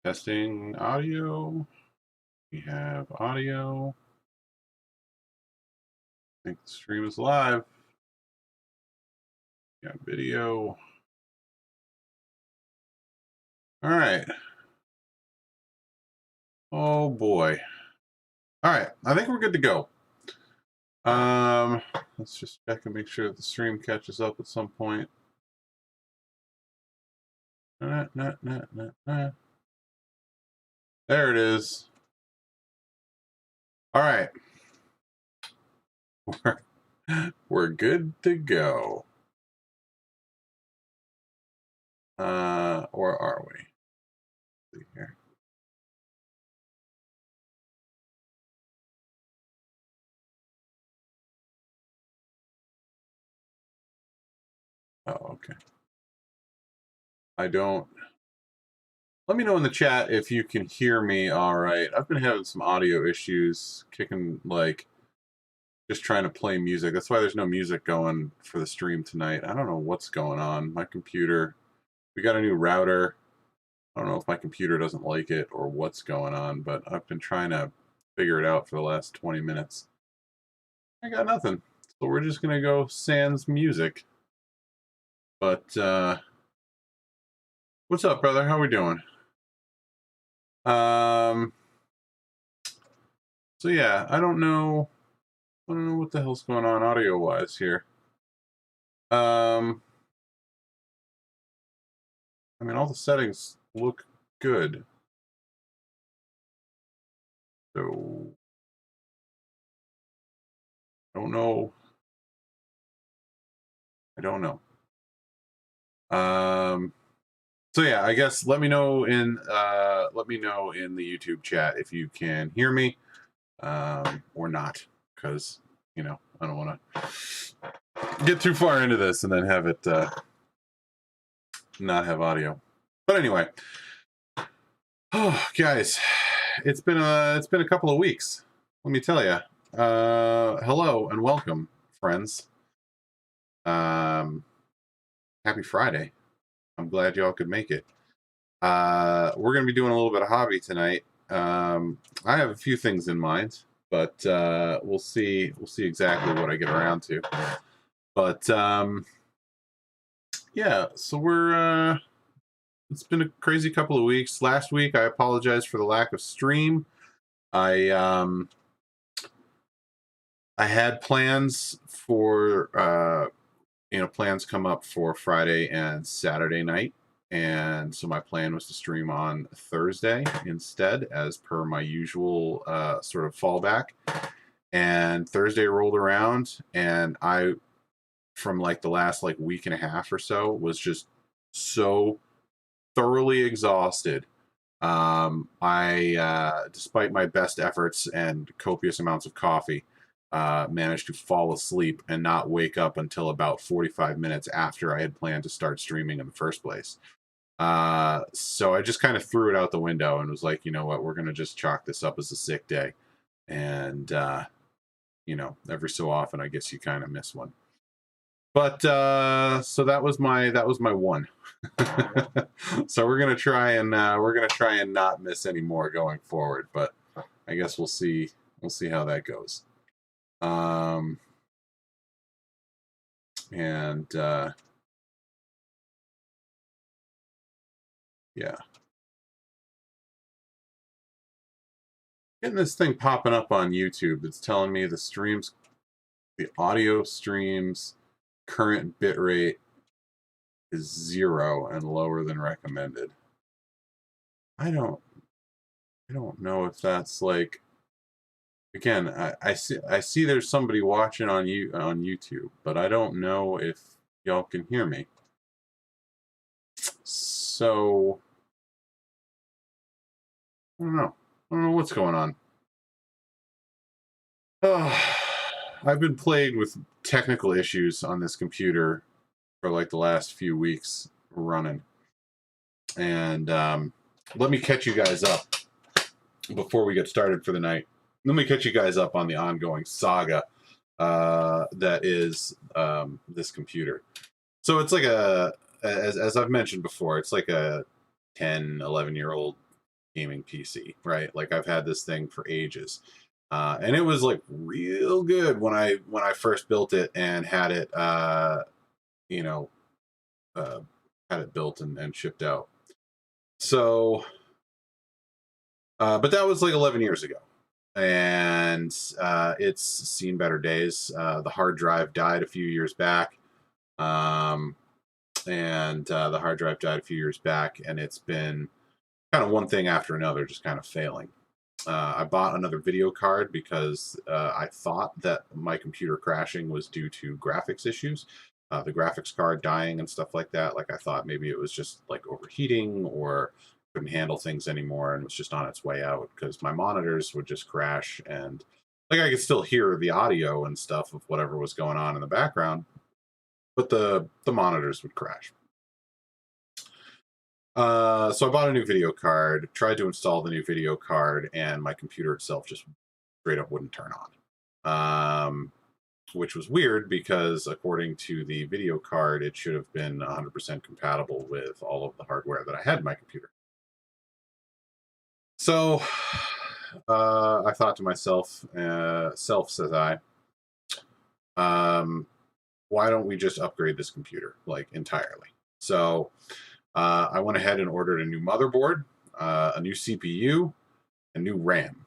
Testing audio. We have audio. I think the stream is live. Got video. All right. Oh boy. All right. I think we're good to go. Let's just check and make sure that the stream catches up at some point. There it is. All right. We're good to go. Or are we? Let's see here. Oh, okay. Let me know in the chat if you can hear me all right. I've been having some audio issues, just trying to play music. That's why there's no music going for the stream tonight. I don't know what's going on. My computer, we got a new router. I don't know if my computer doesn't like it or what's going on, but I've been trying to figure it out for the last 20 minutes. I got nothing. So we're just going to go sans music. But, what's up, brother? How we doing? So yeah, I don't know what the hell's going on audio-wise here. I mean, all the settings look good. So, I don't know. So yeah, I guess let me know in the YouTube chat if you can hear me or not, because I don't want to get too far into this and then have it not have audio. But anyway, oh guys, it's been a couple of weeks. Let me tell you. Hello and welcome, friends. Happy Friday. I'm glad y'all could make it. We're going to be doing a little bit of hobby tonight. I have a few things in mind, but we'll see exactly what I get around to. But yeah, so it's been a crazy couple of weeks. Last week, I apologize for the lack of stream. I had plans for plans come up for Friday and Saturday night. And so my plan was to stream on Thursday instead, as per my usual sort of fallback. And Thursday rolled around, and I, from like the last week and a half or so, was just so thoroughly exhausted. I, despite my best efforts and copious amounts of coffee, managed to fall asleep and not wake up until about 45 minutes after I had planned to start streaming in the first place. So I just kind of threw it out the window and was like, you know what, we're going to just chalk this up as a sick day. And, every so often, I guess you kind of miss one. But, so that was my one. So we're going to try and not miss any more going forward, but I guess we'll see how that goes. Yeah. Getting this thing popping up on YouTube that's telling me the audio stream's current bitrate is 0 and lower than recommended. I don't know if that's again, I see there's somebody watching on YouTube, but I don't know if y'all can hear me. So I don't know what's going on. I've been plagued with technical issues on this computer for the last few weeks running. And let me catch you guys up before we get started for the night. Let me catch you guys up on the ongoing saga that is this computer. So it's as I've mentioned before, it's like a 10, 11-year-old gaming PC, right? Like I've had this thing for ages. And it was like real good when I first built it and had it you know uh, had it built and shipped out. So but that was like 11 years ago, and it's seen better days. The hard drive died a few years back, um, and the hard drive died a few years back, and it's been kind of one thing after another, just kind of failing. I bought another video card because I thought that my computer crashing was due to graphics issues, the graphics card dying and stuff like that. Like I thought maybe it was just like overheating or couldn't handle things anymore and was just on its way out, because my monitors would just crash, and like I could still hear the audio and stuff of whatever was going on in the background, but the monitors would crash. So I bought a new video card, tried to install the new video card, and my computer itself just straight up wouldn't turn on. Which was weird because according to the video card, it should have been 100% compatible with all of the hardware that I had in my computer. So I thought to myself, self says I, why don't we just upgrade this computer like entirely? So I went ahead and ordered a new motherboard, a new CPU, a new RAM.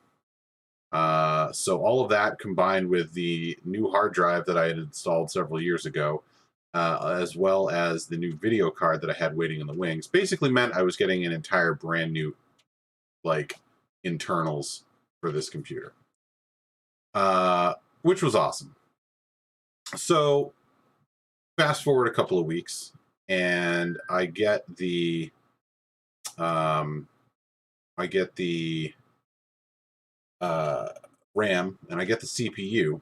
So all of that combined with the new hard drive that I had installed several years ago, as well as the new video card that I had waiting in the wings, basically meant I was getting an entire brand new like internals for this computer, which was awesome. So fast forward a couple of weeks, and I get the RAM and I get the CPU,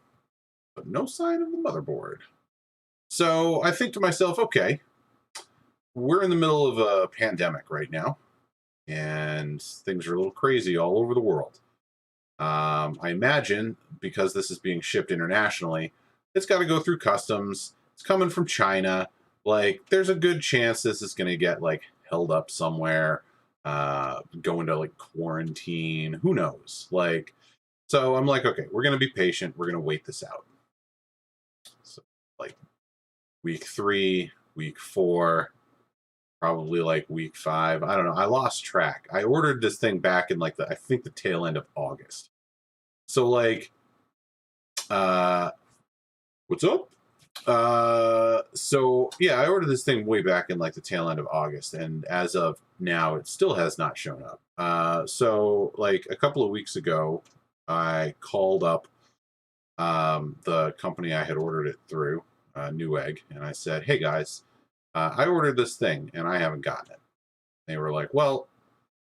but no sign of the motherboard. So I think to myself, okay, we're in the middle of a pandemic right now, and things are a little crazy all over the world. I imagine because this is being shipped internationally, it's got to go through customs. It's coming from China. Like, there's a good chance this is going to get like held up somewhere, go into like quarantine. Who knows? Like, so I'm like, okay, we're going to be patient. We're going to wait this out. So, like, week 3, week 4, probably like week 5. I don't know. I lost track. I ordered this thing back in like I think the tail end of August. So like, what's up? So yeah, I ordered this thing way back in like the tail end of August, and as of now, it still has not shown up. So like a couple of weeks ago, I called up the company I had ordered it through, Newegg, and I said, "Hey guys, I ordered this thing and I haven't gotten it." They were like, "Well,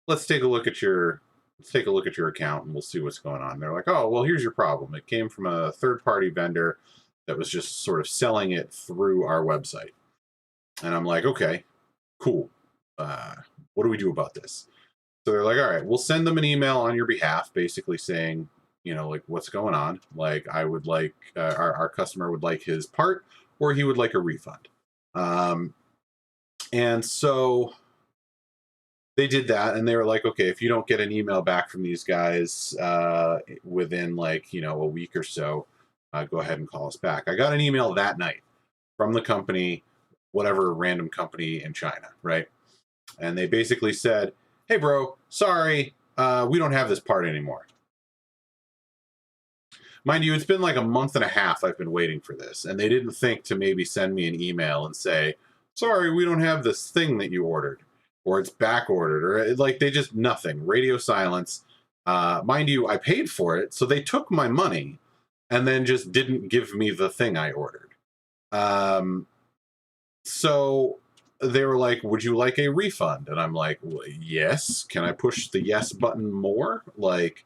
let's take a look at your account and we'll see what's going on." They're like, "Oh, well, here's your problem. It came from a third-party vendor that was just sort of selling it through our website." And I'm like, "Okay, cool. What do we do about this?" So they're like, "All right, we'll send them an email on your behalf, basically saying, like what's going on. Like I would like our customer would like his part, or he would like a refund." And so they did that, and they were like, "Okay, if you don't get an email back from these guys within like a week or so, go ahead and call us back." I got an email that night from the company, whatever random company in China, right? And they basically said, "Hey, bro, sorry, we don't have this part anymore." Mind you, it's been like a month and a half I've been waiting for this, and they didn't think to maybe send me an email and say, "Sorry, we don't have this thing that you ordered," or "It's back ordered," or like they just nothing. Radio silence. Mind you, I paid for it, so they took my money and then just didn't give me the thing I ordered. So they were like, "Would you like a refund?" And I'm like, "Well, yes. Can I push the yes button more?" Like,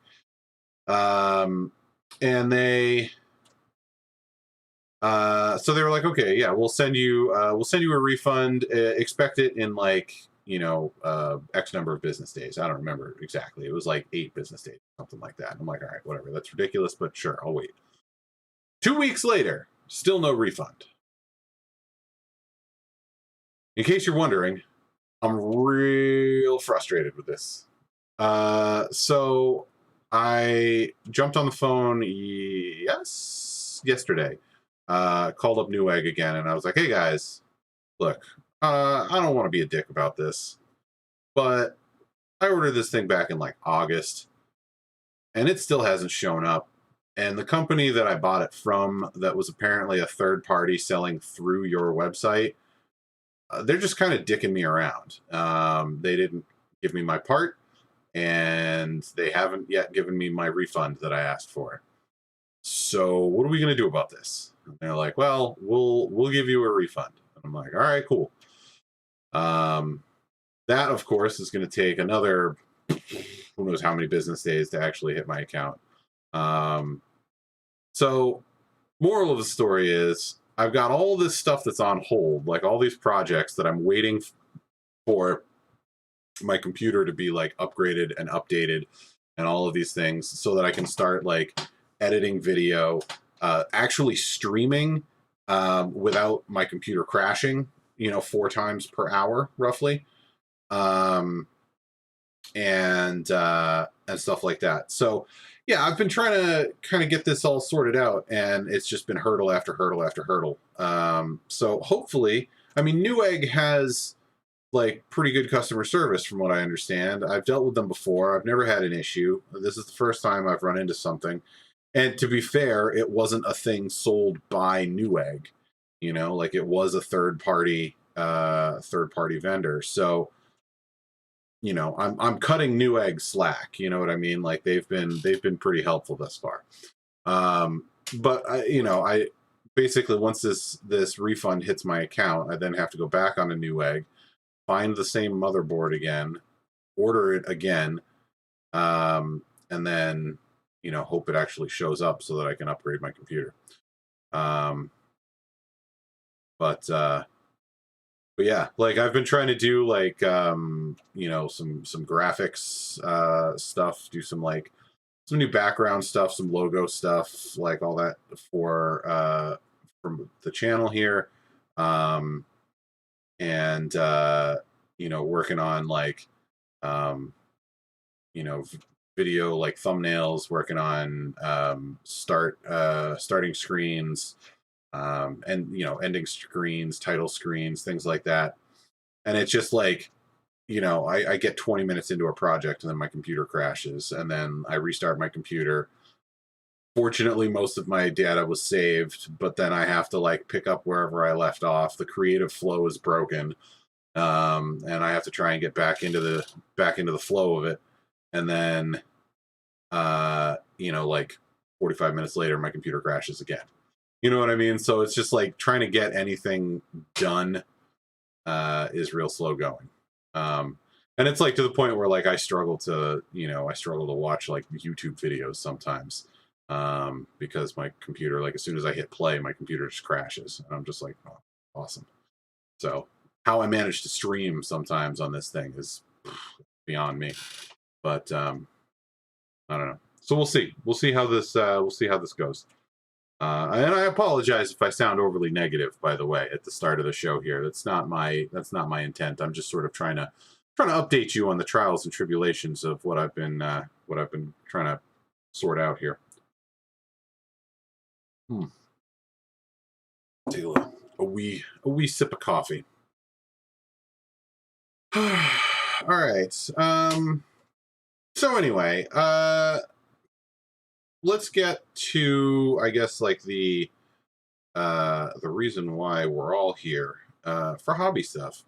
and so they were like, "Okay, yeah, we'll send you a refund. Expect it in like X number of business days." I don't remember exactly. It was like 8 business days, something like that. And I'm like, "All right, whatever. That's ridiculous, but sure, I'll wait." 2 weeks later, still no refund. In case you're wondering, I'm real frustrated with this. So I jumped on the phone, yesterday. Called up Newegg again, and I was like, "Hey guys, look, I don't want to be a dick about this, but I ordered this thing back in like August, and it still hasn't shown up. And the company that I bought it from, that was apparently a third party selling through your website, they're just kind of dicking me around. They didn't give me my part, and they haven't yet given me my refund that I asked for. So what are we going to do about this?" And they're like, "Well, we'll give you a refund." And I'm like, "All right, cool." Um, that of course is going to take another who knows how many business days to actually hit my account. Um, so moral of the story is I've got all this stuff that's on hold, like all these projects that I'm waiting for my computer to be like upgraded and updated and all of these things so that I can start like editing video, actually streaming without my computer crashing, 4 times per hour roughly. Um, and stuff like that. So yeah, I've been trying to kind of get this all sorted out, and it's just been hurdle after hurdle after hurdle. So hopefully, I mean, Newegg has like pretty good customer service from what I understand. I've dealt with them before. I've never had an issue. This is the first time I've run into something. And to be fair, it wasn't a thing sold by Newegg. Like it was a third party vendor. So I'm cutting Newegg slack. You know what I mean? Like they've been pretty helpful thus far. But I basically, once this refund hits my account, I then have to go back on a Newegg, find the same motherboard again, order it again, and then hope it actually shows up so that I can upgrade my computer. But yeah, like I've been trying to do like some graphics stuff, do some new background stuff, some logo stuff, like all that for from the channel here. Um and working on like um video like thumbnails, working on starting screens, and ending screens, title screens, things like that. And it's just like I get 20 minutes into a project and then my computer crashes, and then I restart my computer. Fortunately, most of my data was saved, but then I have to like pick up wherever I left off. The creative flow is broken, and I have to try and get back into the flow of it. And then like 45 minutes later, my computer crashes again. You know what I mean? So it's just like trying to get anything done is real slow going. And it's like to the point where like I struggle to watch like YouTube videos sometimes, because my computer, like as soon as I hit play, my computer just crashes, and I'm just like, oh, awesome. So how I manage to stream sometimes on this thing is beyond me. But I don't know. So we'll see. We'll see how this goes. And I apologize if I sound overly negative, by the way, at the start of the show here. That's not my intent. I'm just sort of trying to update you on the trials and tribulations of what I've been trying to sort out here. Take a wee sip of coffee. All right. So anyway, let's get to, I guess, like the reason why we're all here, for hobby stuff.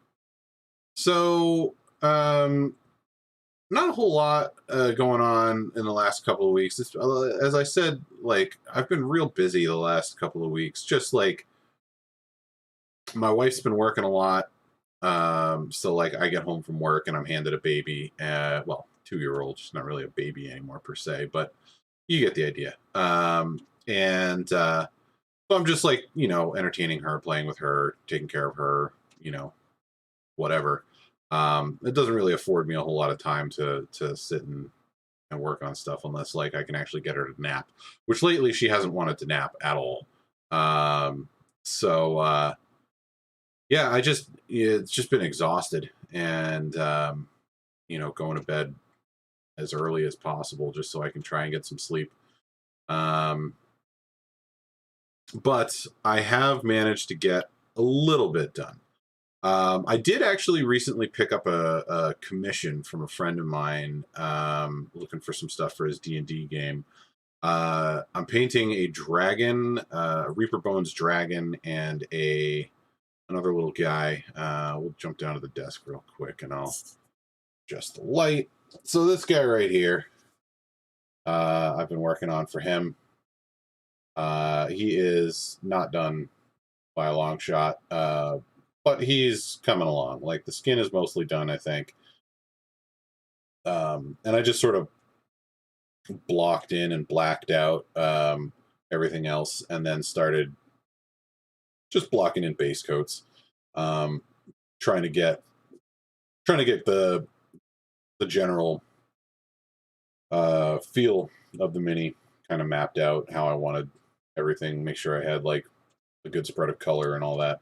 So, not a whole lot going on in the last couple of weeks. As I said, like I've been real busy the last couple of weeks. Just like my wife's been working a lot. So like I get home from work and I'm handed a baby. Well, 2-year-old, she's not really a baby anymore per se, but you get the idea. And so I'm just like, entertaining her, playing with her, taking care of her, whatever. It doesn't really afford me a whole lot of time to sit and work on stuff unless like I can actually get her to nap, which lately she hasn't wanted to nap at all. So yeah, it's just been exhausted, and going to bed as early as possible, just so I can try and get some sleep. Um, but I have managed to get a little bit done. I did actually recently pick up a commission from a friend of mine, looking for some stuff for his D&D game. I'm painting a dragon, a Reaper Bones dragon, and another little guy. We'll jump down to the desk real quick, and I'll adjust the light. So this guy right here, I've been working on for him. He is not done by a long shot, but he's coming along. Like, the skin is mostly done, I think. And I just sort of blocked in and blacked out everything else, and then started just blocking in base coats, trying to get the general feel of the mini kind of mapped out, how I wanted everything, make sure I had like a good spread of color and all that,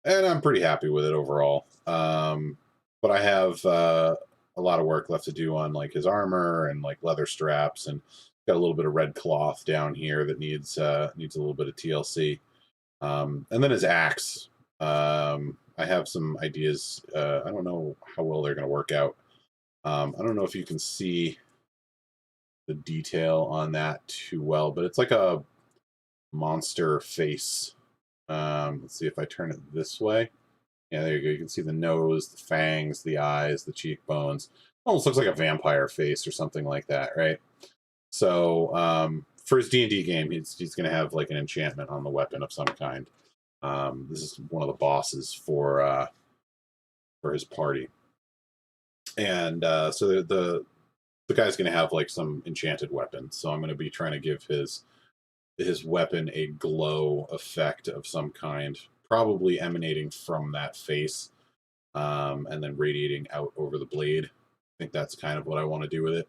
and I'm pretty happy with it overall. But I have a lot of work left to do on like his armor and like leather straps, and got a little bit of red cloth down here that needs a little bit of TLC. And then his axe. I have some ideas. I don't know how well they're going to work out. I don't know if you can see the detail on that too well, but it's like a monster face. Let's see if I turn it this way. Yeah, there you go. You can see the nose, the fangs, the eyes, the cheekbones. Almost looks like a vampire face or something like that, right? So for his D&D game, he's going to have like an enchantment on the weapon of some kind. This is one of the bosses for his party, and so the guy's going to have like some enchanted weapon. So I'm going to be trying to give his weapon a glow effect of some kind, probably emanating from that face, and then radiating out over the blade. I think that's kind of what I want to do with it.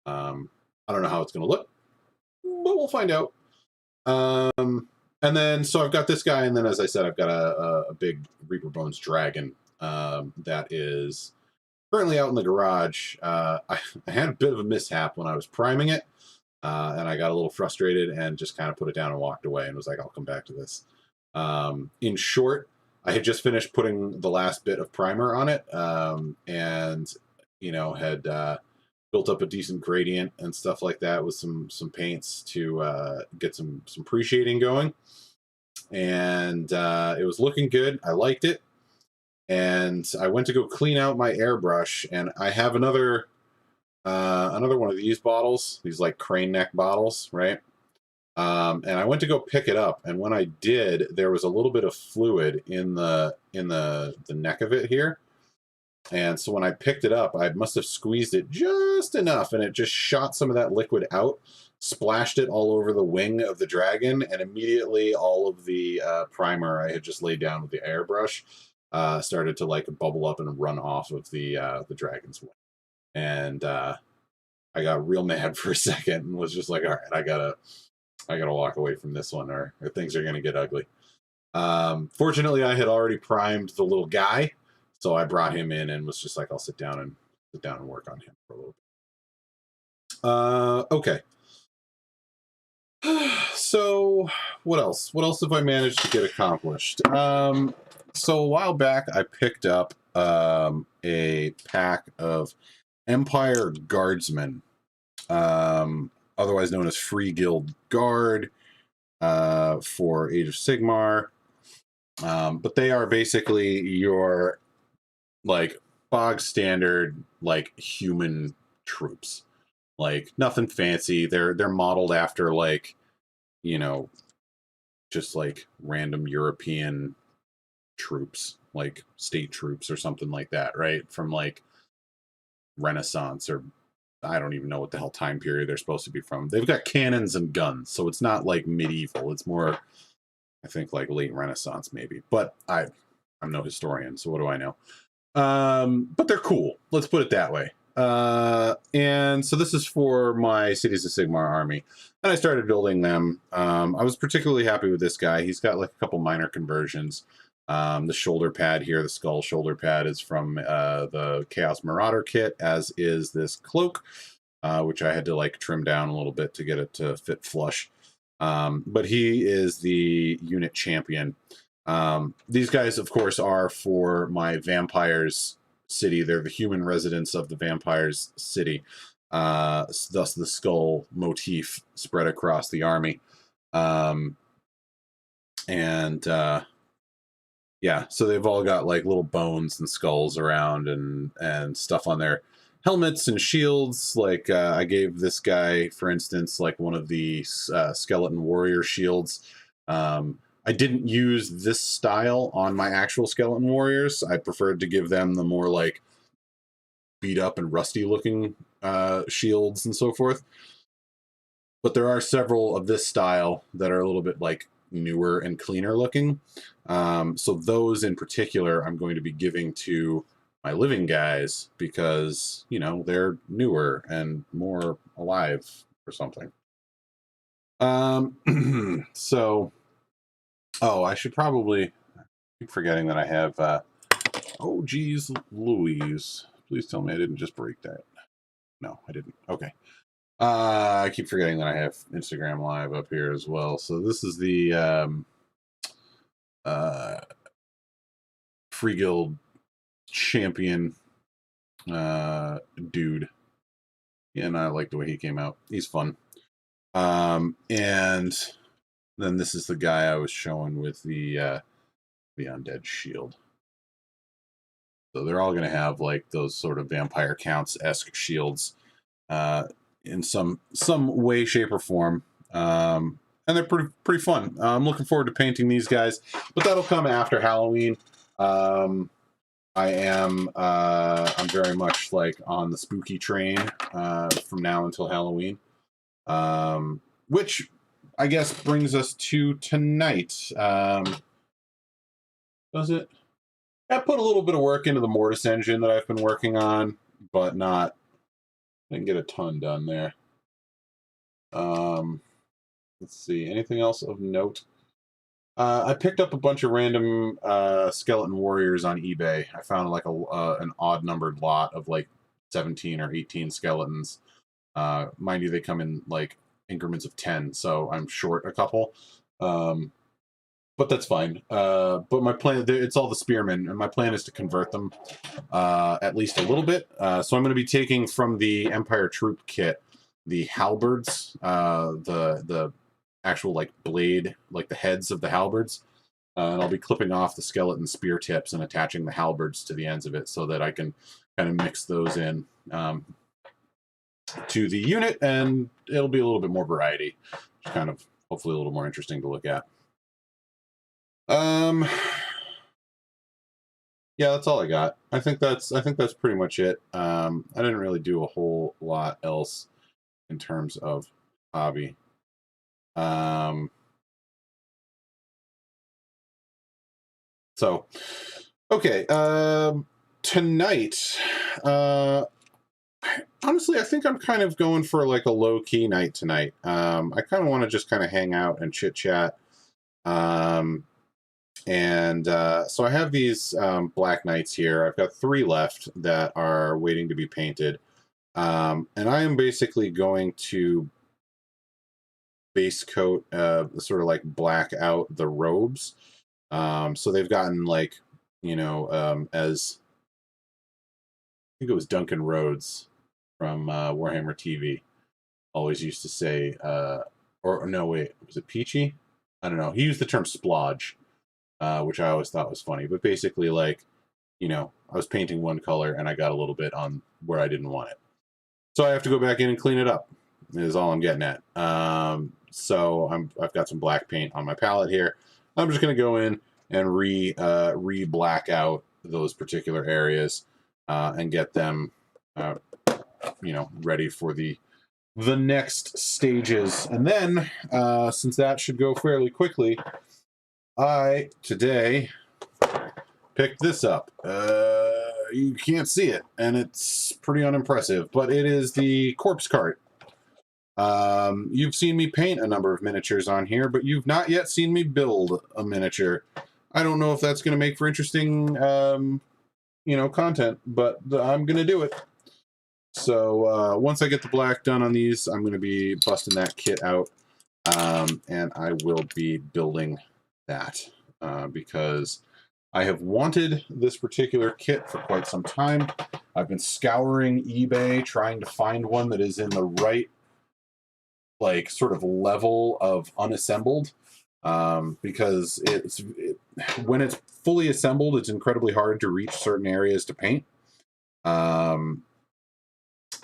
I don't know how it's going to look, but we'll find out. And then, so I've got this guy, and then, as I said, I've got a big Reaper Bones dragon that is currently out in the garage. I had a bit of a mishap when I was priming it, and I got a little frustrated and just kind of put it down and walked away and was like, I'll come back to this. In short, I had just finished putting the last bit of primer on it, and, had built up a decent gradient and stuff like that with some paints to get some pre-shading going. And it was looking good. I liked it. And I went to go clean out my airbrush, and I have another one of these bottles, these like crane neck bottles, right? And I went to go pick it up, and when I did, there was a little bit of fluid in the neck of it here. And so when I picked it up, I must have squeezed it just enough, and it just shot some of that liquid out, splashed it all over the wing of the dragon, and immediately all of the primer I had just laid down with the airbrush started to like bubble up and run off of the dragon's wing. And I got real mad for a second and was just like, all right, I gotta walk away from this one, or things are gonna get ugly. Fortunately, I had already primed the little guy, so I brought him in and was just like, I'll sit down and work on him for a little bit. Okay. So what else? What else have I managed to get accomplished? So a while back, I picked up a pack of Empire Guardsmen, otherwise known as Free Guild Guard, for Age of Sigmar. But they are basically your like bog standard like human troops, like nothing fancy. They're modeled after like, just like random European troops, like state troops or something like that, right? From like Renaissance, or I don't even know what the hell time period they're supposed to be from. They've got cannons and guns, so it's not like medieval. It's more, I think, like late Renaissance maybe. But I'm no historian, so what do I know? But they're cool. Let's put it that way. And so this is for my Cities of Sigmar army, and I started building them. I was particularly happy with this guy. He's got like a couple minor conversions. The shoulder pad here, the skull shoulder pad, is from the Chaos Marauder kit, as is this cloak. which I had to like trim down a little bit to get it to fit flush. But he is the unit champion. These guys, of course, are for my vampires city. They're the human residents of the vampires city. Thus the skull motif spread across the army. Yeah, so they've all got like little bones and skulls around and stuff on their helmets and shields. Like I gave this guy, for instance, like one of the skeleton warrior shields. I didn't use this style on my actual skeleton warriors. I preferred to give them the more like beat up and rusty looking shields and so forth. But there are several of this style that are a little bit like newer and cleaner looking. So those in particular, I'm going to be giving to my living guys because, you know, they're newer and more alive or something. So, oh, I should probably keep forgetting that I have, oh, geez, Louise. Please tell me I didn't just break that. No, I didn't. Okay. I keep forgetting that I have Instagram Live up here as well. So this is the Free Guild champion dude. Yeah, and I like the way he came out. He's fun. And then this is the guy I was showing with the undead shield. So they're all going to have like those sort of vampire counts-esque shields in some way, shape, or form. And they're pretty fun. I'm looking forward to painting these guys, but that'll come after Halloween. I'm very much like on the spooky train from now until Halloween, which I guess brings us to tonight. Does it? I put a little bit of work into the Mortis engine that I've been working on, but didn't get a ton done there. Let's see. Anything else of note? I picked up a bunch of random skeleton warriors on eBay. I found like an odd numbered lot of like 17 or 18 skeletons. Mind you, they come in like increments of 10, so I'm short a couple. But that's fine. But my plan, it's all the spearmen, and my plan is to convert them at least a little bit. So I'm going to be taking from the Empire Troop kit the halberds, the actual like blade, like the heads of the halberds. And I'll be clipping off the skeleton spear tips and attaching the halberds to the ends of it so that I can kind of mix those in to the unit, and it'll be a little bit more variety. Kind of hopefully a little more interesting to look at. Yeah, that's all I got. I think that's pretty much it. I didn't really do a whole lot else in terms of hobby. So, okay, tonight, honestly, I think I'm kind of going for like a low-key night tonight. I kind of want to just kind of hang out and chit-chat. So I have these Black Knights here. I've got 3 left that are waiting to be painted. And I am basically going to base coat, sort of like black out the robes. So they've gotten like, you know, as I think it was Duncan Rhodes from Warhammer TV always used to say, or no, wait, was it Peachy? I don't know. He used the term splodge, which I always thought was funny. But basically, like, you know, I was painting one color and I got a little bit on where I didn't want it. So I have to go back in and clean it up, is all I'm getting at. So I've got some black paint on my palette here. I'm just going to go in and re-black out those particular areas and get them, you know, ready for the next stages. And then, since that should go fairly quickly, I, today, picked this up. You can't see it, and it's pretty unimpressive, but it is the corpse cart. You've seen me paint a number of miniatures on here, but you've not yet seen me build a miniature. I don't know if that's going to make for interesting, you know, content, but I'm going to do it. So once I get the black done on these, I'm going to be busting that kit out, and I will be building that because I have wanted this particular kit for quite some time. I've been scouring eBay trying to find one that is in the right, like, sort of level of unassembled, because when it's fully assembled, it's incredibly hard to reach certain areas to paint.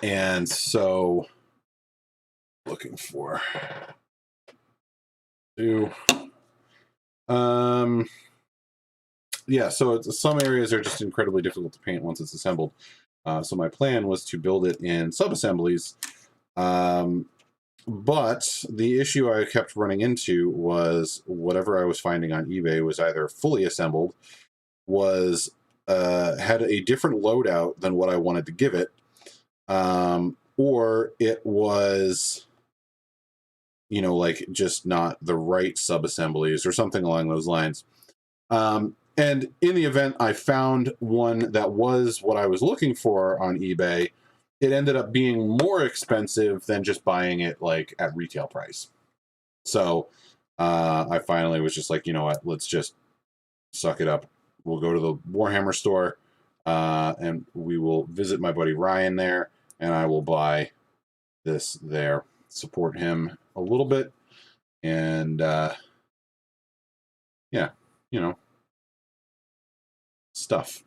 And so looking for to yeah, so some areas are just incredibly difficult to paint once it's assembled. So my plan was to build it in sub-assemblies. But the issue I kept running into was whatever I was finding on eBay was either fully assembled, was had a different loadout than what I wanted to give it, or it was, you know, like just not the right sub-assemblies or something along those lines. And in the event I found one that was what I was looking for on eBay, it ended up being more expensive than just buying it like at retail price. So I finally was just like, you know what, let's just suck it up. We'll go to the Warhammer store, and we will visit my buddy Ryan there, and I will buy this there, support him a little bit, and yeah, you know, stuff.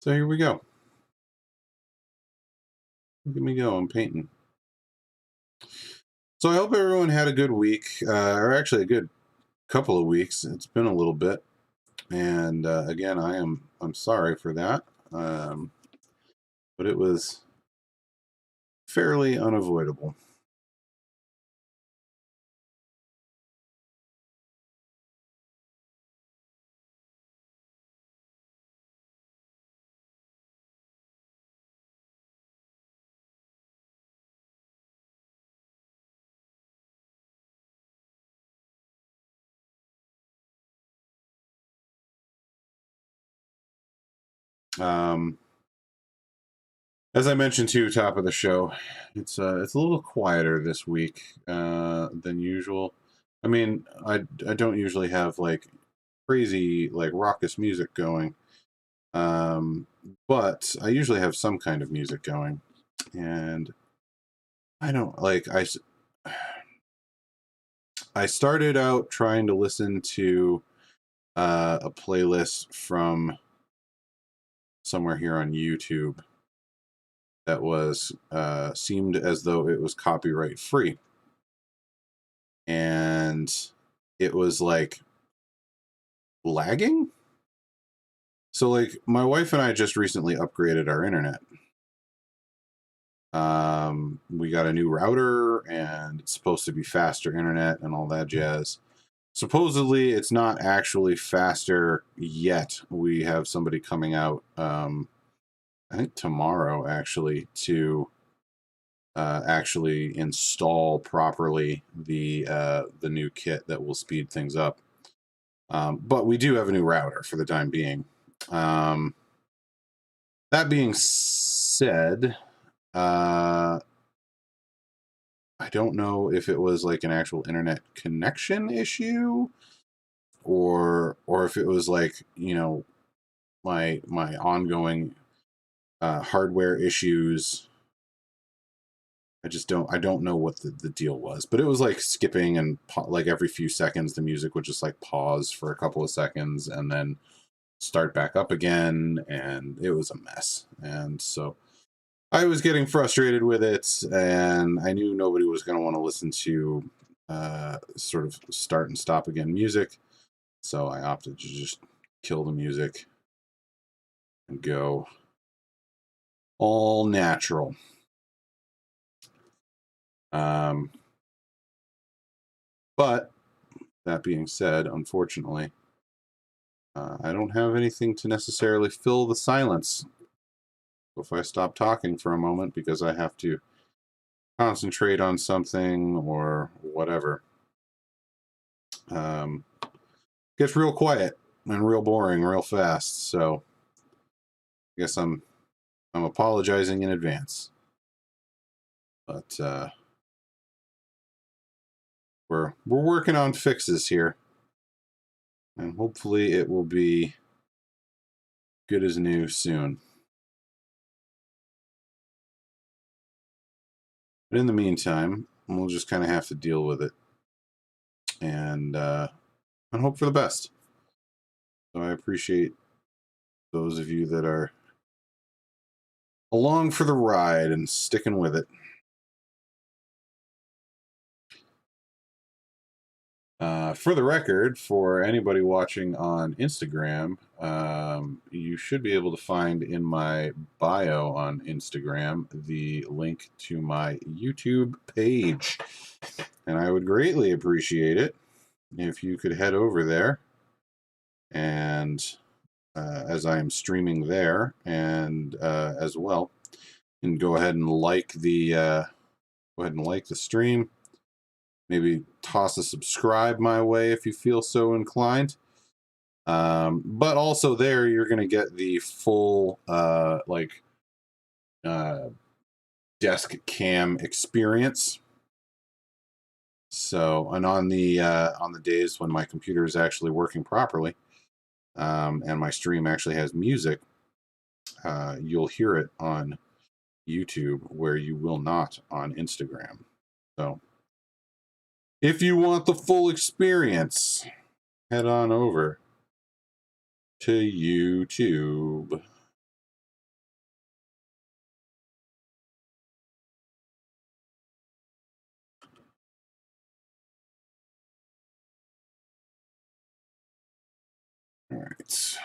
So here we go. Look at me go, I'm painting. So I hope everyone had a good week, or actually a good couple of weeks. It's been a little bit, and again, I'm sorry for that, but it was fairly unavoidable. As I mentioned to top of the show, it's a little quieter this week than usual. I mean, I don't usually have like crazy like raucous music going, but I usually have some kind of music going, and I don't like I started out trying to listen to a playlist from somewhere here on YouTube that was seemed as though it was copyright free, and it was like lagging. So like my wife and I just recently upgraded our internet. We got a new router, and it's supposed to be faster internet and all that jazz. Supposedly it's not actually faster yet. We have somebody coming out, I think tomorrow actually, to actually install properly the new kit that will speed things up. But we do have a new router for the time being. That being said, I don't know if it was like an actual internet connection issue, or if it was like, you know, my ongoing hardware issues. I don't know what the deal was, but it was like skipping, and like every few seconds the music would just like pause for a couple of seconds and then start back up again, and it was a mess. And so I was getting frustrated with it, and I knew nobody was going to want to listen to sort of start and stop again music, so I opted to just kill the music and go all natural. But that being said, unfortunately, I don't have anything to necessarily fill the silence. So if I stop talking for a moment because I have to concentrate on something or whatever, gets real quiet and real boring real fast. So I guess I'm I'm apologizing in advance. But we're working on fixes here. And hopefully it will be good as new soon. But in the meantime, we'll just kind of have to deal with it and hope for the best. So I appreciate those of you that are along for the ride and sticking with it. For the record, for anybody watching on Instagram, you should be able to find in my bio on Instagram the link to my YouTube page. And I would greatly appreciate it if you could head over there and as I am streaming there and as well, and go ahead and like the stream. Maybe toss a subscribe my way if you feel so inclined. But also there, you're going to get the full desk cam experience. So, and on the days when my computer is actually working properly, and my stream actually has music, you'll hear it on YouTube where you will not on Instagram. So, if you want the full experience, head on over to YouTube. All right.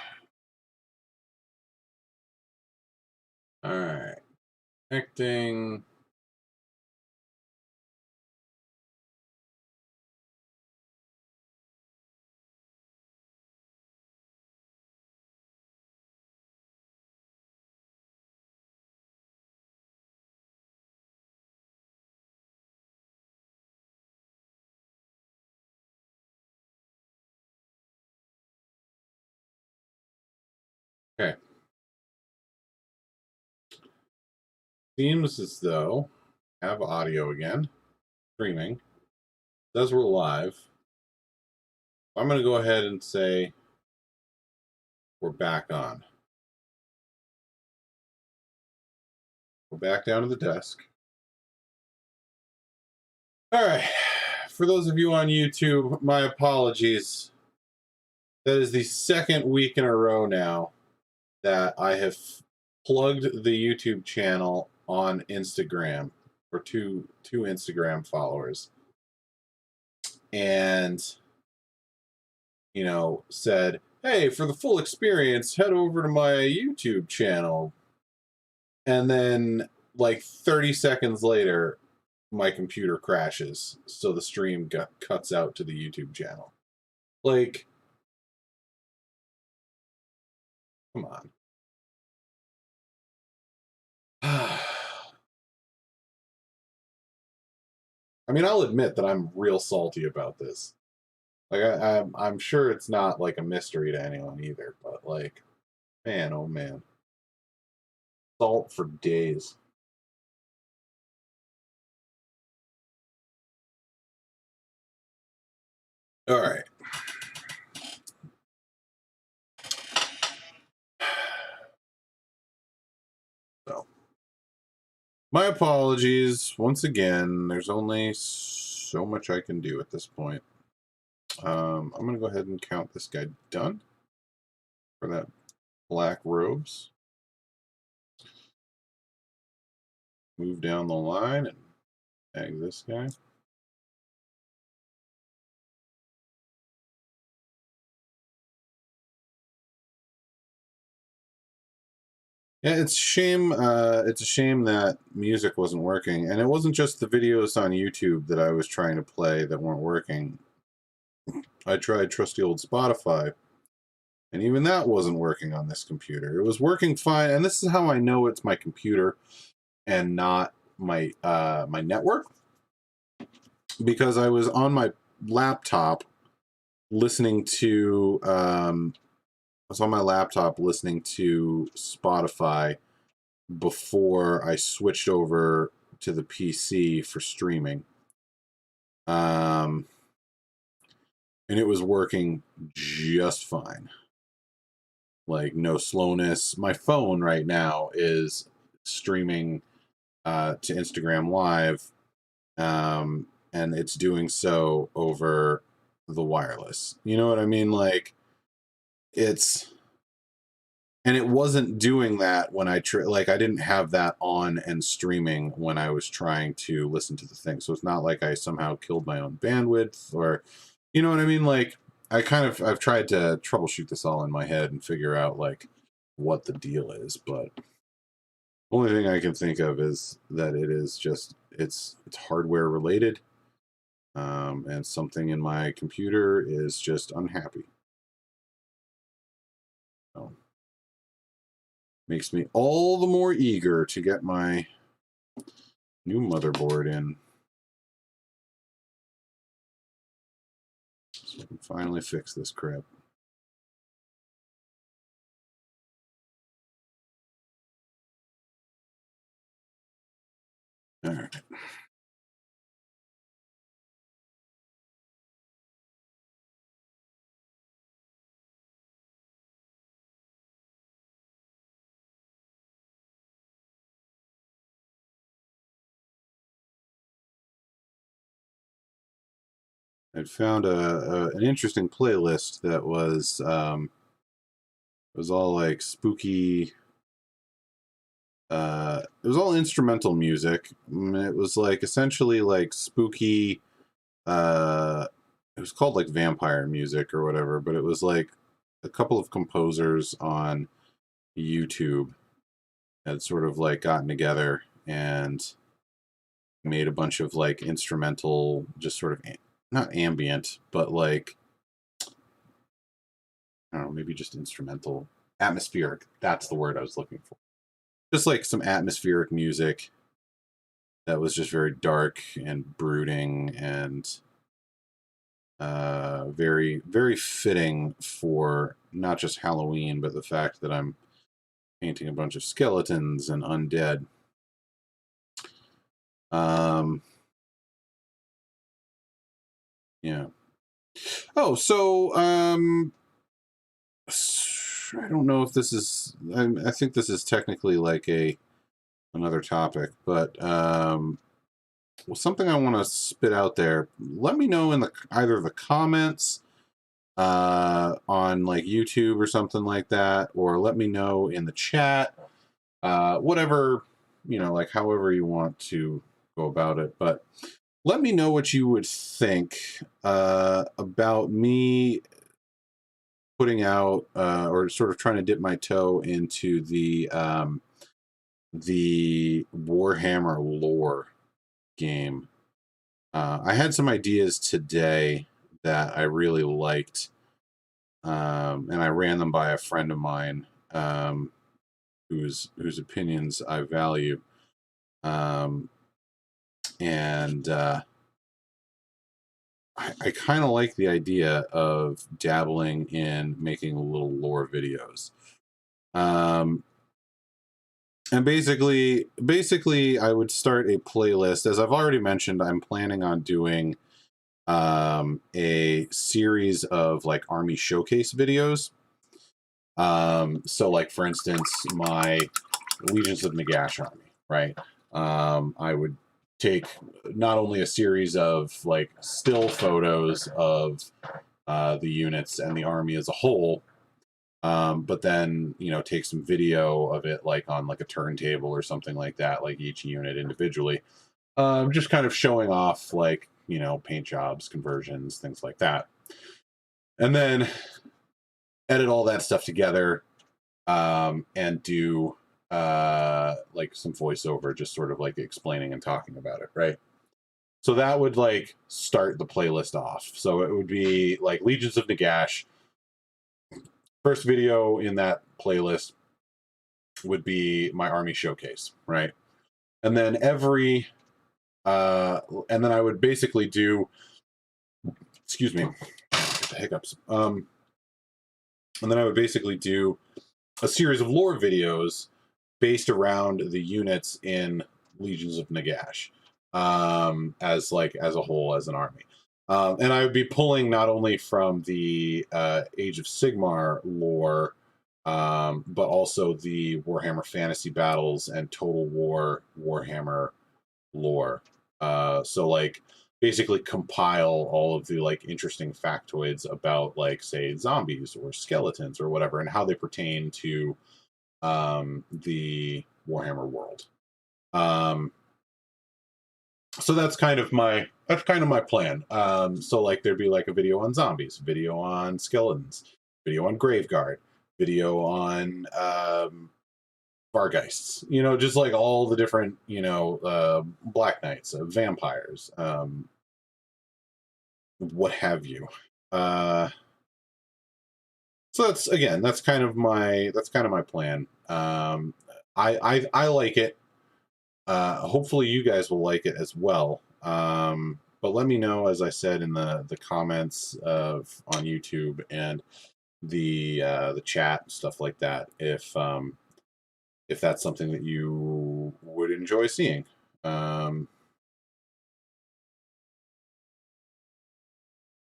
All right. Connecting. Okay. Seems as though I have audio again, streaming. Says we're live. I'm going to go ahead and say we're back on. We're back down to the desk. All right. For those of you on YouTube, my apologies. That is the second week in a row now that I have plugged the YouTube channel on Instagram for two Instagram followers. And, said, hey, for the full experience, head over to my YouTube channel. And then, like 30 seconds later, my computer crashes. So the stream cuts out to the YouTube channel. Like, come on. I mean, I'll admit that I'm real salty about this. Like, I'm sure it's not like a mystery to anyone either, but like, man, oh man. Salt for days. All right. So, my apologies. Once again, there's only so much I can do at this point. I'm going to go ahead and count this guy done for that black robes. Move down the line and tag this guy. Yeah, it's a shame. It's a shame that music wasn't working, and it wasn't just the videos on YouTube that I was trying to play that weren't working. I tried trusty old Spotify, and even that wasn't working on this computer. It was working fine, and this is how I know it's my computer and not my my network, because I was on my laptop listening to I was on my laptop listening to Spotify before I switched over to the PC for streaming. And it was working just fine. Like, no slowness. My phone right now is streaming to Instagram Live, and it's doing so over the wireless. You know what I mean? Like, it's, and it wasn't doing that when I like, I didn't have that on and streaming when I was trying to listen to the thing. So it's not like I somehow killed my own bandwidth, or, you know what I mean? Like, I've tried to troubleshoot this all in my head and figure out like what the deal is, but only thing I can think of is that it is just, it's hardware related. And something in my computer is just unhappy. So makes me all the more eager to get my new motherboard in, so I can finally fix this crap. All right. I'd found an interesting playlist that was it was all like spooky. It was all instrumental music. It was like essentially like spooky. It was called like vampire music or whatever, but it was like a couple of composers on YouTube had sort of like gotten together and made a bunch of like instrumental, just sort of not ambient, but like, I don't know, maybe just instrumental, atmospheric. That's the word I was looking for. Just like some atmospheric music that was just very dark and brooding and very, very fitting for not just Halloween, but the fact that I'm painting a bunch of skeletons and undead. Yeah. Oh, so I don't know if this is. I think this is technically like another topic, but something I want to spit out there. Let me know in the either the comments on like YouTube or something like that, or let me know in the chat. Whatever, you know, like however you want to go about it, but let me know what you would think about me putting out or sort of trying to dip my toe into the Warhammer lore game. I had some ideas today that I really liked, and I ran them by a friend of mine whose opinions I value, and I kind of like the idea of dabbling in making little lore videos. And basically, I would start a playlist. As I've already mentioned, I'm planning on doing a series of like army showcase videos. So like, for instance, my Legions of Nagash army, right? I would take not only a series of like still photos of the units and the army as a whole, but then, you know, take some video of it like on like a turntable or something like that, like each unit individually, just kind of showing off like, you know, paint jobs, conversions, things like that, and then edit all that stuff together, and do like some voiceover, just sort of like explaining and talking about it, right? So that would like start the playlist off. So it would be like Legions of Nagash. First video in that playlist would be my army showcase, right? And then and then I would basically do, excuse me, the hiccups. And then I would basically do a series of lore videos based around the units in Legions of Nagash, as a whole, as an army. And I would be pulling not only from the Age of Sigmar lore, but also the Warhammer Fantasy Battles and Total War Warhammer lore. So like basically compile all of the like interesting factoids about like say zombies or skeletons or whatever and how they pertain to the Warhammer world. Um, so that's kind of my plan. So like there'd be like a video on zombies, video on skeletons, video on Graveguard, video on Vargeists, you know, just like all the different, you know, Black Knights, vampires, what have you. So that's kind of my plan. I like it. Hopefully you guys will like it as well. But let me know, as I said in the comments of on YouTube and the chat and stuff like that, if that's something that you would enjoy seeing.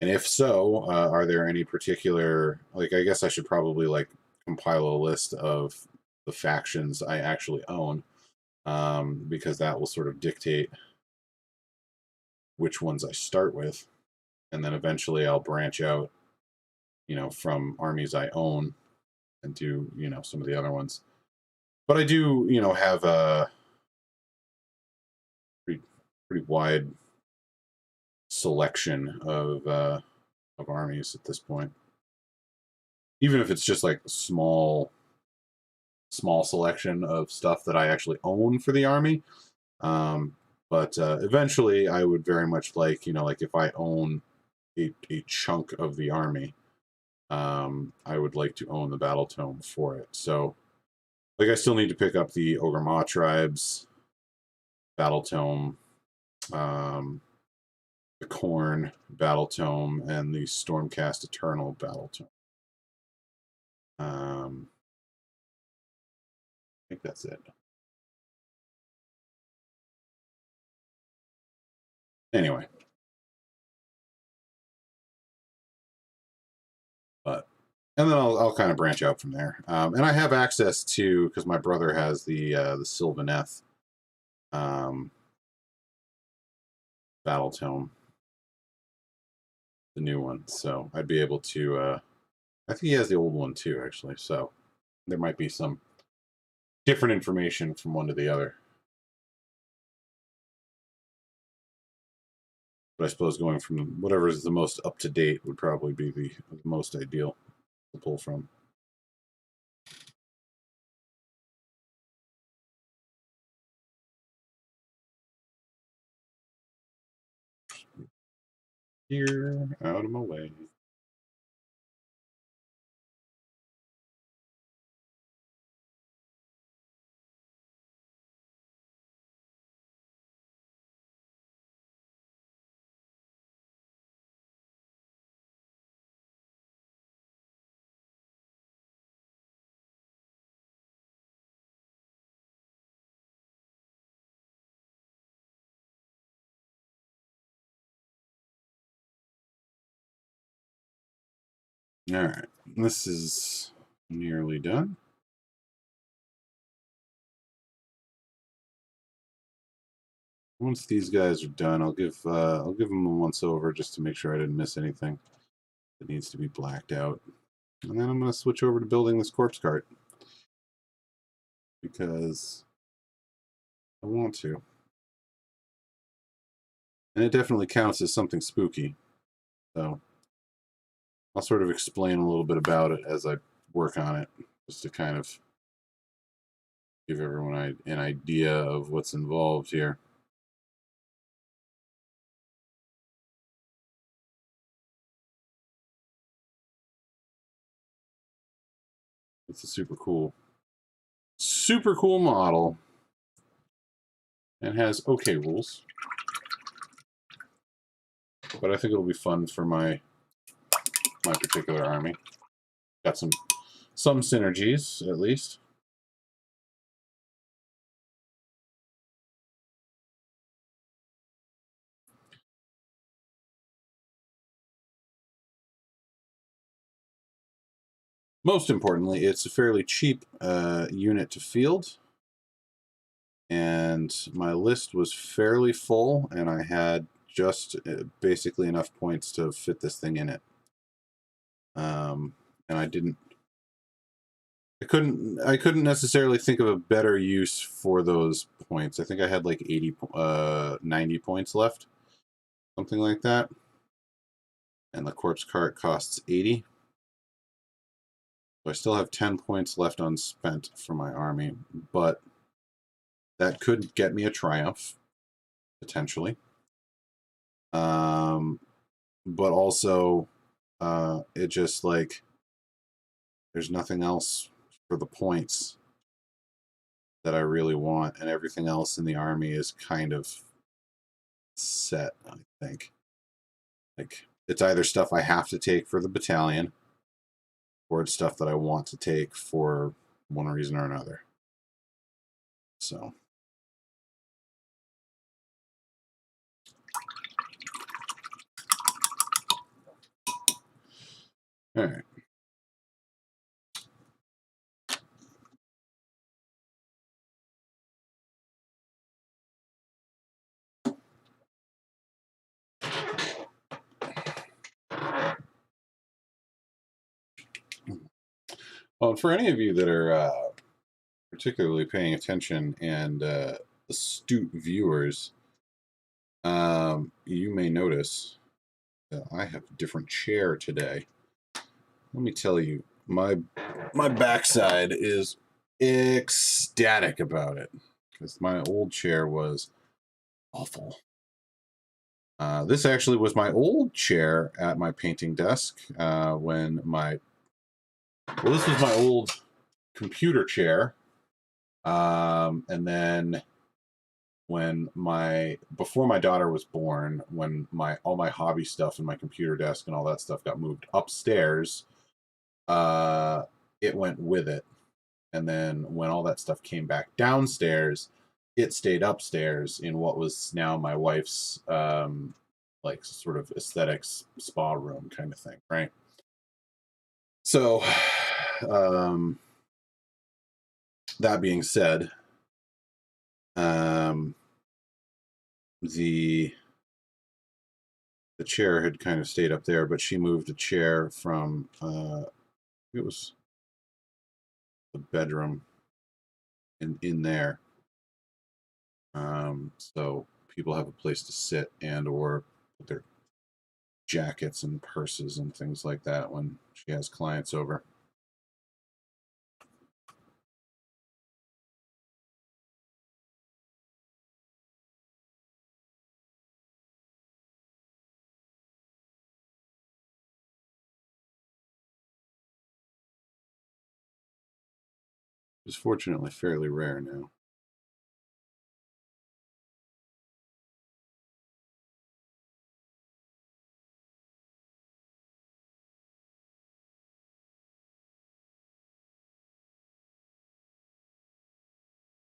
And if so, are there any particular, like, I guess I should probably like compile a list of the factions I actually own, because that will sort of dictate which ones I start with. And then eventually I'll branch out, you know, from armies I own and do, you know, some of the other ones. But I do, you know, have a pretty wide selection of armies at this point. Even if it's just like a small selection of stuff that I actually own for the army. But eventually I would very much like, you know, like if I own a chunk of the army, I would like to own the battle tome for it. So like I still need to pick up the Ogre Maw tribes battle tome, the Khorne battle tome, and the Stormcast Eternal battle tome. I think that's it. Anyway. But and then I'll kind of branch out from there. And I have access to, because my brother has the Sylvaneth battle tome, the new one. So I'd be able to. I think he has the old one too, actually. So there might be some different information from one to the other. But I suppose going from whatever is the most up to date would probably be the most ideal to pull from. Here, out of my way. All right, this is nearly done. Once these guys are done, I'll give them a once over just to make sure I didn't miss anything that needs to be blacked out. And then I'm going to switch over to building this corpse cart because I want to. And it definitely counts as something spooky. So I'll sort of explain a little bit about it as I work on it, just to kind of give everyone an idea of what's involved here. It's a super cool model, and has okay rules. But I think it'll be fun for my particular army. Got some synergies, at least. most importantly, it's a fairly cheap unit to field. And my list was fairly full, and I had just basically enough points to fit this thing in it. And I couldn't necessarily think of a better use for those points. I think I had like 90 points left, something like that. And the corpse cart costs 80. So I still have 10 points left unspent for my army, but that could get me a triumph, potentially. But also, it just like, there's nothing else for the points that I really want, and everything else in the army is kind of set, I think. Like, it's either stuff I have to take for the battalion, or it's stuff that I want to take for one reason or another. So. All right. Well, for any of you that are particularly paying attention and astute viewers, you may notice that I have a different chair today. Let me tell you, my backside is ecstatic about it, because my old chair was awful. This actually was my old chair at my painting desk when my... Well, this was my old computer chair. And then when before my daughter was born, when all my hobby stuff and my computer desk and all that stuff got moved upstairs, it went with it. And then when all that stuff came back downstairs, it stayed upstairs in what was now my wife's like sort of aesthetics spa room kind of thing, right? So that being said, the chair had kind of stayed up there, but she moved a chair from it was the bedroom in there, so people have a place to sit and or put their jackets and purses and things like that when she has clients over. It's fortunately fairly rare now.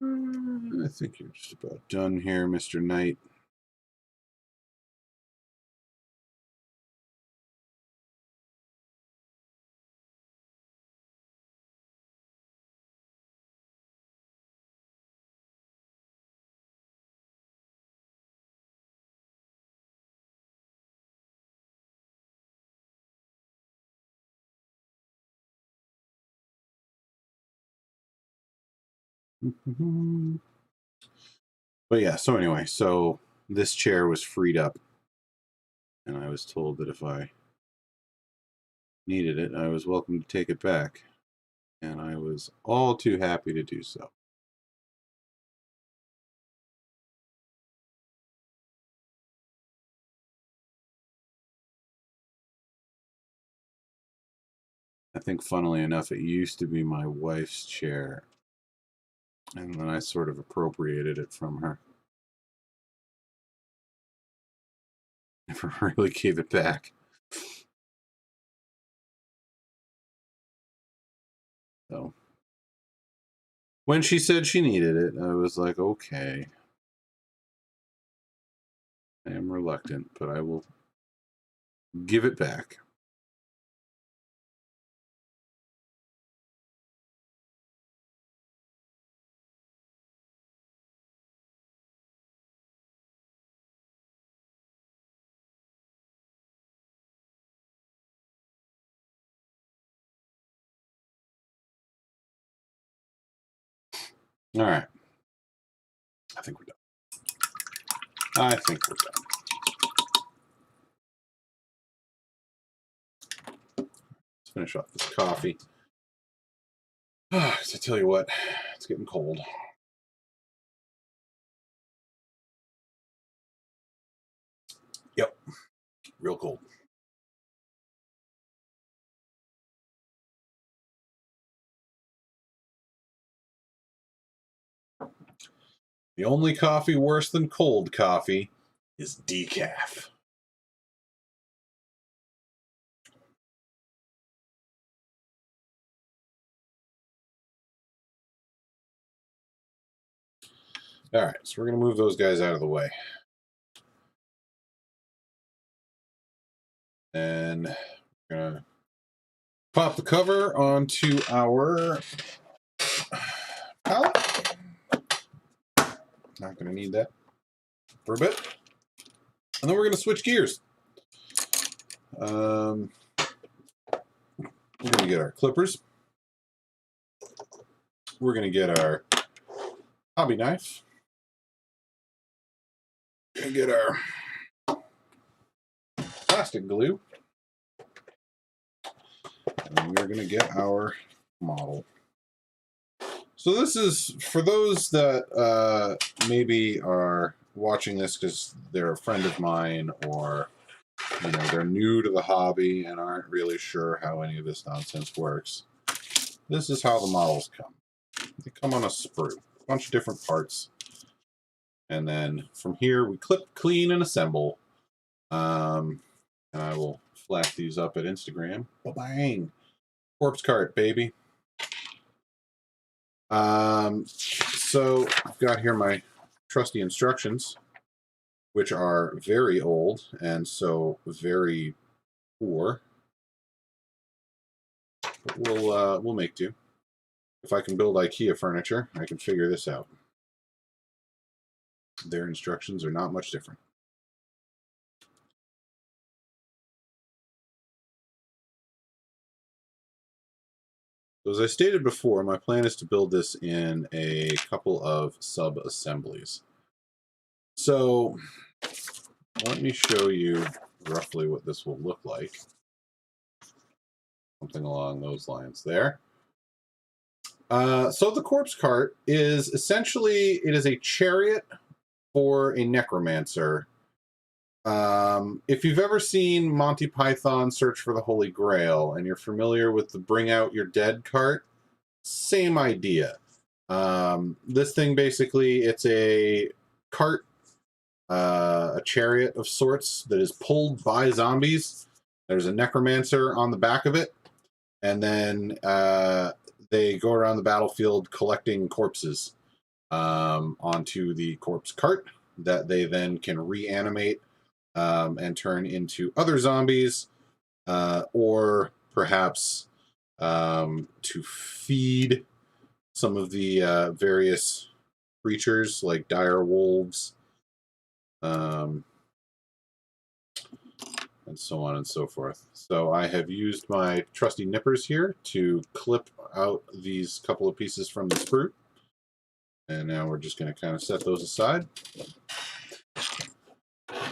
I think you're just about done here, Mr. Knight. But yeah, so anyway, so this chair was freed up, and I was told that if I needed it, I was welcome to take it back, and I was all too happy to do so. I think, funnily enough, it used to be my wife's chair, and then I sort of appropriated it from her. Never really gave it back. So when she said she needed it, I was like, okay. I am reluctant, but I will give it back. All right. I think we're done. I think we're done. Let's finish off this coffee. I tell you what, it's getting cold. Yep, real cold. The only coffee worse than cold coffee is decaf. All right, so we're going to move those guys out of the way. And we're going to pop the cover onto our palette. Not going to need that for a bit. And then we're going to switch gears. We're going to get our clippers. We're going to get our hobby knife. We're going to get our plastic glue. And we're going to get our model. So this is, for those that maybe are watching this because they're a friend of mine, or they're new to the hobby and aren't really sure how any of this nonsense works. This is how the models come. They come on a sprue, a bunch of different parts. And then from here we clip, clean, and assemble. And I will flash these up at Instagram. Bang! Corpse cart, baby. So I've got here my trusty instructions, which are very old and so very poor. But we'll make do. If I can build IKEA furniture, I can figure this out. Their instructions are not much different. So as I stated before, my plan is to build this in a couple of sub-assemblies. So let me show you roughly what this will look like. Something along those lines there. So the corpse cart is essentially, it is a chariot for a necromancer. If you've ever seen Monty Python Search for the Holy Grail and you're familiar with the Bring Out Your Dead cart, same idea. This thing basically, it's a cart, a chariot of sorts that is pulled by zombies. There's a necromancer on the back of it, and then they go around the battlefield collecting corpses onto the corpse cart that they then can reanimate and turn into other zombies, or perhaps to feed some of the various creatures like dire wolves, and so on and so forth. So I have used my trusty nippers here to clip out these couple of pieces from the sprue. And now we're just going to kind of set those aside.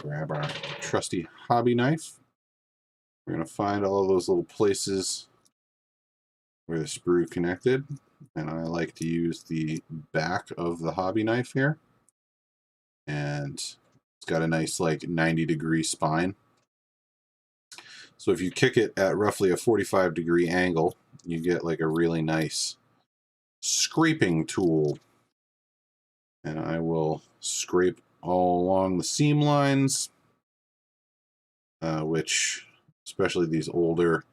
Grab our trusty hobby knife. We're going to find all of those little places where the sprue connected. And I like to use the back of the hobby knife here. And it's got a nice like 90-degree spine. So if you kick it at roughly a 45-degree angle, you get like a really nice scraping tool. And I will scrape all along the seam lines, which, especially these older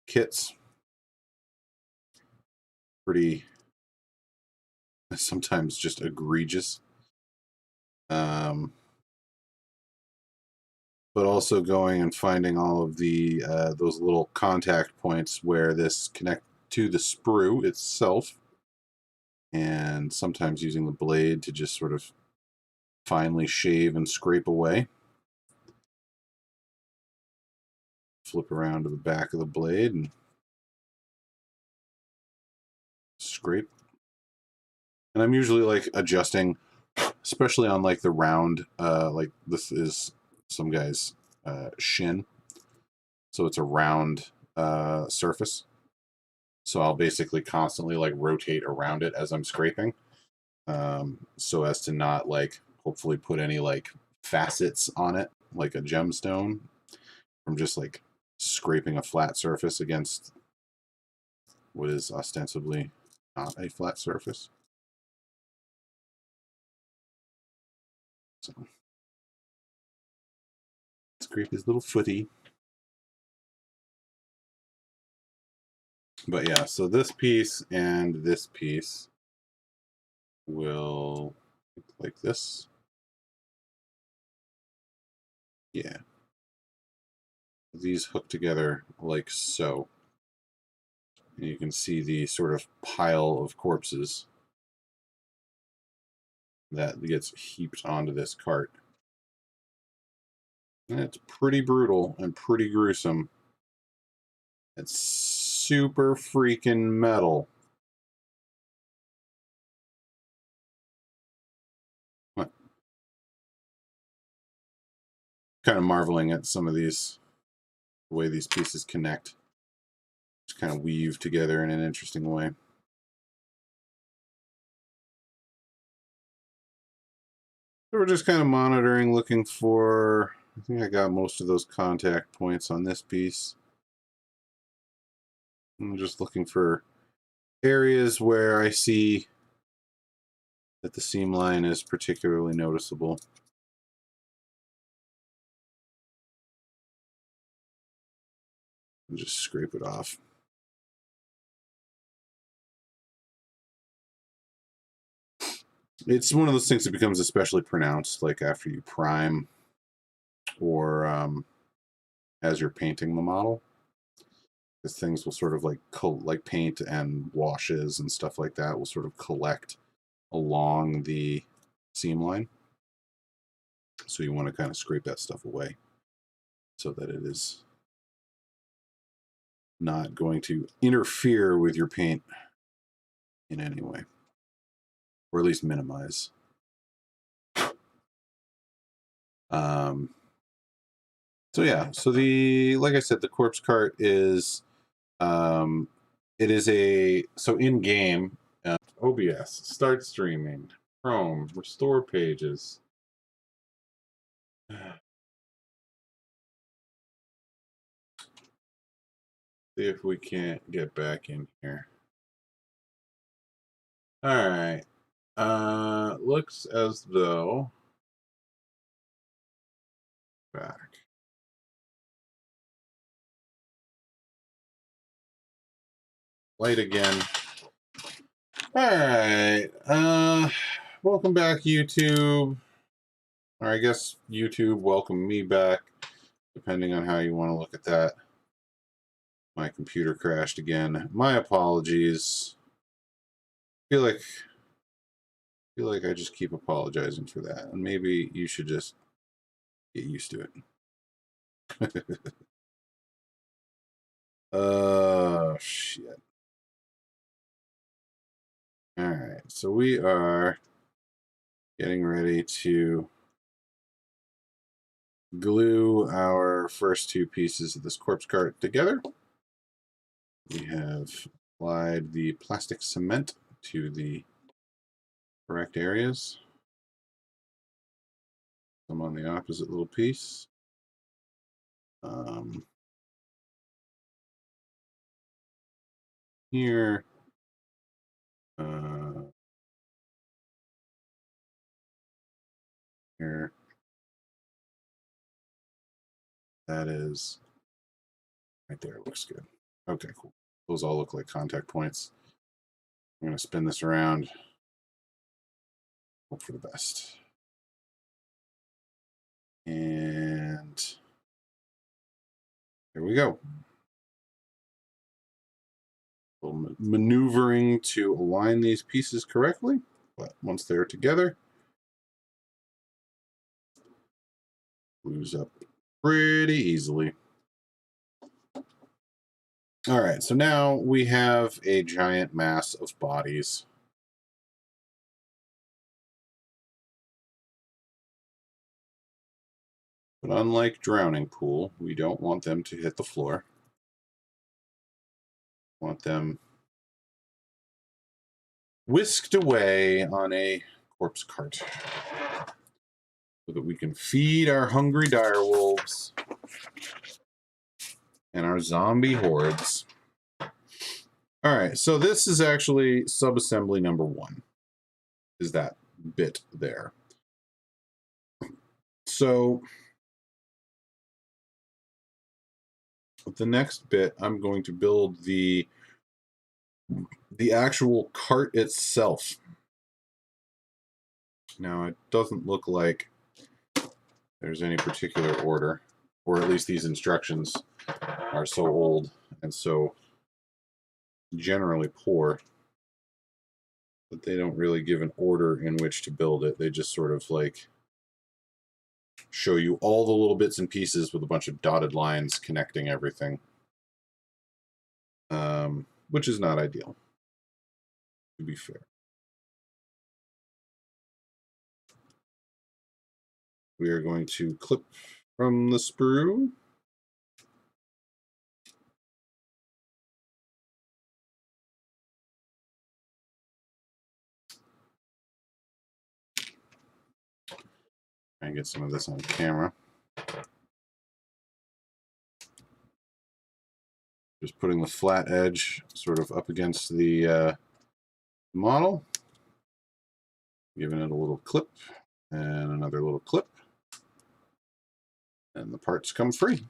kits, pretty sometimes just egregious. But also going and finding all of the those little contact points where this connect to the sprue itself, and sometimes using the blade to just sort of finely shave and scrape away. Flip around to the back of the blade and scrape And I'm usually like adjusting, especially on like the round, like this is some guy's shin. So it's a round surface. So I'll basically constantly like rotate around it as I'm scraping, so as to not like hopefully put any like facets on it, like a gemstone, from just like scraping a flat surface against what is ostensibly not a flat surface. So scrape his little footy. But yeah, so this piece and this piece will look like this. Yeah. These hook together like so. And you can see the sort of pile of corpses that gets heaped onto this cart. And it's pretty brutal and pretty gruesome. It's super freaking metal. What? Kind of marveling at some of these, the way these pieces connect. Just kind of weave together in an interesting way. So we're just kind of monitoring, looking for, I think I got most of those contact points on this piece. I'm just looking for areas where I see that the seam line is particularly noticeable. And just scrape it off. It's one of those things that becomes especially pronounced like after you prime or as you're painting the model. Because things will sort of like paint and washes and stuff like that will sort of collect along the seam line. So you want to kind of scrape that stuff away so that it is not going to interfere with your paint in any way, or at least minimize. So yeah, so like I said, the corpse cart is, it is so in game, OBS, start streaming, Chrome, restore pages. See if we can't get back in here. All right. Looks as though back. Light again. All right. Welcome back, YouTube. Or I guess YouTube welcome me back, depending on how you want to look at that. My computer crashed again. My apologies. Feel like I just keep apologizing for that, and maybe you should just get used to it. Oh shit. All right, so we are getting ready to glue our first two pieces of this corpse cart together. We have applied the plastic cement to the correct areas. Some on the opposite little piece. Here. Here. That is right there. Looks good. Okay, cool. Those all look like contact points. I'm going to spin this around. Hope for the best. And here we go. Maneuvering to align these pieces correctly, but once they're together, glues up pretty easily. All right, so now we have a giant mass of bodies. But unlike drowning pool, we don't want them to hit the floor. We want them whisked away on a corpse cart so that we can feed our hungry direwolves and our zombie hordes. All right, so this is actually subassembly number 1, is that bit there. So the next bit, I'm going to build the actual cart itself. Now, it doesn't look like there's any particular order, or at least these instructions are so old and so generally poor that they don't really give an order in which to build it. They just sort of like show you all the little bits and pieces with a bunch of dotted lines connecting everything, which is not ideal, to be fair. We are going to clip from the sprue. Try and get some of this on camera. Just putting the flat edge sort of up against the model, giving it a little clip and another little clip, and the parts come free.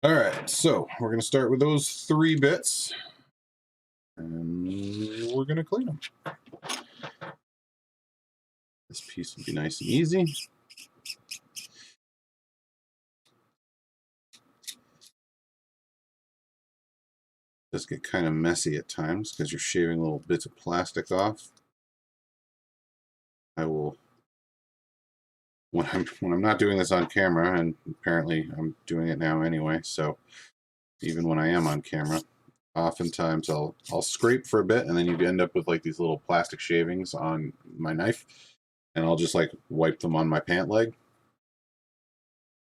All right, so we're going to start with those 3 bits, and we're going to clean them. This piece will be nice and easy. It does get kind of messy at times because you're shaving little bits of plastic off. I will, when I'm not doing this on camera, and apparently I'm doing it now anyway, so even when I am on camera, oftentimes I'll scrape for a bit, and then you end up with like these little plastic shavings on my knife, and I'll just like wipe them on my pant leg.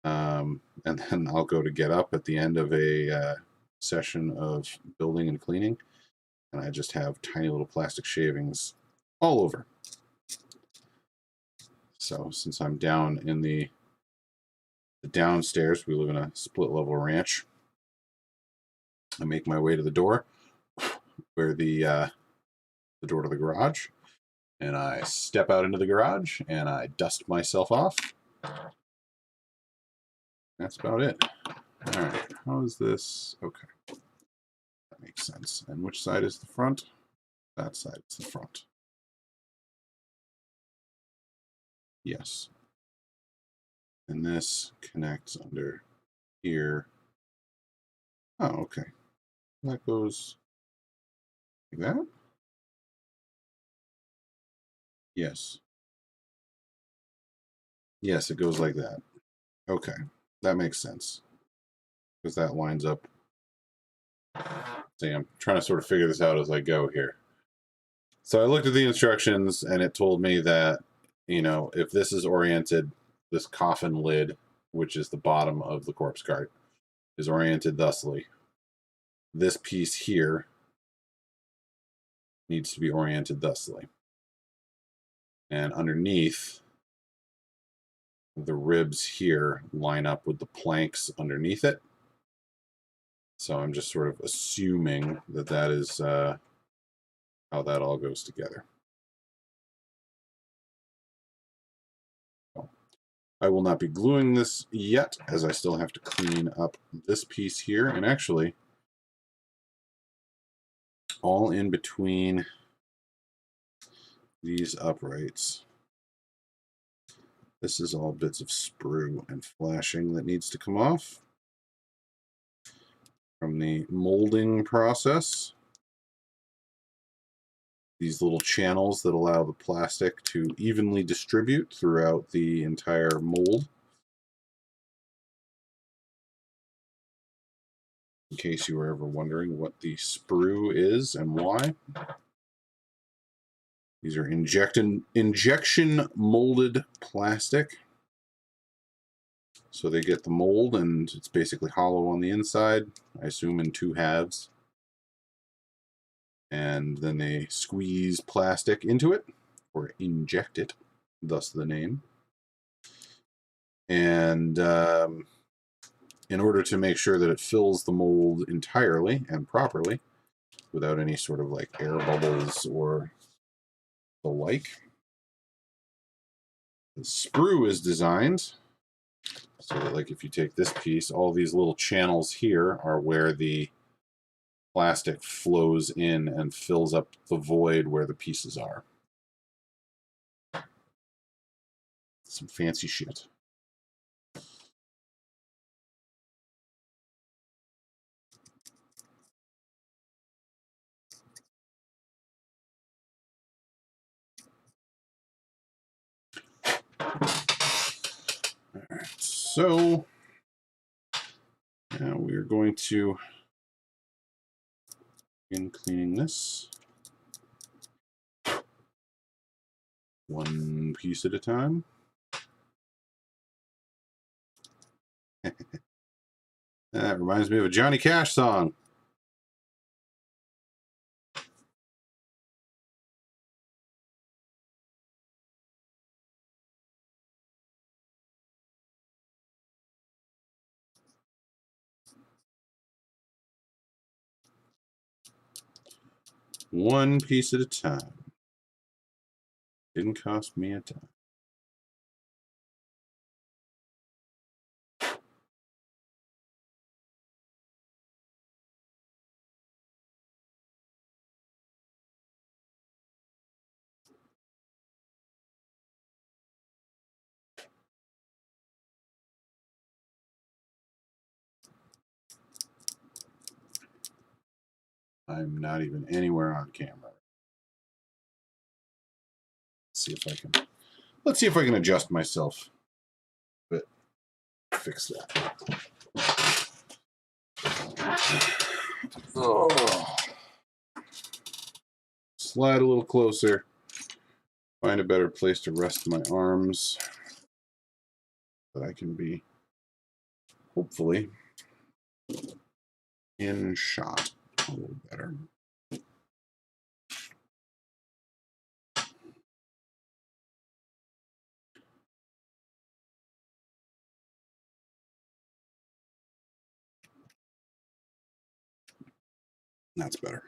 And then I'll go to get up at the end of a session of building and cleaning, and I just have tiny little plastic shavings all over. So since I'm down in the downstairs, we live in a split level ranch, I make my way to the door where the door to the garage, and I step out into the garage and I dust myself off. That's about it. All right, how is this? Okay, that makes sense. And which side is the front? That side is the front. Yes. And this connects under here. Oh, okay. That goes like that? Yes. Yes, it goes like that. Okay, that makes sense. Because that lines up. See, I'm trying to sort of figure this out as I go here. So I looked at the instructions and it told me that, you know, if this is oriented, this coffin lid, which is the bottom of the corpse cart, is oriented thusly. This piece here needs to be oriented thusly. And underneath, the ribs here line up with the planks underneath it. So I'm just sort of assuming that that is how that all goes together. I will not be gluing this yet, as I still have to clean up this piece here. And actually, all in between these uprights, this is all bits of sprue and flashing that needs to come off from the molding process. These little channels that allow the plastic to evenly distribute throughout the entire mold. In case you were ever wondering what the sprue is and why. These are injection molded plastic. So they get the mold, and it's basically hollow on the inside, I assume in 2 halves. And then they squeeze plastic into it, or inject it, thus the name. And in order to make sure that it fills the mold entirely and properly, without any sort of like air bubbles or the like, the sprue is designed so that, like, if you take this piece, all these little channels here are where the plastic flows in and fills up the void where the pieces are. Some fancy shit. All right, so now we are going to begin cleaning this one piece at a time. That reminds me of a Johnny Cash song. One piece at a time. Didn't cost me a dime. I'm not even anywhere on camera. Let's see if I can adjust myself. But fix that. Oh. Slide a little closer. Find a better place to rest my arms. That I can be, hopefully, in shot a little better. That's better.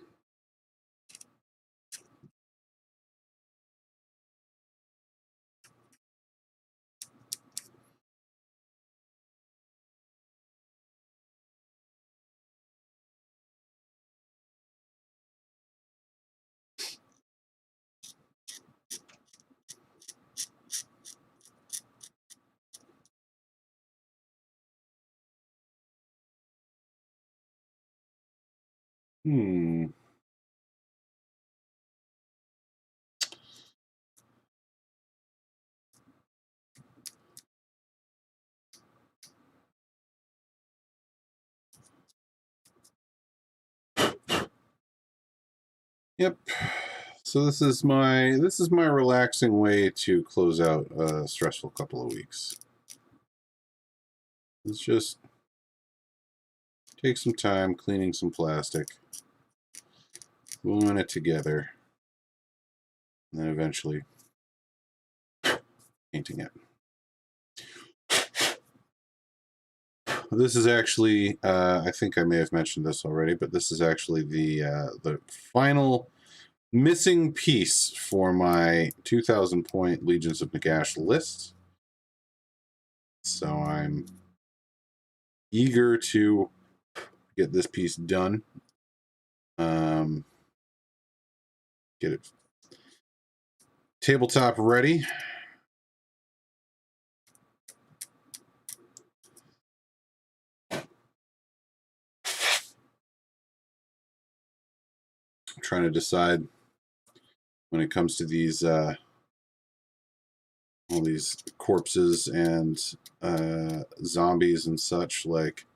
Yep. So this is my relaxing way to close out a stressful couple of weeks. Let's just take some time cleaning some plastic, gluing it together, and then eventually painting it. This is actually, I think I may have mentioned this already, but this is actually the final missing piece for my 2,000 point Legions of Nagash list. So I'm eager to get this piece done. Get it tabletop ready. I'm trying to decide when it comes to these all these corpses and zombies and such, like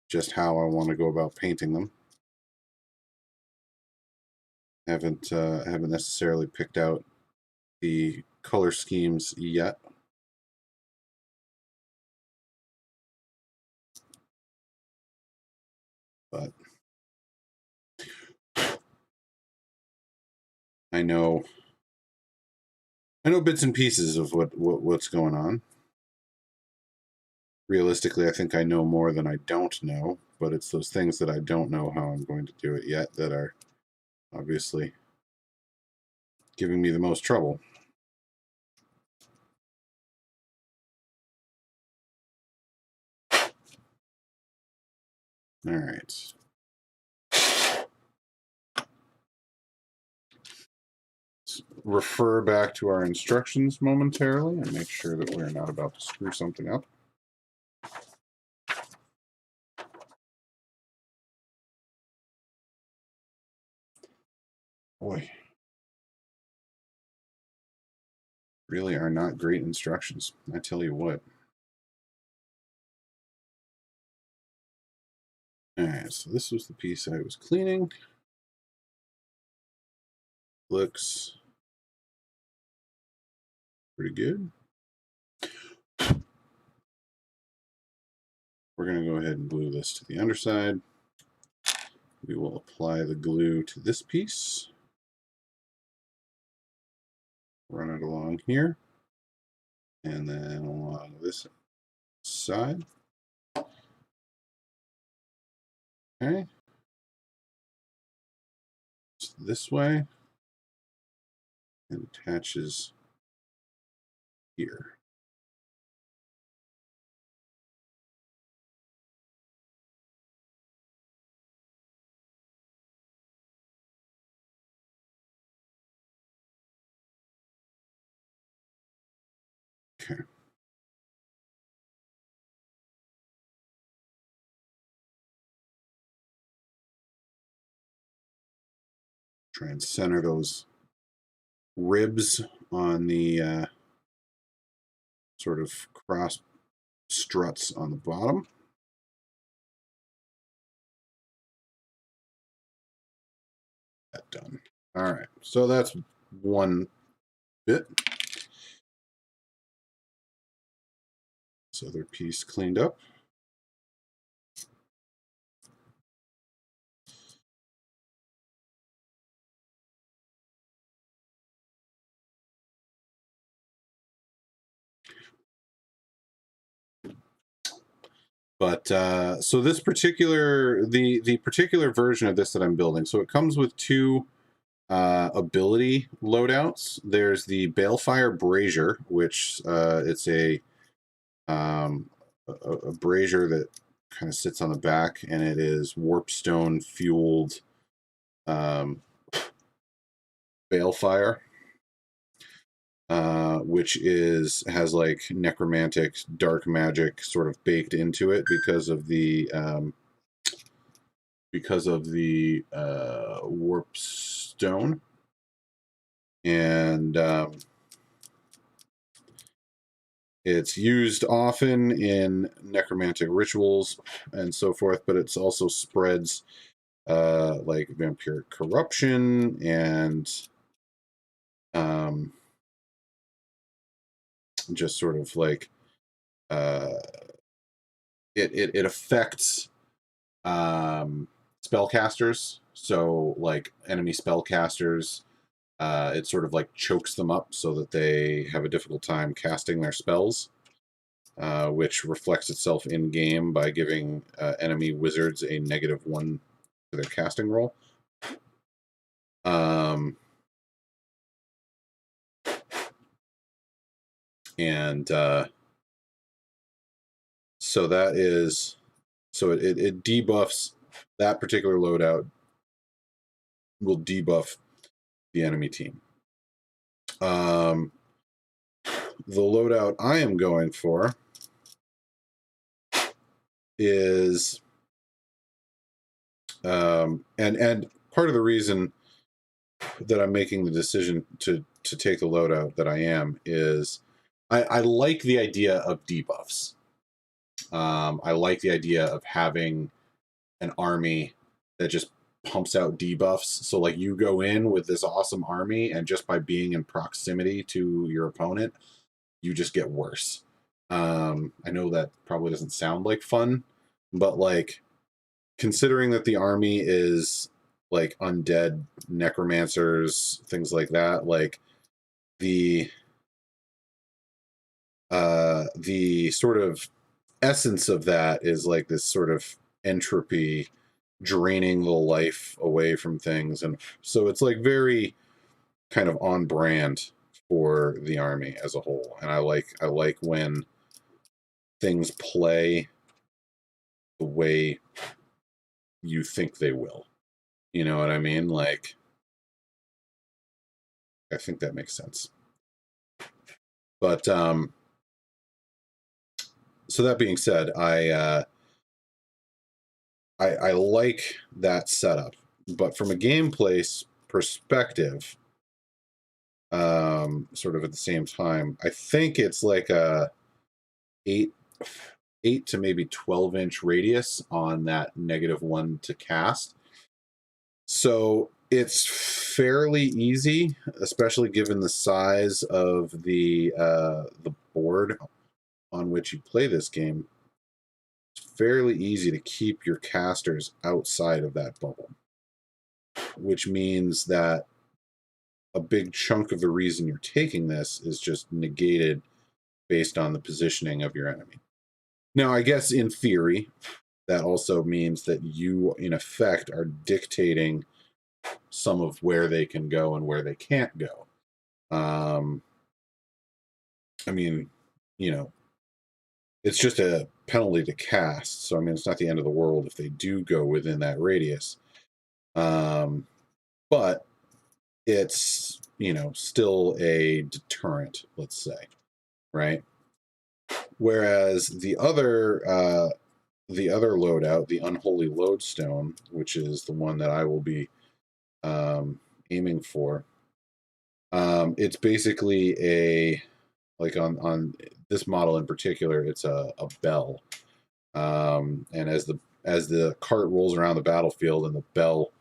just how I want to go about painting them. Haven't necessarily picked out the color schemes yet. But I know bits and pieces of what's going on. Realistically, I think I know more than I don't know, but it's those things that I don't know how I'm going to do it yet that are obviously giving me the most trouble. All right. Let's refer back to our instructions momentarily and make sure that we're not about to screw something up. Boy, really are not great instructions, I tell you what. All right, so this was the piece I was cleaning. Looks pretty good. We're going to go ahead and glue this to the underside. We will apply the glue to this piece. Run it along here. And then along this side. Okay. So this way. And attaches here. Okay. Try and center those ribs on the sort of cross struts on the bottom. That done. All right, so that's one bit. This other piece cleaned up. But so this particular, the particular version of this that I'm building, so it comes with two ability loadouts. There's the Balefire Brazier, which it's a brazier that kind of sits on the back, and it is warpstone fueled balefire. Which has like necromantic dark magic sort of baked into it because of the warp stone, and it's used often in necromantic rituals and so forth, but it's also spreads like vampiric corruption and just sort of like it affects spellcasters. So like enemy spellcasters, it sort of like chokes them up so that they have a difficult time casting their spells, which reflects itself in game by giving enemy wizards a -1 to their casting roll. And so that is, so it debuffs that particular loadout, will debuff the enemy team. The loadout I am going for is and part of the reason that I'm making the decision to take the loadout that I am is I like the idea of debuffs. I like the idea of having an army that just pumps out debuffs. So like you go in with this awesome army, and just by being in proximity to your opponent, you just get worse. I know that probably doesn't sound like fun, but like considering that the army is like undead necromancers, things like that, like the sort of essence of that is like this sort of entropy draining the life away from things, and so it's like very kind of on brand for the army as a whole. And I like when things play the way you think they will. You know what I mean? Like, I think that makes sense. But so that being said, I like that setup, but from a gameplay perspective, sort of at the same time, I think it's like a eight to maybe 12-inch radius on that -1 to cast. So it's fairly easy, especially given the size of the board on which you play this game. It's fairly easy to keep your casters outside of that bubble, which means that a big chunk of the reason you're taking this is just negated based on the positioning of your enemy. Now, I guess in theory, that also means that you, in effect, are dictating some of where they can go and where they can't go. I mean, you know, it's just a penalty to cast. So, I mean, it's not the end of the world if they do go within that radius. But it's, still a deterrent, let's say, right? Whereas the other loadout, the Unholy Lodestone, which is the one that I will be aiming for, it's basically like on this model in particular, it's a bell, and as the cart rolls around the battlefield and the bell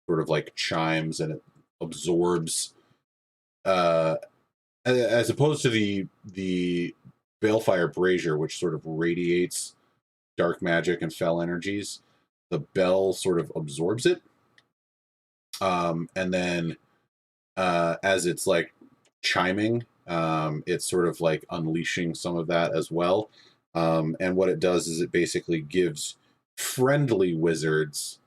sort of like chimes and it absorbs, as opposed to the Balefire Brazier, which sort of radiates dark magic and fell energies, the bell sort of absorbs it, and then as it's like chiming, it's sort of like unleashing some of that as well. And what it does is it basically gives friendly wizards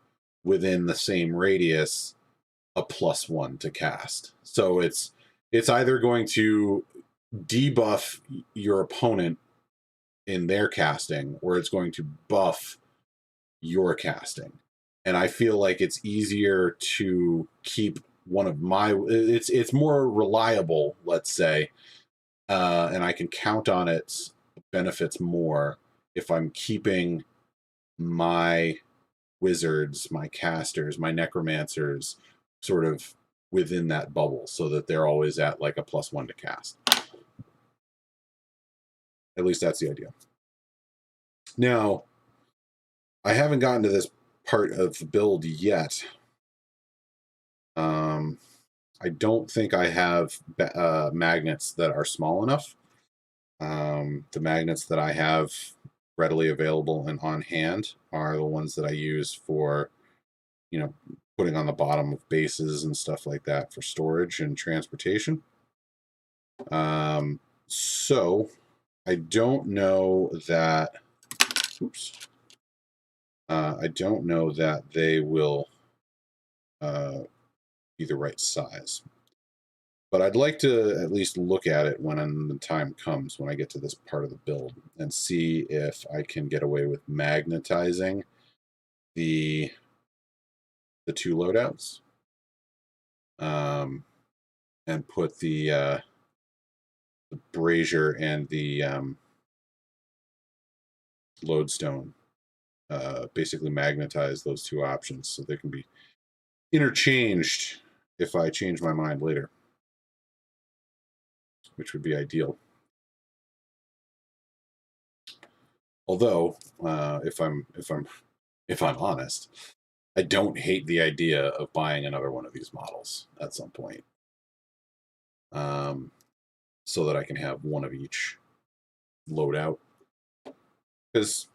within the same radius a +1 to cast. So it's either going to debuff your opponent in their casting, or it's going to buff your casting. And I feel like it's easier to keep one of my it's more reliable, let's say, and I can count on its benefits more if I'm keeping my wizards, my casters, my necromancers sort of within that bubble, so that they're always at like a +1 to cast. At least that's the idea. Now, I haven't gotten to this part of the build yet. I don't think I have magnets that are small enough. The magnets that I have readily available and on hand are the ones that I use for, putting on the bottom of bases and stuff like that for storage and transportation. So I don't know that. Oops. I don't know that they will be the right size. But I'd like to at least look at it when the time comes, when I get to this part of the build, and see if I can get away with magnetizing the two loadouts, and put the brazier and the lodestone, basically magnetize those two options so they can be interchanged if I change my mind later, which would be ideal. Although, if I'm honest, I don't hate the idea of buying another one of these models at some point, so that I can have one of each load out, because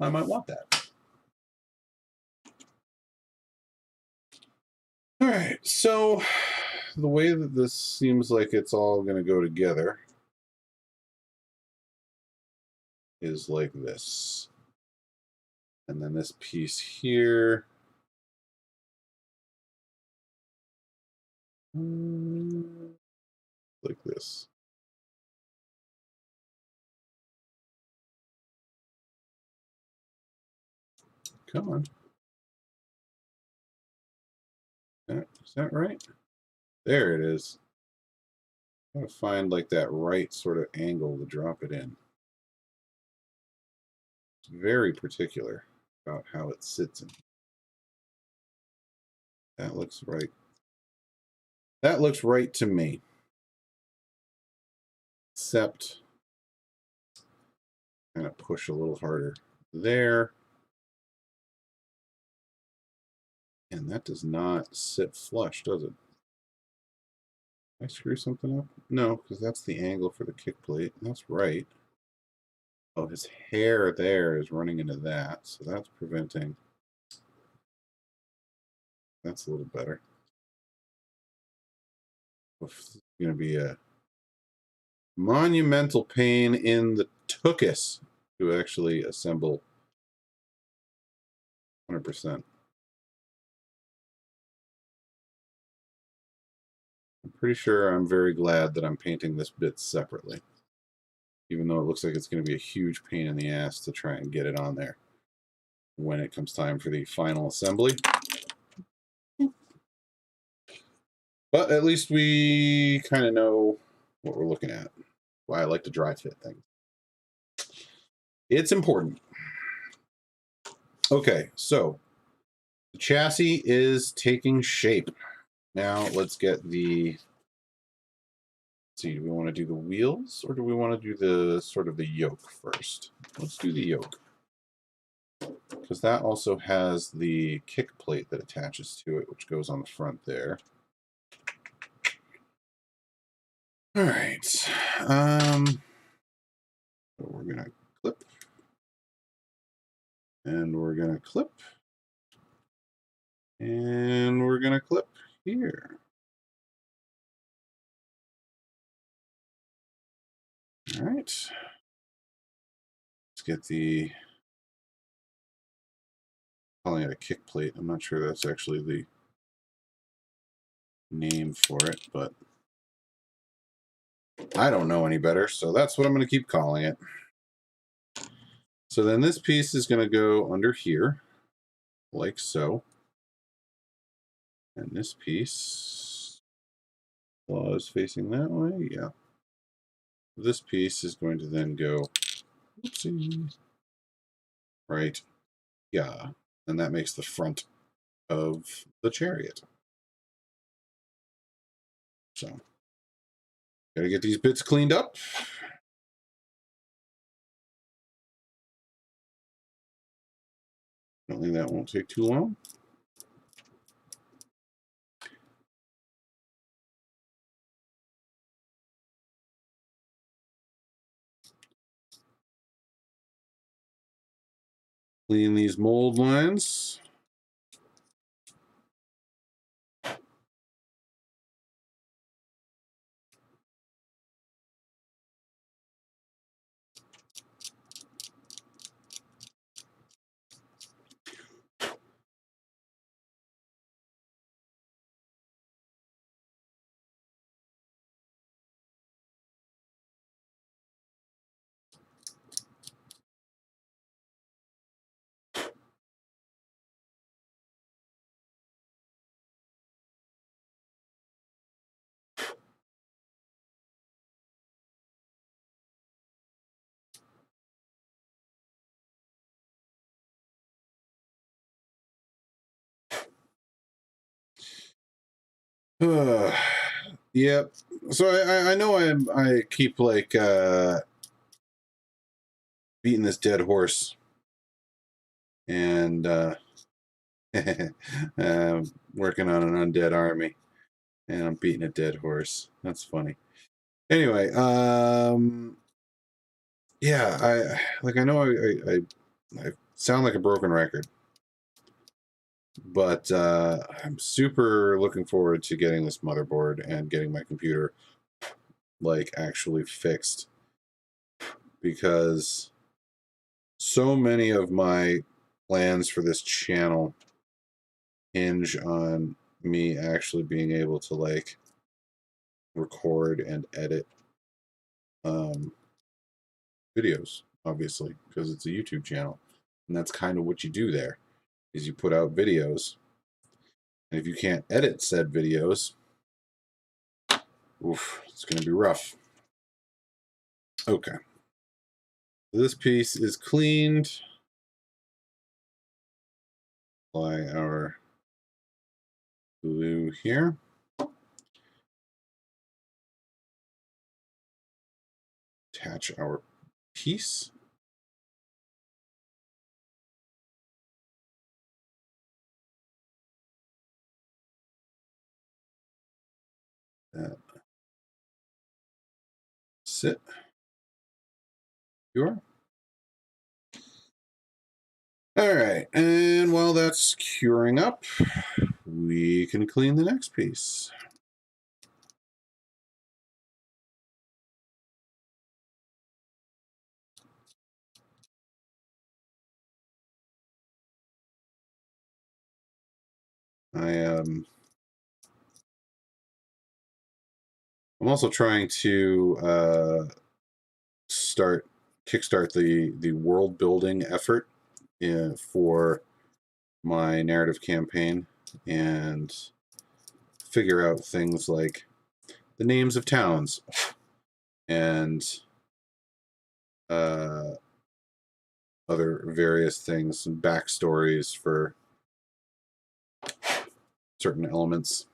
I might want that. All right, so the way that this seems like it's all going to go together is like this. And then this piece here. Like this. Come on. Is that right? There it is. I'm going to find like that right sort of angle to drop it in. It's very particular about how it sits in. That looks right. That looks right to me. Except, kind of push a little harder there. And that does not sit flush, does it? Did I screw something up? No, because that's the angle for the kick plate. That's right. Oh, his hair there is running into that, so that's preventing. That's a little better. This is going to be a monumental pain in the tuchus to actually assemble 100%. I'm pretty sure I'm very glad that I'm painting this bit separately, even though it looks like it's going to be a huge pain in the ass to try and get it on there when it comes time for the final assembly. But at least we kind of know what we're looking at. Why I like to dry fit things. It's important. Okay, so the chassis is taking shape. Now let's get the, let's see, do we want to do the wheels or do we want to do the sort of the yoke first? Let's do the yoke, because that also has the kick plate that attaches to it, which goes on the front there. All right. We're going to clip. And we're going to clip. And we're going to clip here. All right. Let's get the, calling it a kick plate. I'm not sure that's actually the name for it, but I don't know any better, so that's what I'm going to keep calling it. So then this piece is going to go under here, like so. And this piece, claw is facing that way, yeah. This piece is going to then go, oopsie, right, yeah. And that makes the front of the chariot. So, gotta get these bits cleaned up. I don't think that won't take too long. Clean these mold lines. Yep. So I know I keep like beating this dead horse, and Working on an undead army, and I'm beating a dead horse. That's funny. Anyway, yeah, I know I sound like a broken record, but I'm super looking forward to getting this motherboard and getting my computer like actually fixed, because so many of my plans for this channel hinge on me actually being able to like record and edit videos, obviously, because it's a YouTube channel, and that's kind of what you do there, is you put out videos, and if you can't edit said videos, oof, it's going to be rough. Okay, this piece is cleaned. Apply our glue here. Attach our piece. That sit. Secure. All right, and while that's curing up, we can clean the next piece. I'm also trying to kickstart the world building effort for my narrative campaign, and figure out things like the names of towns and other various things, and backstories for certain elements.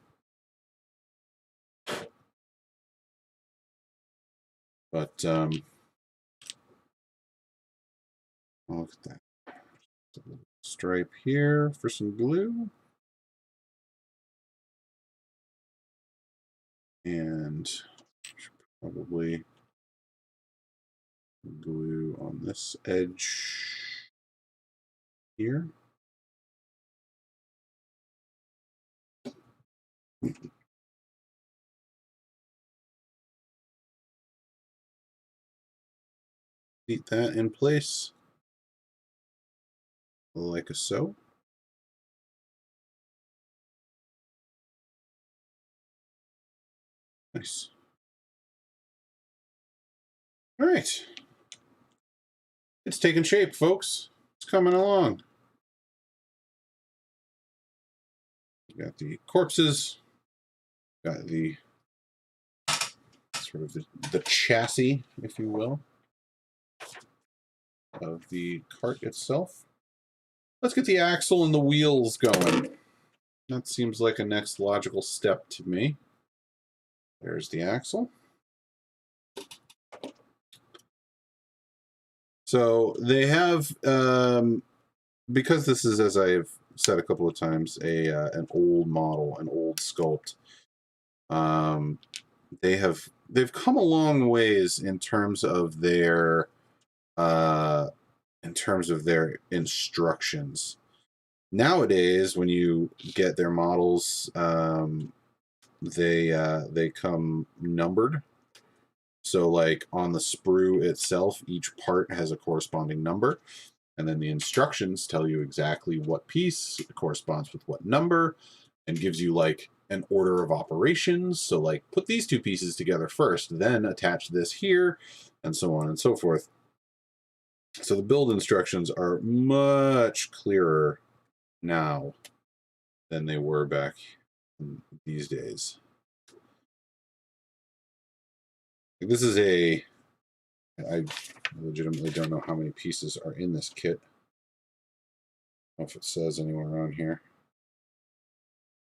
But look at that. Stripe here for some glue. And probably glue on this edge here. Keep that in place like so. Nice. All right. It's taking shape, folks. It's coming along. You got the corpses, got the sort of the chassis, if you will, of the cart itself. Let's get the axle and the wheels going. That seems like a next logical step to me. There's the axle. So they have, because this is, as I have said a couple of times, an old model, an old sculpt. They've come a long ways in terms of their instructions. Nowadays, when you get their models, they come numbered. So like on the sprue itself, each part has a corresponding number, and then the instructions tell you exactly what piece corresponds with what number, and gives you like an order of operations. So like put these two pieces together first, then attach this here, and so on and so forth. So the build instructions are much clearer now than they were back in these days. This is I legitimately don't know how many pieces are in this kit. I don't know if it says anywhere around here.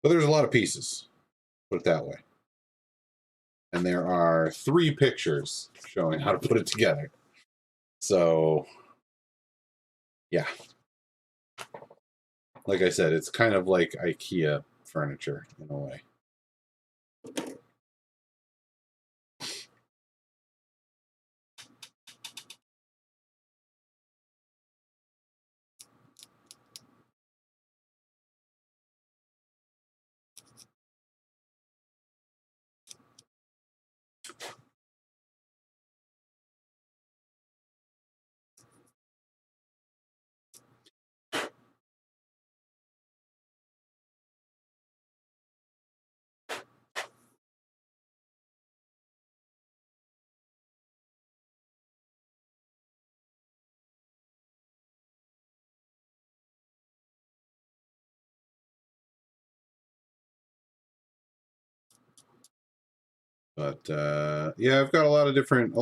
But there's a lot of pieces, put it that way. And there are 3 pictures showing how to put it together. So, yeah. like I said, it's kind of like IKEA furniture in a way. But yeah, I've got a lot of different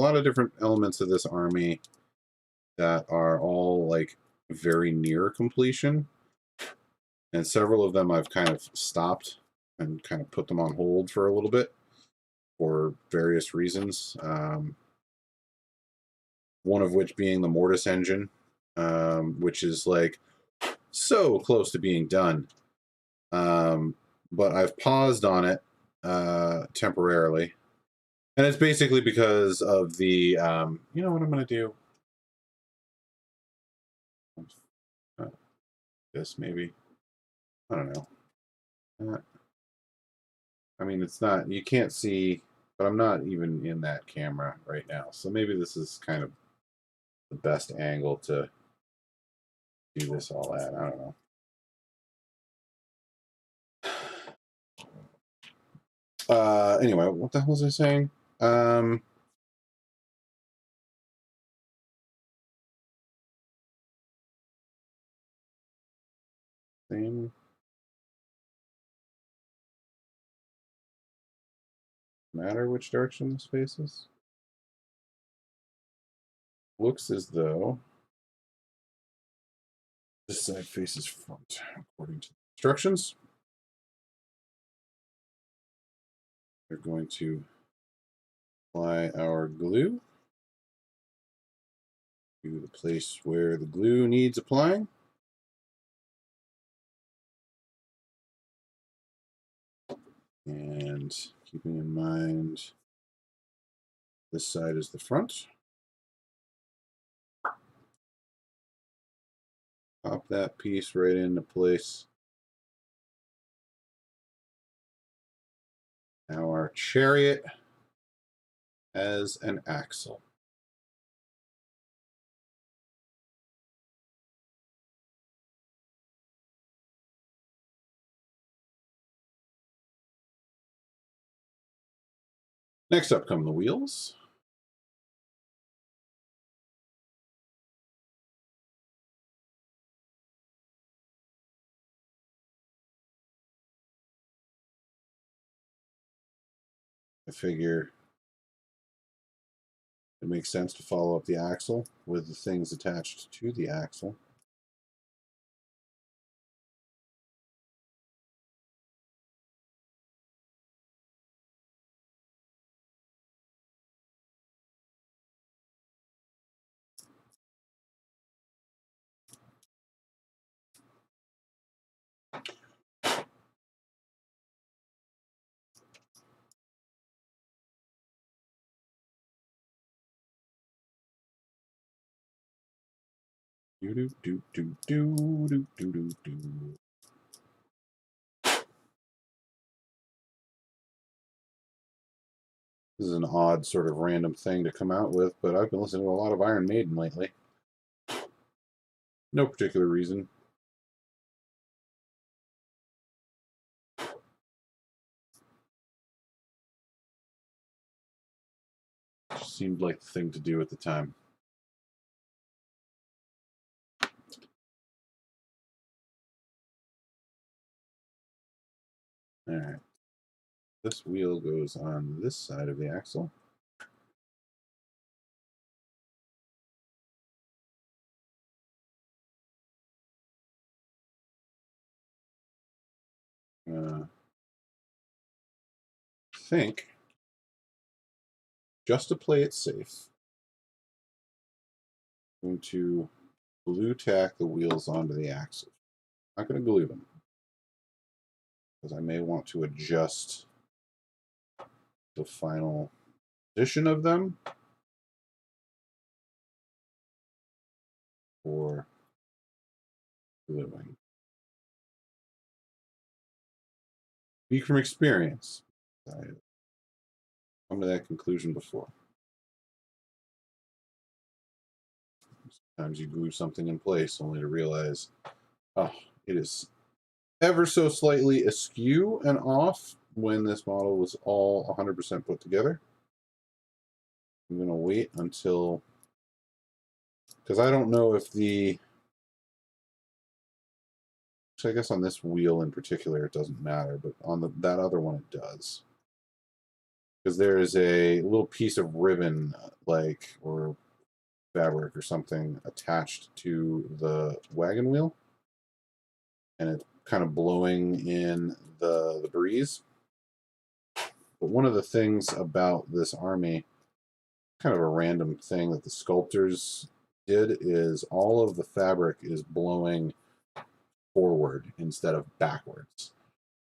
elements of this army that are all like very near completion, and several of them I've kind of stopped and kind of put them on hold for a little bit for various reasons. One of which being the Mortis engine, which is like so close to being done. But I've paused on it temporarily. And it's basically because of the, you know what I'm going to do? This maybe. I don't know. I mean, it's not, you can't see, but I'm not even in that camera right now. So maybe this is kind of the best angle to do this all at. I don't know. Anyway, what the hell was I saying? Same. Matter which direction this faces? Looks as though this side faces front, according to the instructions. We're going to apply our glue to the place where the glue needs applying. And keeping in mind this side is the front. Pop that piece right into place. Now our chariot has an axle. Next up come the wheels. I figure it makes sense to follow up the axle with the things attached to the axle. Do do do do do do do do do. This is an odd sort of random thing to come out with, but I've been listening to a lot of Iron Maiden lately. No particular reason. Just seemed like the thing to do at the time. Alright. This wheel goes on this side of the axle. I think, just to play it safe, I'm going to glue tack the wheels onto the axle. not going to glue them because I may want to adjust the final position of them for gluing. Speak from experience. I've come to that conclusion before. Sometimes you glue something in place only to realize, oh, it is ever so slightly askew and off when this model was all 100% put together. I'm going to wait until, because I don't know if the, so I guess on this wheel in particular it doesn't matter, but on that other one it does. Because there is a little piece of ribbon, like, or fabric or something attached to the wagon wheel, and it's kind of blowing in the breeze. But one of the things about this army, kind of a random thing that the sculptors did, is all of the fabric is blowing forward instead of backwards.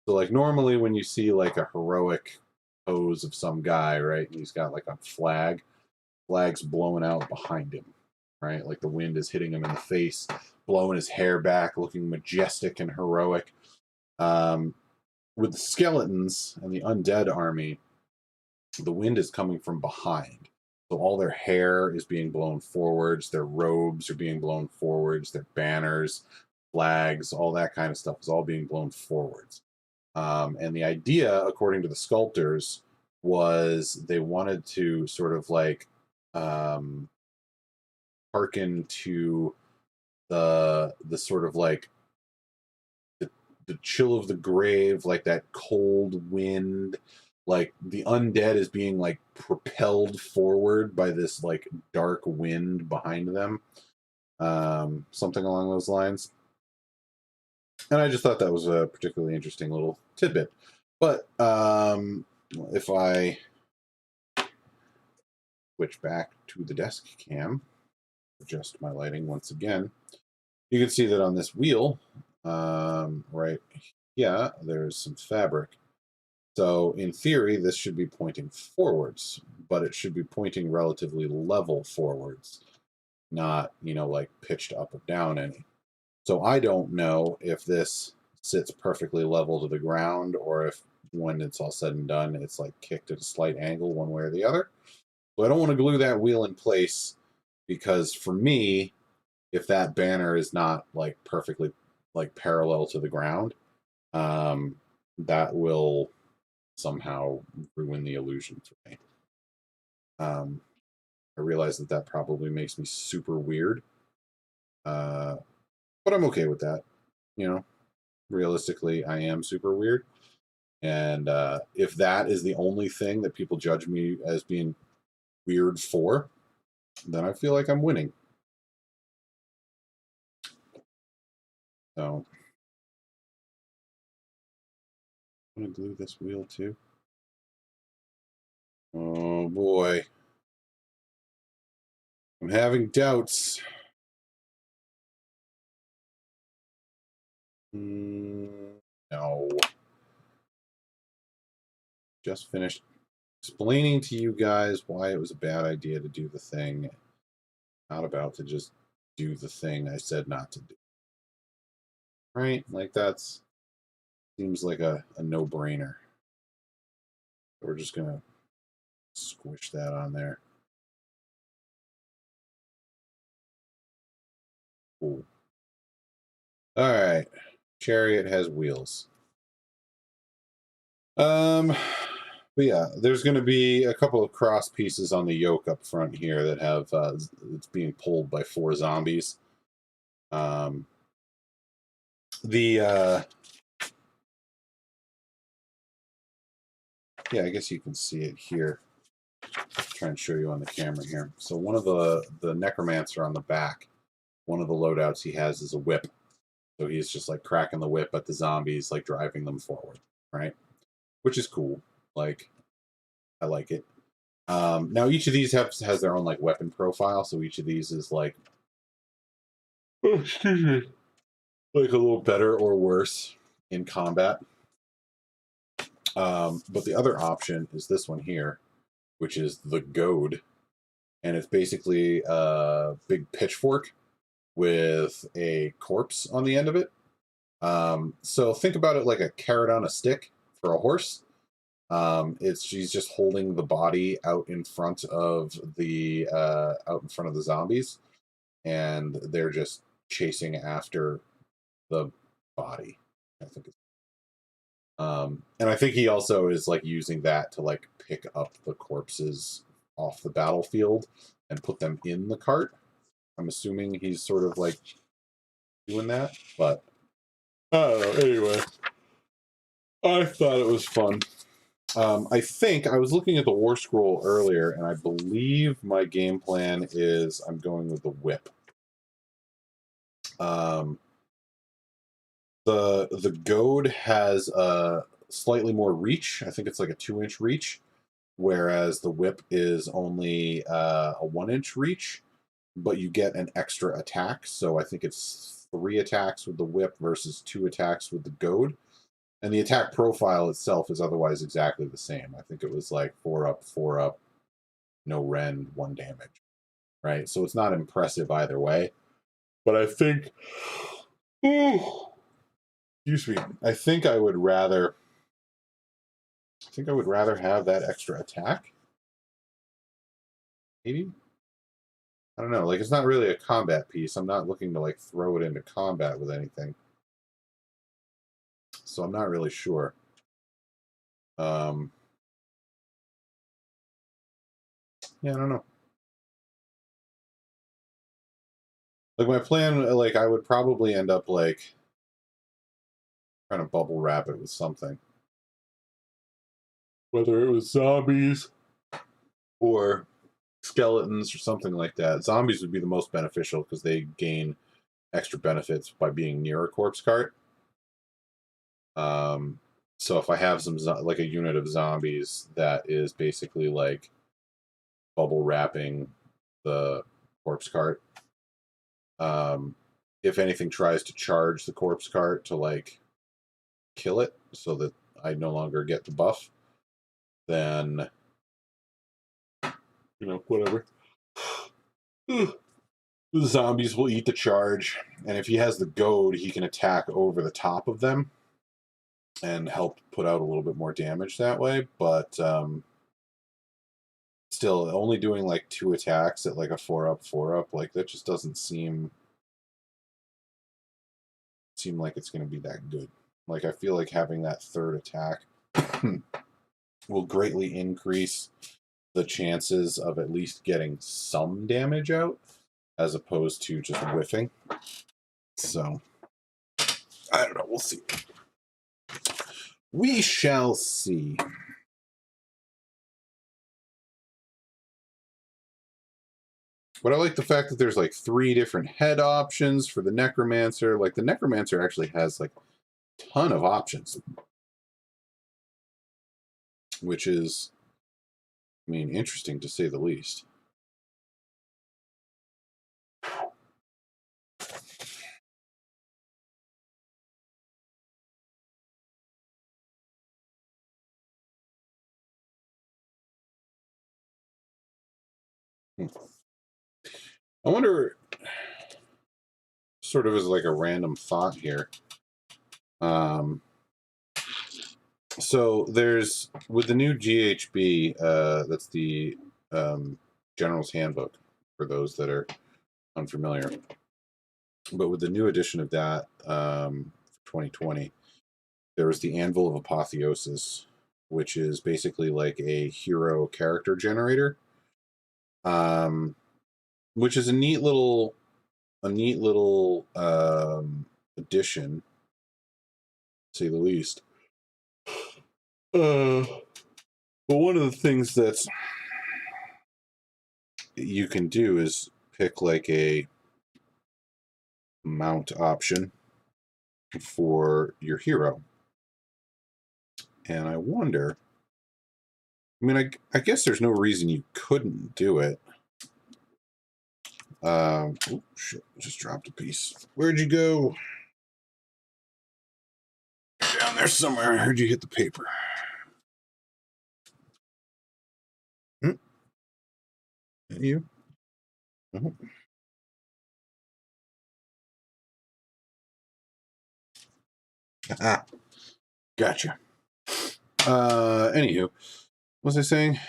So like normally when you see like a heroic pose of some guy, right, and he's got like a flag's blowing out behind him, right? Like the wind is hitting him in the face, blowing his hair back, looking majestic and heroic. With the skeletons and the undead army, the wind is coming from behind. So all their hair is being blown forwards, their robes are being blown forwards, their banners, flags, all that kind of stuff is all being blown forwards. And the idea, according to the sculptors, was they wanted to sort of like hearken to the sort of like the chill of the grave, like that cold wind, like the undead is being like propelled forward by this like dark wind behind them, something along those lines. And I just thought that was a particularly interesting little tidbit. But if I switch back to the desk cam, adjust my lighting once again, you can see that on this wheel, right here, there's some fabric. So in theory, this should be pointing forwards, but it should be pointing relatively level forwards, not, you know, like pitched up or down any. So I don't know if this sits perfectly level to the ground or if when it's all said and done, it's like kicked at a slight angle one way or the other. So I don't want to glue that wheel in place because for me, if that banner is not like perfectly like parallel to the ground, that will somehow ruin the illusion for me. I realize that probably makes me super weird, but I'm okay with that. You know, realistically, I am super weird, and if that is the only thing that people judge me as being weird for, then I feel like I'm winning. So I'm gonna glue this wheel too. Oh boy. I'm having doubts. No. Just finished explaining to you guys why it was a bad idea to do the thing. Not about to just do the thing I said not to do. Right? Like that's seems like a no-brainer. We're just gonna squish that on there. Cool. All right. Chariot has wheels. But yeah, there's going to be a couple of cross pieces on the yoke up front here that have it's being pulled by 4 zombies. Yeah, I guess you can see it here. I'll try and show you on the camera here. So one of the necromancer on the back, one of the loadouts he has is a whip. So he's just like cracking the whip at the zombies, like driving them forward, right? Which is cool. Like, I like it. Now each of these has their own like weapon profile, so each of these is like, oh, excuse me, like a little better or worse in combat. But the other option is this one here, which is the goad, and it's basically a big pitchfork with a corpse on the end of it. So think about it like a carrot on a stick for a horse. She's just holding the body out in front of the zombies, and they're just chasing after the body. I think it's and I think he also is like using that to like pick up the corpses off the battlefield and put them in the cart. I'm assuming he's sort of like doing that, but I don't know. Anyway, I thought it was fun. I think I was looking at the War Scroll earlier, and I believe my game plan is I'm going with the whip. The goad has a slightly more reach. I think it's like a 2-inch reach, whereas the whip is only a 1-inch reach, but you get an extra attack. So I think it's 3 attacks with the whip versus 2 attacks with the goad. And the attack profile itself is otherwise exactly the same. I think it was like 4 up, no rend, 1 damage. Right? So it's not impressive either way. But I think excuse me. I think I would rather have that extra attack. Maybe? I don't know. Like, it's not really a combat piece. I'm not looking to like throw it into combat with anything. So I'm not really sure. Yeah, I don't know. Like my plan, like I would probably end up like trying to bubble wrap it with something. Whether it was zombies or skeletons or something like that. Zombies would be the most beneficial because they gain extra benefits by being near a corpse cart. So if I have some like a unit of zombies that is basically like bubble wrapping the corpse cart, if anything tries to charge the corpse cart to like kill it so that I no longer get the buff, then whatever. The zombies will eat the charge, and if he has the goad, he can attack over the top of them and help put out a little bit more damage that way. But still, only doing like 2 attacks at like a 4 up, like that just doesn't seem like it's going to be that good. Like I feel like having that 3rd attack will greatly increase the chances of at least getting some damage out as opposed to just whiffing. So I don't know. We'll see. We shall see. But I like the fact that there's like 3 different head options for the Necromancer. Like the Necromancer actually has like a ton of options, which is, I mean, interesting to say the least. I wonder, sort of as like a random thought here. So there's, with the new GHB, that's the General's Handbook, for those that are unfamiliar. But with the new edition of that, 2020, there was the Anvil of Apotheosis, which is basically like a hero character generator, which is a neat little addition, to say the least. But one of the things that you can do is pick like a mount option for your hero. And I wonder, I mean, I guess there's no reason you couldn't do it. Oh, shit, just dropped a piece. Where'd you go? there somewhere. I heard you hit the paper. You? Mm-hmm. Ah, gotcha. Anywho, what was I saying?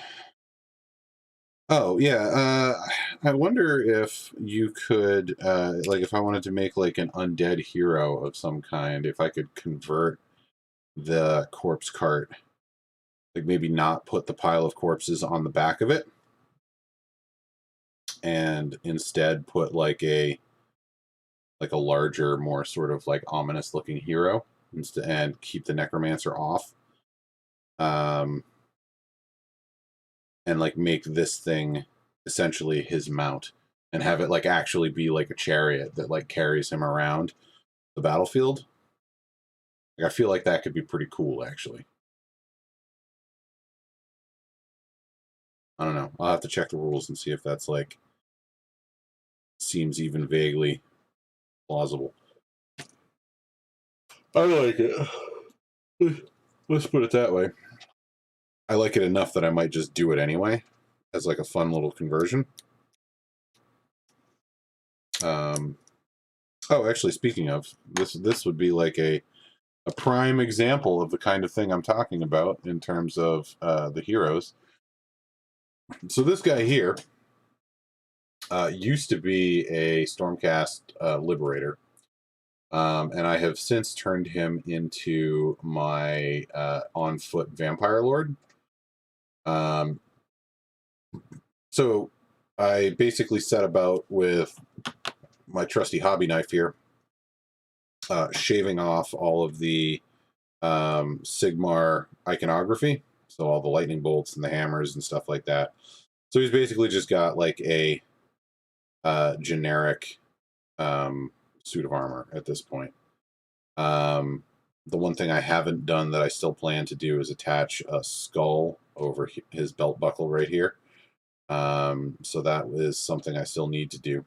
Oh, yeah. I wonder if you could, like, if I wanted to make, like, an undead hero of some kind, if I could convert the corpse cart, like, maybe not put the pile of corpses on the back of it, and instead put, like a larger, more sort of, like, ominous-looking hero, and keep the necromancer off. And, like, make this thing essentially his mount, and have it, like, actually be like a chariot that, like, carries him around the battlefield. Like, I feel like that could be pretty cool, actually. I don't know. I'll have to check the rules and see if that's, like, seems even vaguely plausible. I like it. Let's put it that way. I like it enough that I might just do it anyway, as, like, a fun little conversion. Oh, actually, speaking of, this would be like a prime example of the kind of thing I'm talking about in terms of the heroes. So this guy here used to be a Stormcast Liberator, and I have since turned him into my on-foot Vampire Lord. So I basically set about with my trusty hobby knife here, shaving off all of the Sigmar iconography, so all the lightning bolts and the hammers and stuff like that. So he's basically just got like a generic suit of armor at this point. The one thing I haven't done that I still plan to do is attach a skull over his belt buckle right here. So that is something I still need to do.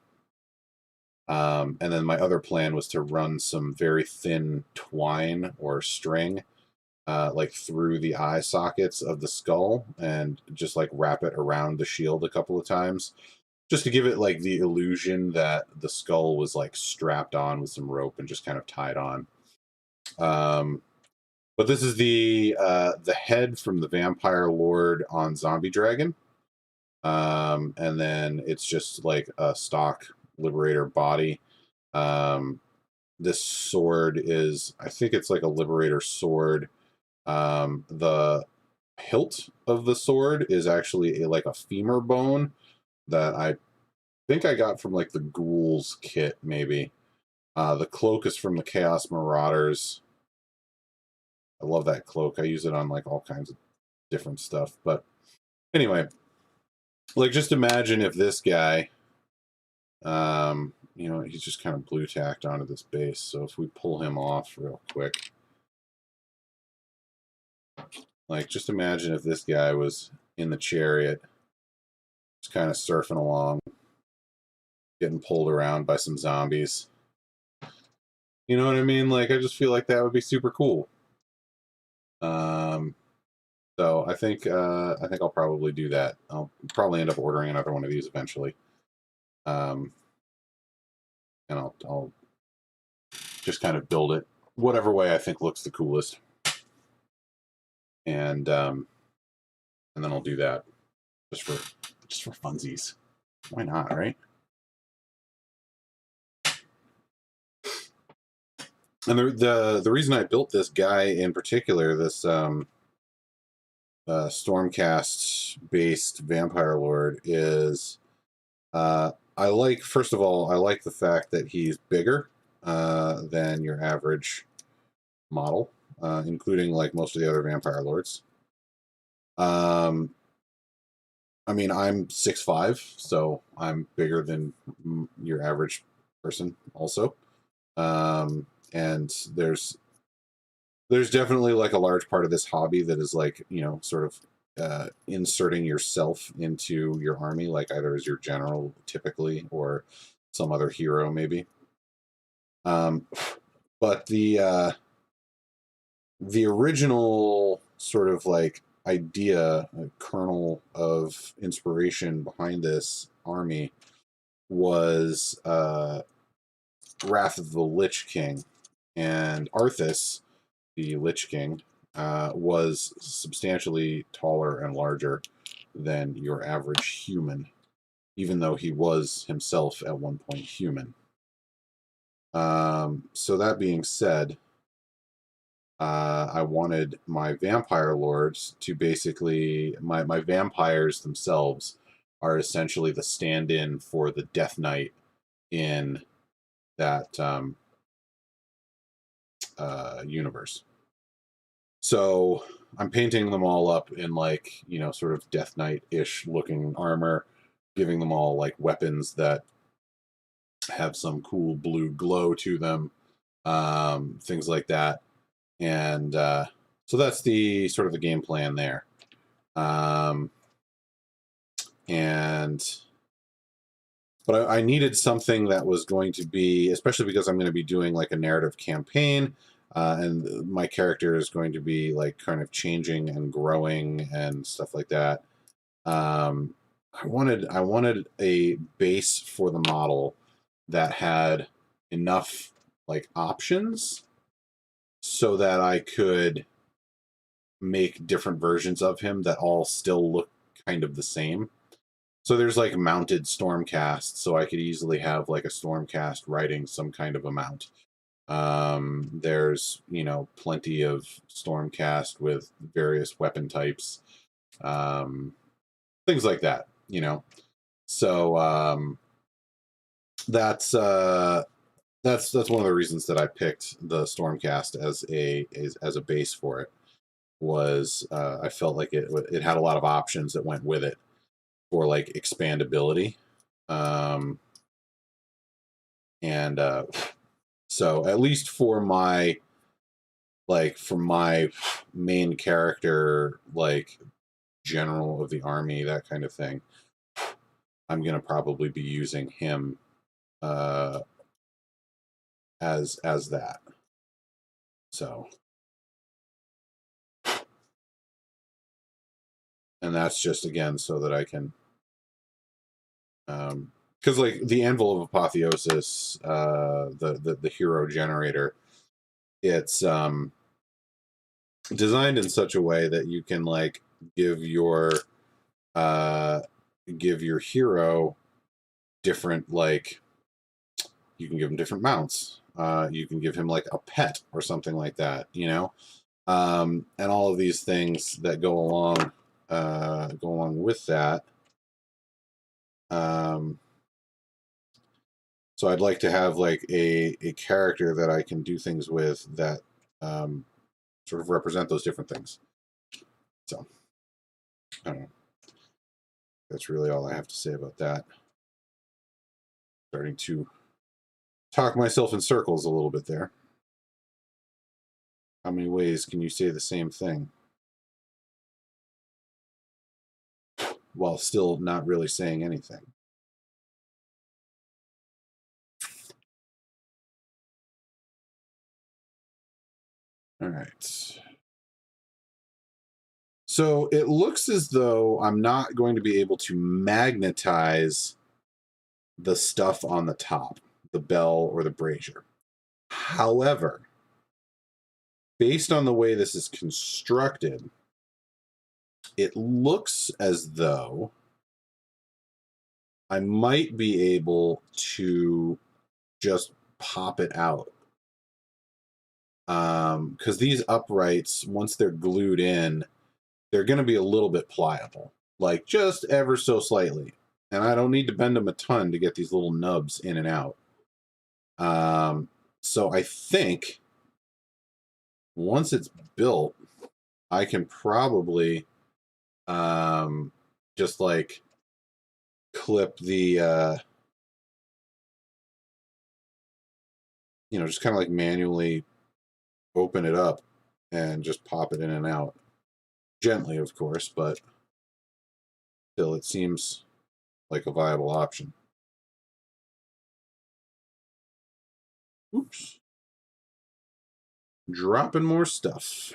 And then my other plan was to run some very thin twine or string like through the eye sockets of the skull and just like wrap it around the shield a couple of times, just to give it like the illusion that the skull was like strapped on with some rope and just kind of tied on. But this is the head from the Vampire Lord on Zombie Dragon. And then it's just like a stock Liberator body. This sword is, I think it's like a Liberator sword. The hilt of the sword is actually like a femur bone that I think I got from like the Ghouls kit, maybe. The cloak is from the Chaos Marauders. I love that cloak. I use it on like all kinds of different stuff. But anyway, like just imagine if this guy, you know, he's just kind of blue tacked onto this base. So if we pull him off real quick, like just imagine if this guy was in the chariot, just kind of surfing along, getting pulled around by some zombies. You know what I mean? Like, I just feel like that would be super cool. So I think I'll probably do that. I'll probably end up ordering another one of these eventually. And I'll just kind of build it whatever way I think looks the coolest. And then I'll do that just for funsies. Why not, right? And the reason I built this guy in particular, this Stormcast based Vampire Lord, is first of all, I like the fact that he's bigger than your average model, including like most of the other Vampire Lords. I mean, I'm 6'5", so I'm bigger than your average person also. And there's definitely like a large part of this hobby that is like, you know, sort of inserting yourself into your army, like either as your general typically or some other hero maybe. But the the original sort of like idea, kernel of inspiration behind this army was Wrath of the Lich King. And Arthas, the Lich King, was substantially taller and larger than your average human, even though he was himself at one point human. So that being said, I wanted my vampire lords to basically, my vampires themselves are essentially the stand-in for the Death Knight in that universe. So I'm painting them all up in like, you know, sort of Death Knight-ish looking armor, giving them all like weapons that have some cool blue glow to them, things like that. And so that's the sort of the game plan there. And but I needed something that was going to be, especially because I'm going to be doing like a narrative campaign, and my character is going to be like kind of changing and growing and stuff like that. I wanted a base for the model that had enough like options so that I could make different versions of him that all still look kind of the same. So there's like mounted Stormcast, so I could easily have like a Stormcast riding some kind of a mount. There's, you know, plenty of Stormcast with various weapon types, things like that, you know. So that's one of the reasons that I picked the Stormcast as a base for it. Was I felt like it had a lot of options that went with it for like expandability. And so at least for my main character, like general of the army, that kind of thing, I'm gonna probably be using him as that. So, and that's just again so that I can because like the Anvil of Apotheosis, the hero generator, it's designed in such a way that you can like give your hero different, like you can give him different mounts. You can give him like a pet or something like that, you know, and all of these things that go along with that. So I'd like to have like a character that I can do things with that sort of represent those different things. So I don't know. That's really all I have to say about that. Starting to talk myself in circles a little bit there. How many ways can you say the same thing while still not really saying anything? All right. So it looks as though I'm not going to be able to magnetize the stuff on the top, the bell or the brazier. However, based on the way this is constructed, it looks as though I might be able to just pop it out. Because these uprights, once they're glued in, they're going to be a little bit pliable, like just ever so slightly. And I don't need to bend them a ton to get these little nubs in and out. So I think once it's built, I can probably just like clip the, just kind of like manually open it up and just pop it in and out. Gently, of course, but still, it seems like a viable option. Oops. dropping more stuff.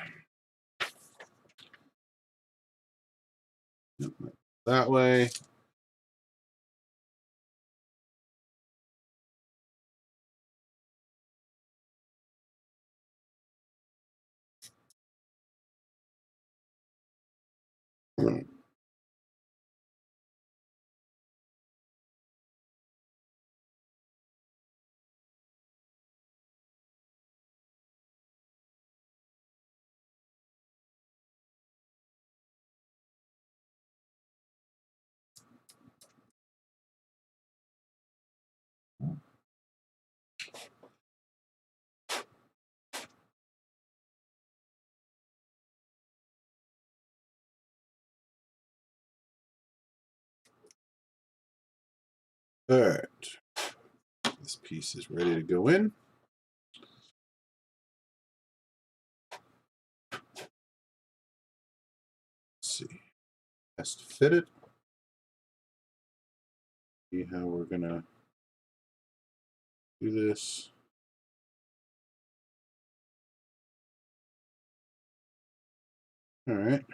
That way. All right. This piece is ready to go in. Let's see. Has to fit it. See how we're gonna do this. All right.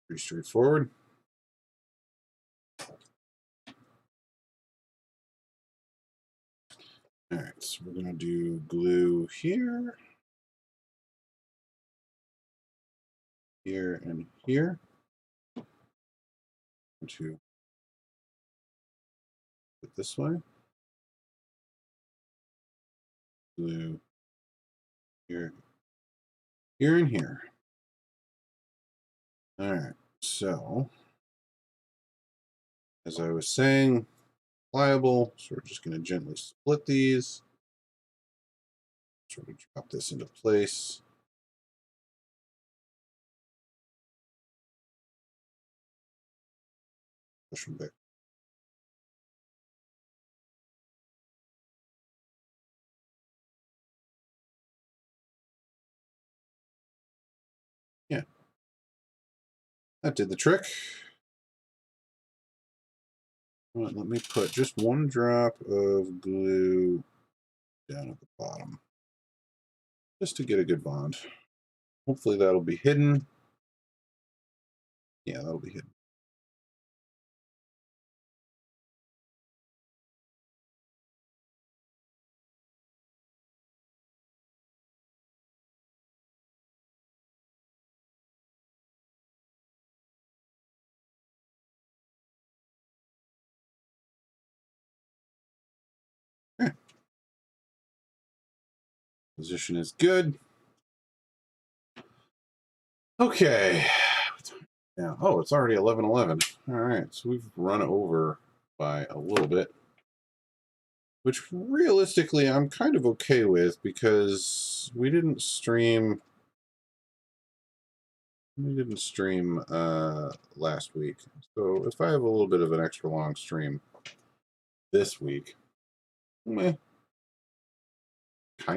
Pretty straightforward. All right, so we're gonna do glue here, here, and here. To put this way. Glue here, here, and here. All right, so as I was saying, pliable, so we're just going to gently split these. Sort of drop this into place. Push them back. Yeah, that did the trick. Well, let me put just one drop of glue down at the bottom, just to get a good bond. Hopefully that'll be hidden. Yeah, that'll be hidden. Okay. Position is good. Okay. Yeah. Oh, it's already 11:11. All right, so we've run over by a little bit, which realistically I'm kind of okay with because we didn't stream. We didn't stream last week, so if I have a little bit of an extra long stream this week, kind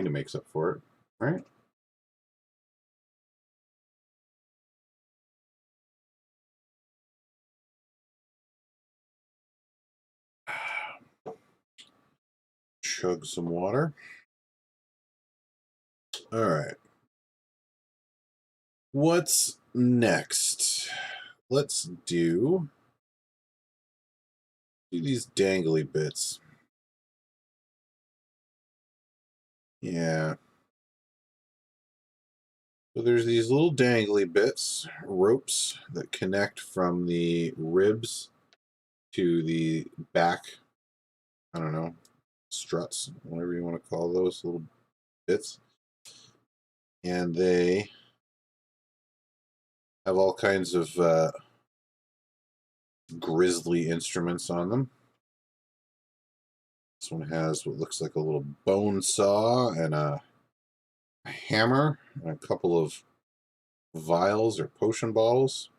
of makes up for it, right? Chug some water. All right. What's next? Let's do these dangly bits. Yeah. So there's these little dangly bits, ropes that connect from the ribs to the back, I don't know, struts, whatever you want to call those little bits. And they have all kinds of grisly instruments on them. This one has what looks like a little bone saw and a hammer and a couple of vials or potion bottles.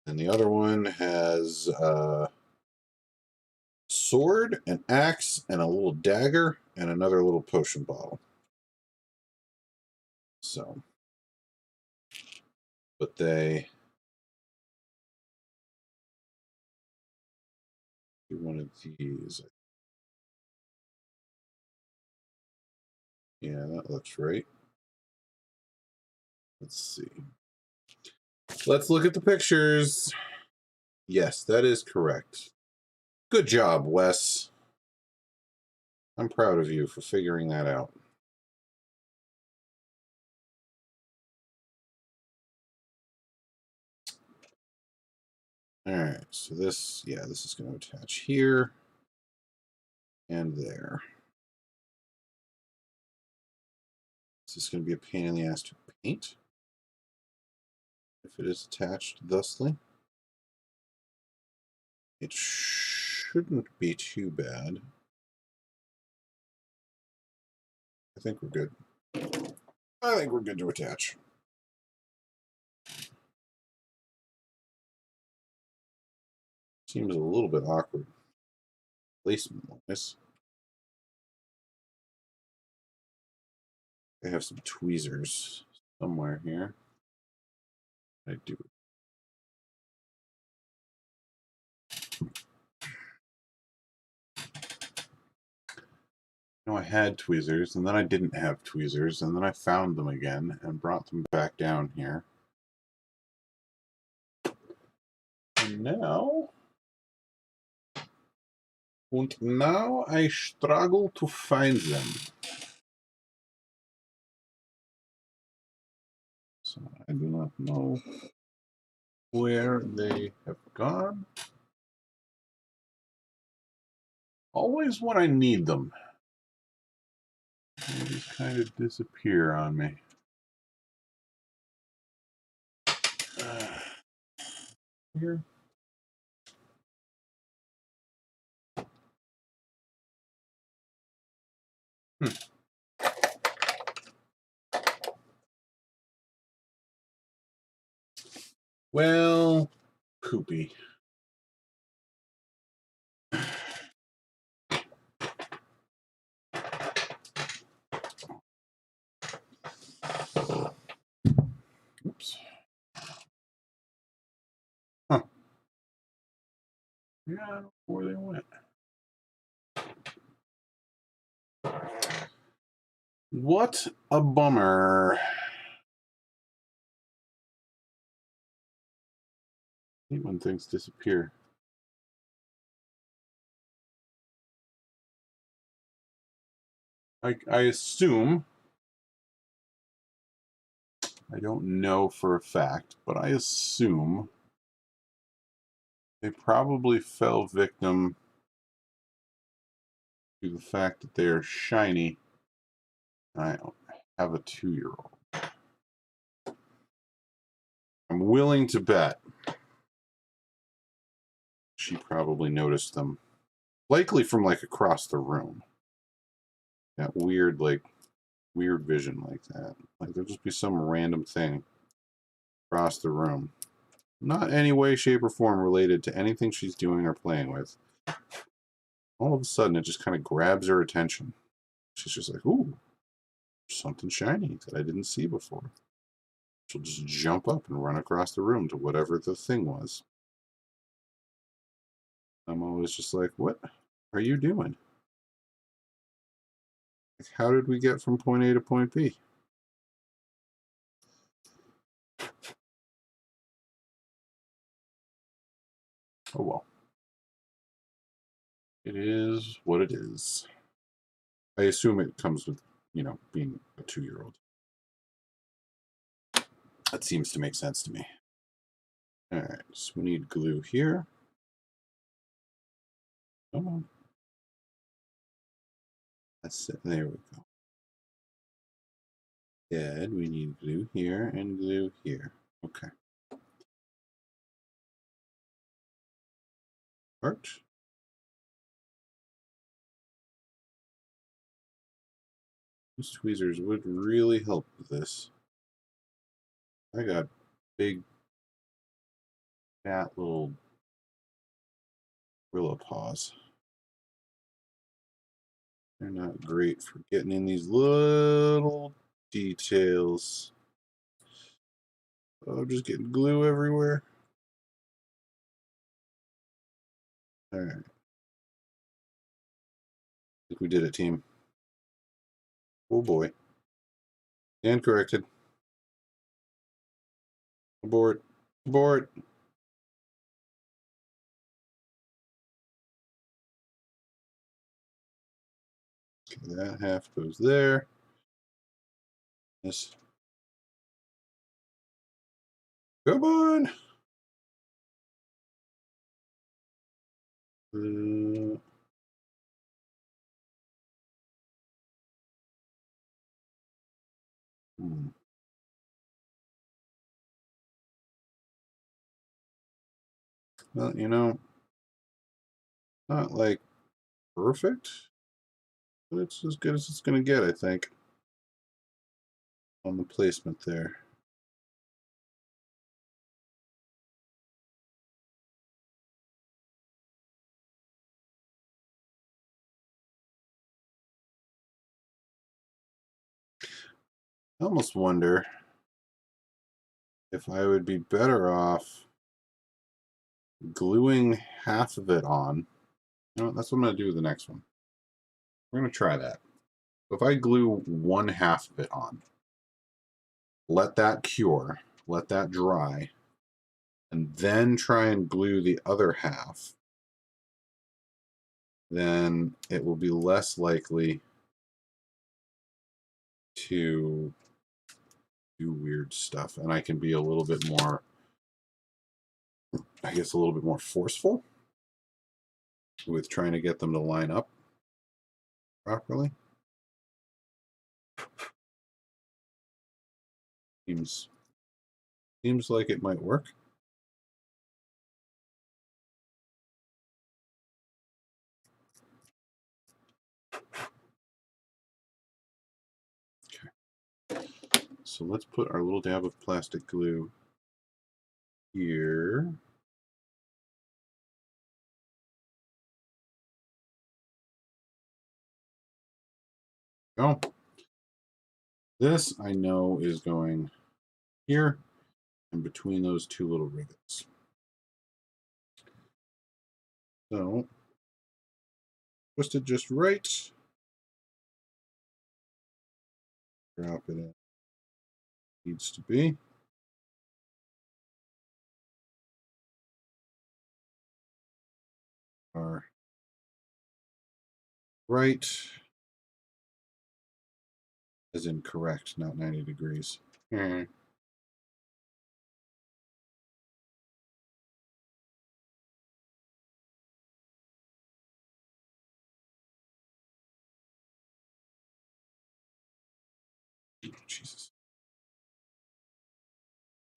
And the other one has a sword, an axe, and a little dagger, and another little potion bottle. So, but they do one of these. Yeah, that looks right. Let's see. Let's look at the pictures. Yes, that is correct. Good job, Wes. I'm proud of you for figuring that out. All right, so this, yeah, this is going to attach here and there. This is going to be a pain in the ass to paint if it is attached thusly. It shouldn't be too bad. I think we're good. I think we're good to attach. Seems a little bit awkward placement-wise. I have some tweezers somewhere here. I do. No, I had tweezers, and then I didn't have tweezers, and then I found them again and brought them back down here. And now I struggle to find them. So I do not know where they have gone. Always when I need them, they just kind of disappear on me. Here. Well, poopy. Oops. Huh. Yeah, I don't know where they went. What a bummer. I hate when things disappear. I assume, I don't know for a fact, but I assume they probably fell victim to the fact that they are shiny. I have a 2-year-old. I'm willing to bet she probably noticed them. Likely from like across the room. That weird, like, weird vision like that. Like there'll just be some random thing across the room. Not any way, shape, or form related to anything she's doing or playing with. All of a sudden, it just kind of grabs her attention. She's just like, ooh, something shiny that I didn't see before. She'll just jump up and run across the room to whatever the thing was. I'm always just like, what are you doing? Like, how did we get from point A to point B? Oh well. It is what it is. I assume it comes with, being a 2-year-old. That seems to make sense to me. All right, so we need glue here. Come on. That's it. There we go. Good. We need glue here and glue here. Okay. Art. These tweezers would really help with this. I got big, fat little gorilla paws. They're not great for getting in these little details. Oh, I'm just getting glue everywhere. All right. I think we did it, team. Oh boy. And corrected. Abort. Abort. Okay, that half goes there. This. Come on. Hmm. Well, you know, not like perfect, but it's as good as it's going to get, I think, on the placement there. I almost wonder if I would be better off gluing half of it on. You know, that's what I'm going to do with the next one. We're going to try that. So if I glue one half of it on, let that cure, let that dry, and then try and glue the other half, then it will be less likely to do weird stuff. And I can be a little bit more, I guess, a little bit more forceful with trying to get them to line up properly. Seems like it might work. Okay. So let's put our little dab of plastic glue here. Oh, this I know is going here and between those two little rivets. So twist it just right. Drop it in. Needs to be. Our right is incorrect, not 90 degrees. Jesus.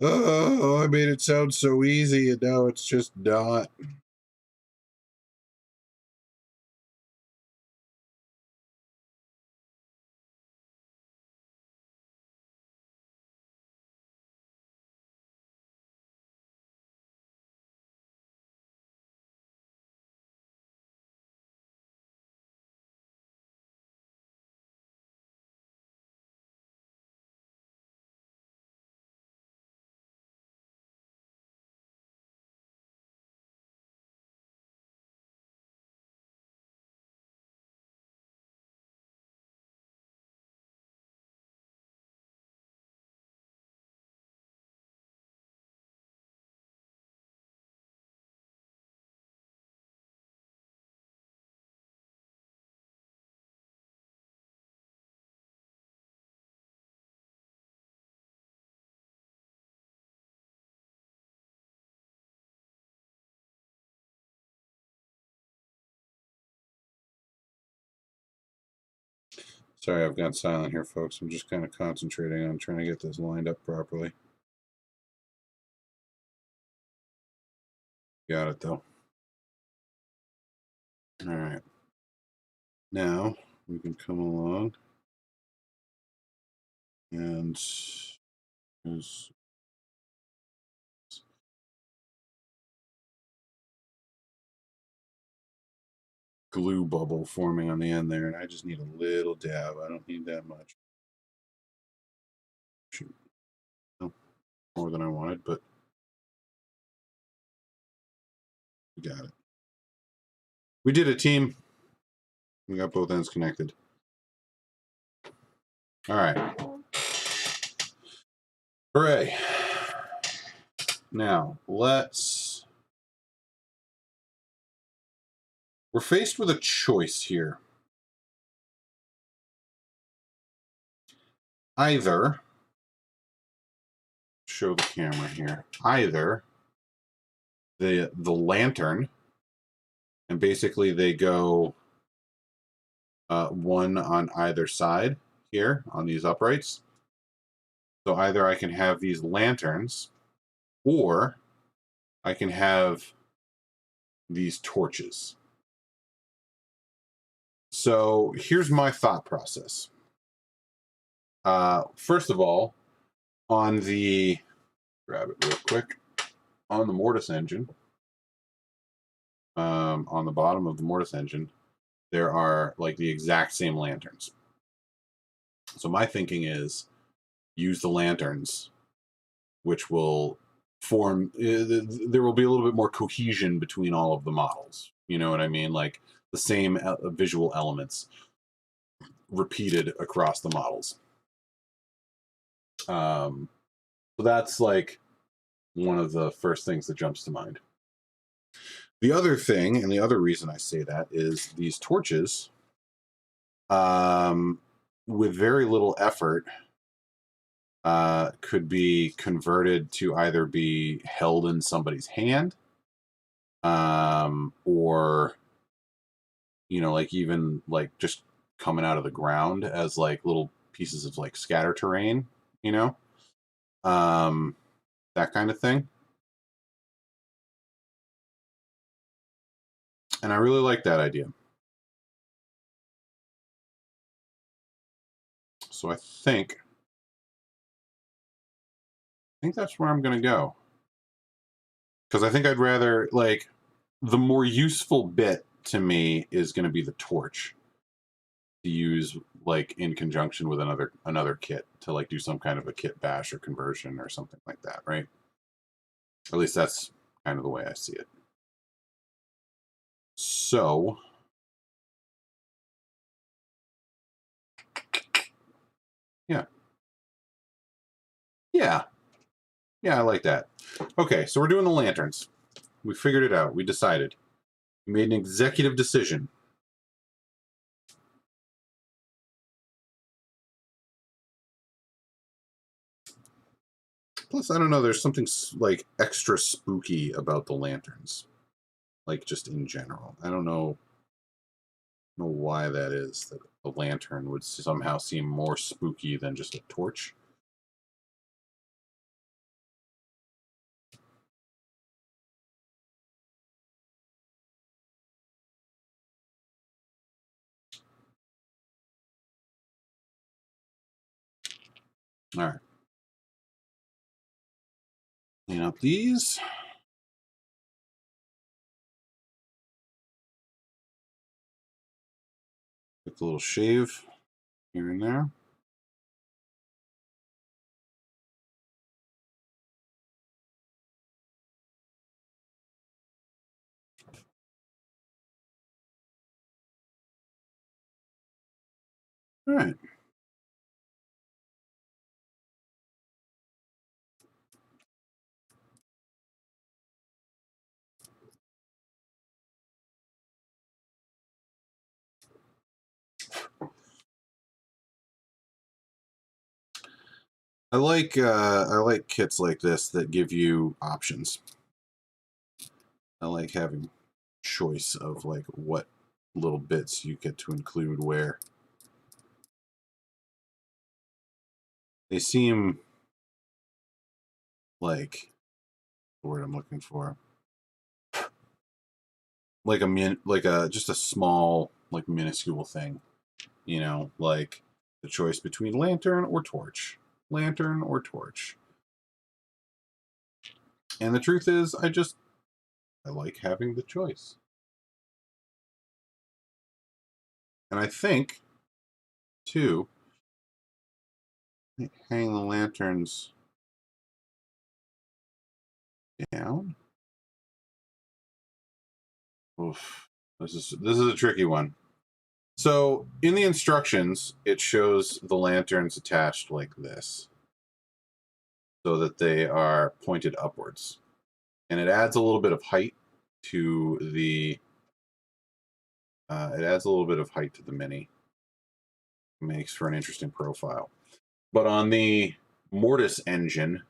Oh, I made it sound so easy, and now it's just not. Sorry, I've gone silent here, folks. I'm just kind of concentrating on trying to get this lined up properly. Got it, though. All right. Now we can come along and there's glue bubble forming on the end there, and I just need a little dab. I don't need that much. Shoot. No, more than I wanted, but we got it. We did it, team. We got both ends connected. All right. Hooray. Now, we're faced with a choice here. Either, show the camera here, either the lantern, and basically they go one on either side here on these uprights. So either I can have these lanterns, or I can have these torches. So here's my thought process. First of all, on the, grab it real quick, on the mortise engine, on the bottom of the mortise engine, there are like the exact same lanterns. So my thinking is use the lanterns, which will form, there will be a little bit more cohesion between all of the models. You know what I mean? Like the same visual elements repeated across the models. So that's like one of the first things that jumps to mind. The other thing, and the other reason I say that, is these torches, with very little effort, could be converted to either be held in somebody's hand, or, you know, like even like just coming out of the ground as like little pieces of like scatter terrain, you know, that kind of thing. And I really like that idea. So I think that's where I'm going to go. Because I think I'd rather, like, the more useful bit to me is going to be the torch to use, like, in conjunction with another kit to, like, do some kind of a kit bash or conversion or something like that, right? At least that's kind of the way I see it. So, yeah. Yeah. Yeah, I like that. Okay, so we're doing the lanterns. We figured it out. We decided. We made an executive decision. Plus, I don't know, there's something like extra spooky about the lanterns. Like just in general. I don't know why that is, that a lantern would somehow seem more spooky than just a torch. All right. Clean up these. Get the little shave here and there. All right. I like kits like this that give you options. I like having choice of like what little bits you get to include where. They seem like the word I'm looking for. Like just a small, like minuscule thing. You know, like the choice between lantern or torch. Lantern or torch. And the truth is, I like having the choice. And I think, too, hang the lanterns down. Oof. This is a tricky one. So in the instructions, it shows the lanterns attached like this, so that they are pointed upwards. And it adds a little bit of height to the Mini. Makes for an interesting profile. But on the Mortis engine,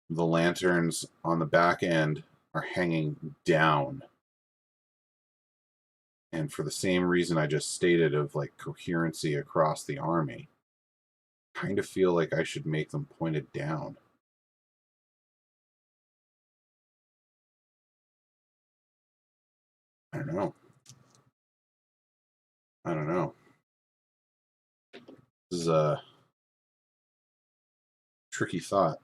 the lanterns on the back end are hanging down. And for the same reason I just stated of like coherency across the army, kind of feel like I should make them pointed down. I don't know. I don't know. This is a tricky thought.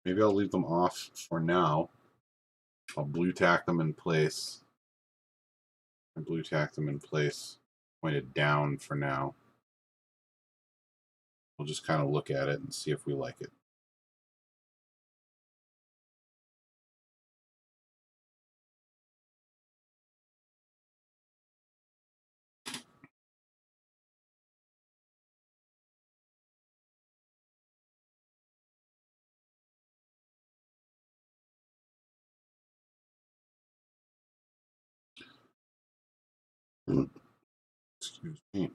Maybe I'll leave them off for now. I'll blue tack them in place. And blue tack them in place, pointed down for now. We'll just kind of look at it and see if we like it. Excuse me.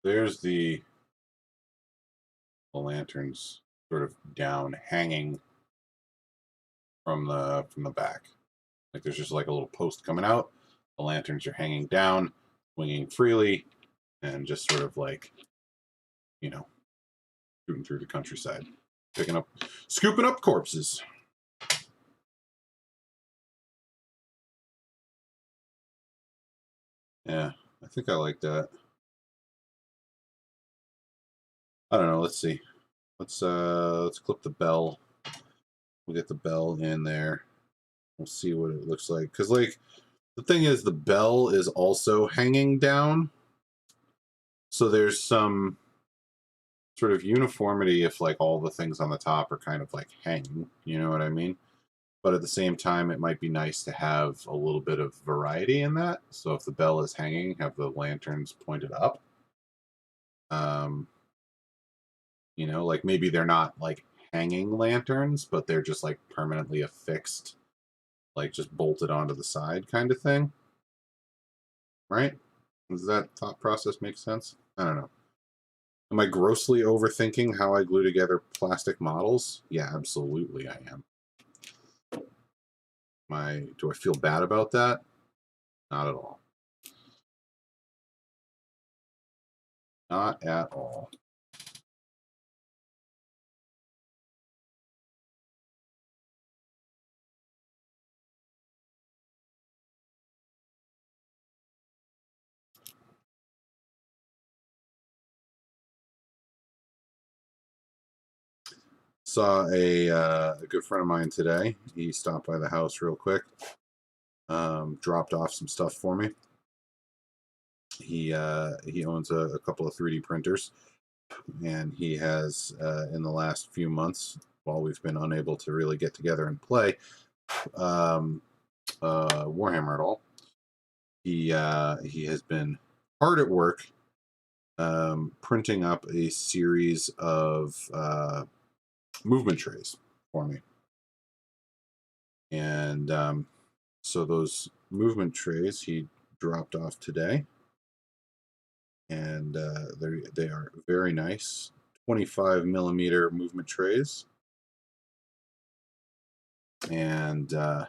There's the lanterns sort of down, hanging from the back. Like there's just like a little post coming out. The lanterns are hanging down, swinging freely, and just sort of like, you know, shooting through the countryside, scooping up corpses. Yeah, I think I like that. I don't know. Let's see. Let's clip the bell. We'll get the bell in there. We'll see what it looks like. Because like the thing is, the bell is also hanging down, so there's some sort of uniformity if like all the things on the top are kind of like hanging. You know what I mean? But at the same time, it might be nice to have a little bit of variety in that. So if the bell is hanging, have the lanterns pointed up. You know, like maybe they're not like hanging lanterns, but they're just like permanently affixed, like just bolted onto the side kind of thing. Right? Does that thought process make sense? I don't know. Am I grossly overthinking how I glue together plastic models? Yeah, absolutely I am. Do I feel bad about that? Not at all. Not at all. Saw a good friend of mine today. He stopped by the house real quick, dropped off some stuff for me. He owns a couple of 3D printers, and he has in the last few months, while we've been unable to really get together and play Warhammer at all, he has been hard at work printing up a series of movement trays for me. And so those movement trays he dropped off today, and they are very nice 25 millimeter movement trays, and same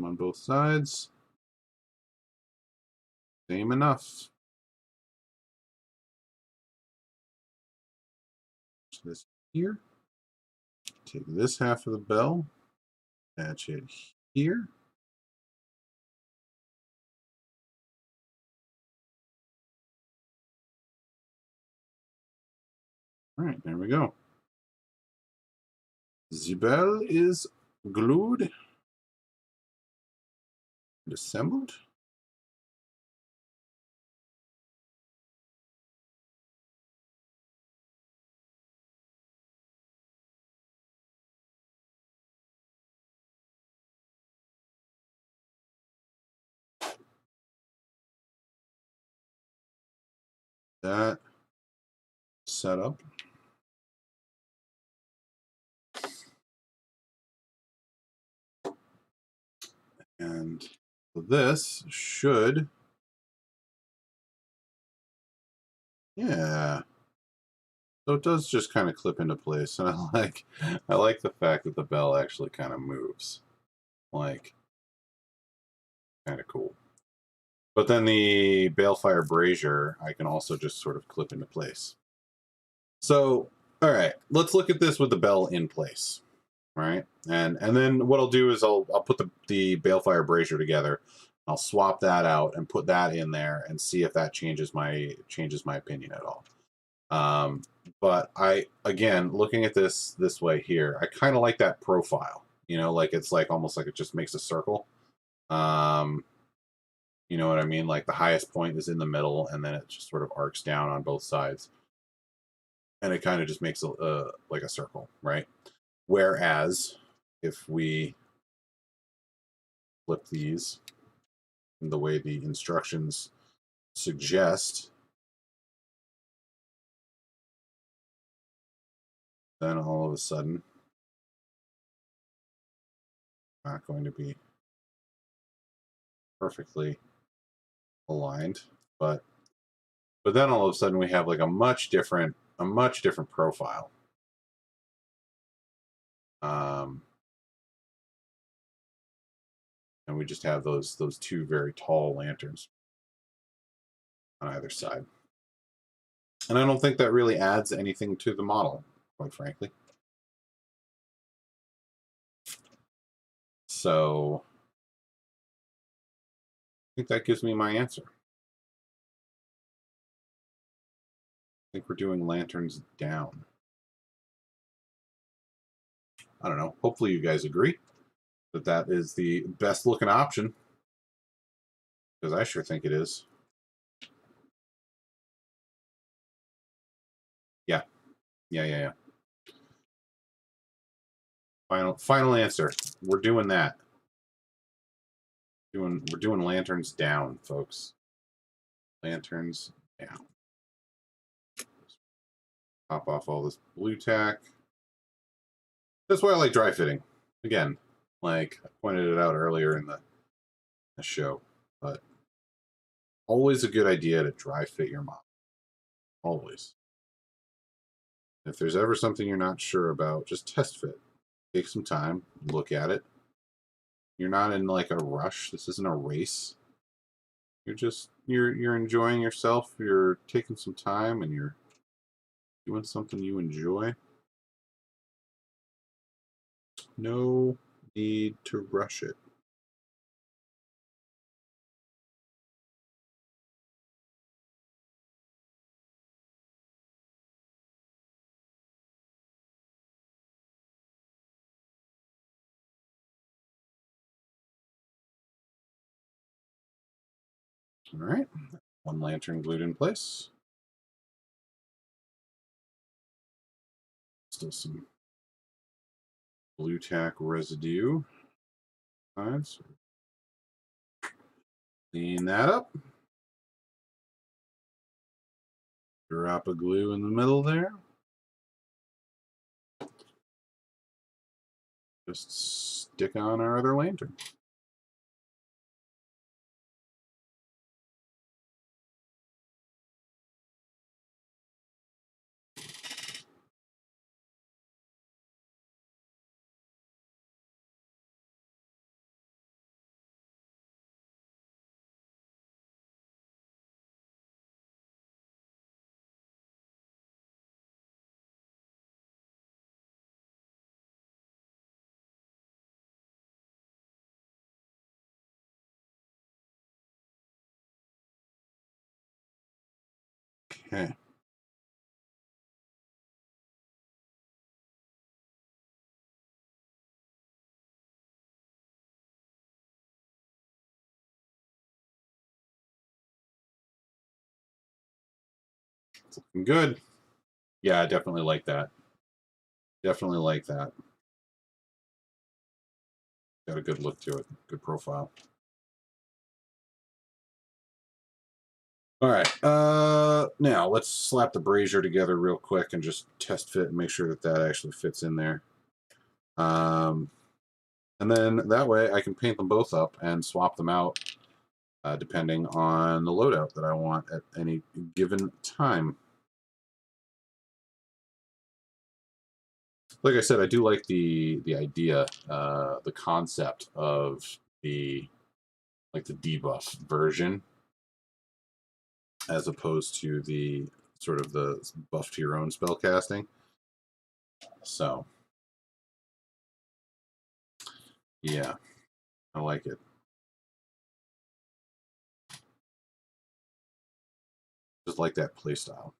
on both sides, same enough. This here, take this half of the bell, attach it here. All right, there we go. The bell is glued. Assembled. That set up. And this should, yeah. So it does just kind of clip into place, and I like the fact that the bell actually kind of moves, like kind of cool. But then the balefire brazier, I can also just sort of clip into place. So, all right, let's look at this with the bell in place, right? And then what I'll do is I'll put the balefire brazier together. I'll swap that out and put that in there and see if that changes my opinion at all. But I, again, looking at this way here, I kind of like that profile. You know, like it's like almost like it just makes a circle. Um, you know what I mean? Like the highest point is in the middle, and then it just sort of arcs down on both sides, and it kind of just makes a like a circle, right? Whereas if we flip these the way the instructions suggest, then all of a sudden, not going to be perfectly aligned, but then all of a sudden we have like a much different profile. Um, and we just have those two very tall lanterns on either side. And I don't think that really adds anything to the model, quite frankly. So I think that gives me my answer. I think we're doing lanterns down. I don't know. Hopefully you guys agree that that is the best looking option, because I sure think it is. Yeah. Yeah. Final answer. We're doing that. We're doing lanterns down, folks. Lanterns down. Pop off all this blue tack. That's why I like dry fitting. Again, like I pointed it out earlier in the show, but always a good idea to dry fit your model. Always. If there's ever something you're not sure about, just test fit. Take some time, look at it. You're not in like a rush. This isn't a race. You're enjoying yourself. You're taking some time and you're doing something you enjoy. No need to rush it. All right. One lantern glued in place. Still some blue tack residue. All right, so clean that up. Drop a glue in the middle there. Just stick on our other lantern. Okay. It's looking good. Yeah, I definitely like that. Definitely like that. Got a good look to it. Good profile. All right. Now let's slap the brazier together real quick and just test fit and make sure that that actually fits in there. And then that way I can paint them both up and swap them out depending on the loadout that I want at any given time. Like I said, I do like the idea, the concept of the debuff version, as opposed to the sort of the buff to your own spell casting. So, yeah, I like it. Just like that playstyle.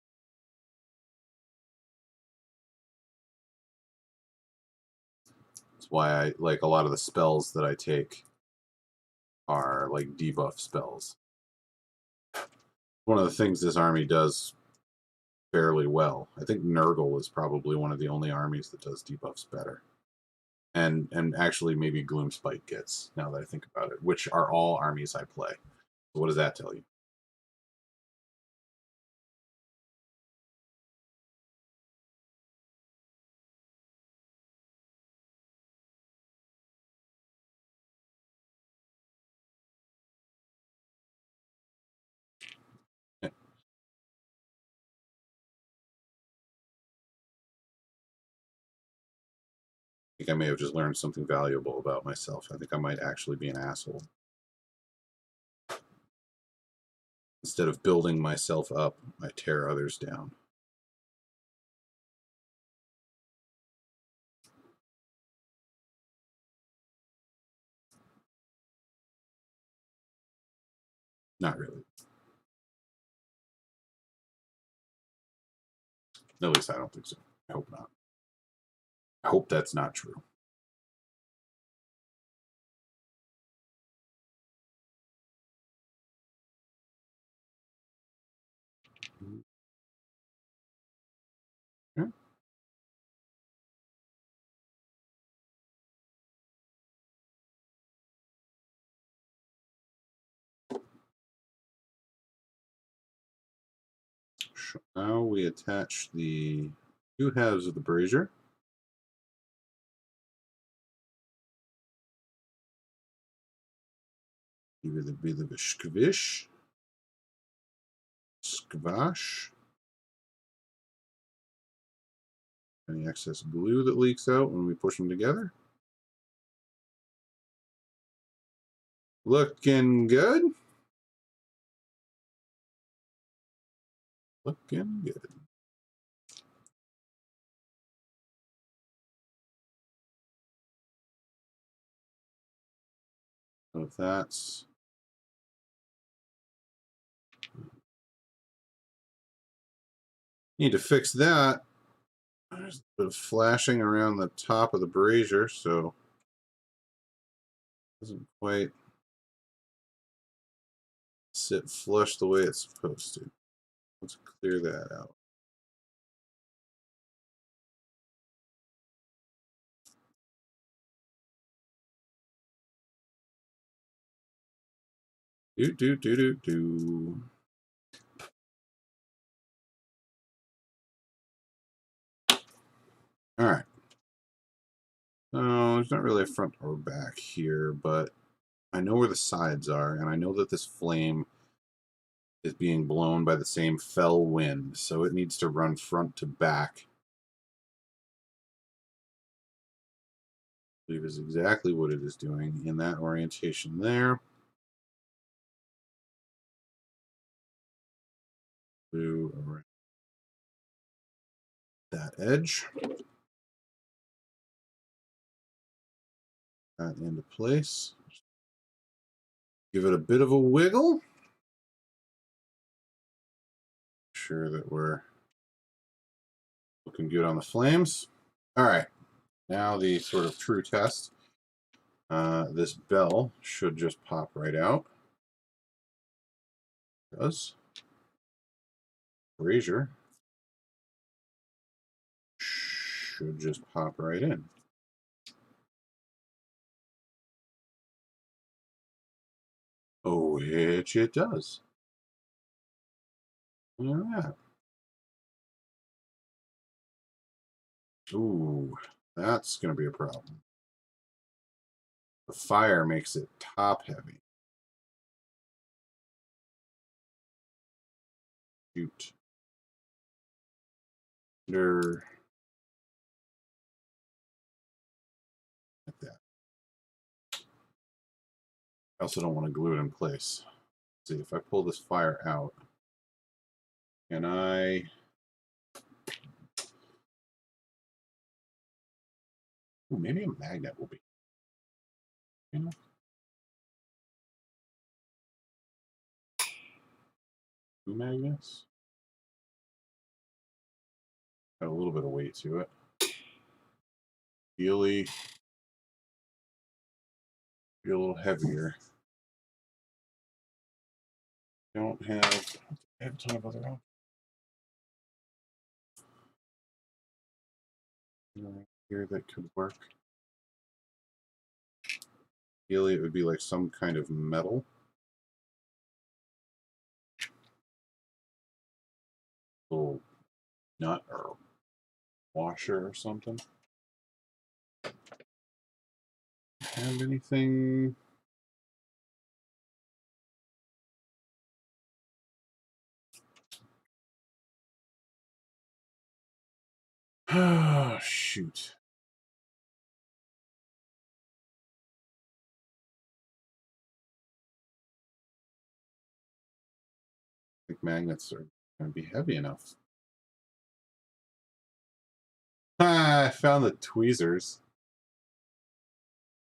That's why I like a lot of the spells that I take are like debuff spells. One of the things this army does fairly well. I think Nurgle is probably one of the only armies that does debuffs better. And actually maybe Gloomspite gets, now that I think about it, which are all armies I play. So what does that tell you? I think I may have just learned something valuable about myself. I think I might actually be an asshole. Instead of building myself up, I tear others down. Not really. At least I don't think so. I hope not. I hope that's not true. Yeah. Now we attach the two halves of the brazier. Give it a bit of a squish. Squash. Any excess glue that leaks out when we push them together. Looking good. Looking good. So if that's need to fix that. There's a bit of flashing around the top of the brazier, so it doesn't quite sit flush the way it's supposed to. Let's clear that out. Do. All right. So there's not really a front or back here, but I know where the sides are, and I know that this flame is being blown by the same fell wind, so it needs to run front to back. I believe is exactly what it is doing in that orientation there. Blue around that edge. That into place. Give it a bit of a wiggle. Make sure that we're looking good on the flames. All right, now the sort of true test. This bell should just pop right out. It does. Brazier should just pop right in. Oh, which it does. Look at that. Ooh, that's going to be a problem. The fire makes it top heavy. Shoot. Like that. I also don't want to glue it in place. Let's see, if I pull this fire out, can I... Ooh, maybe a magnet will be. You know? Two magnets? Got a little bit of weight to it. Ideally, be a little heavier. Don't have... I have a ton of other options. Here that could work. Ideally, it would be like some kind of metal. Little nut or washer or something. Have anything? Oh, shoot. I think magnets are going to be heavy enough. I found the tweezers.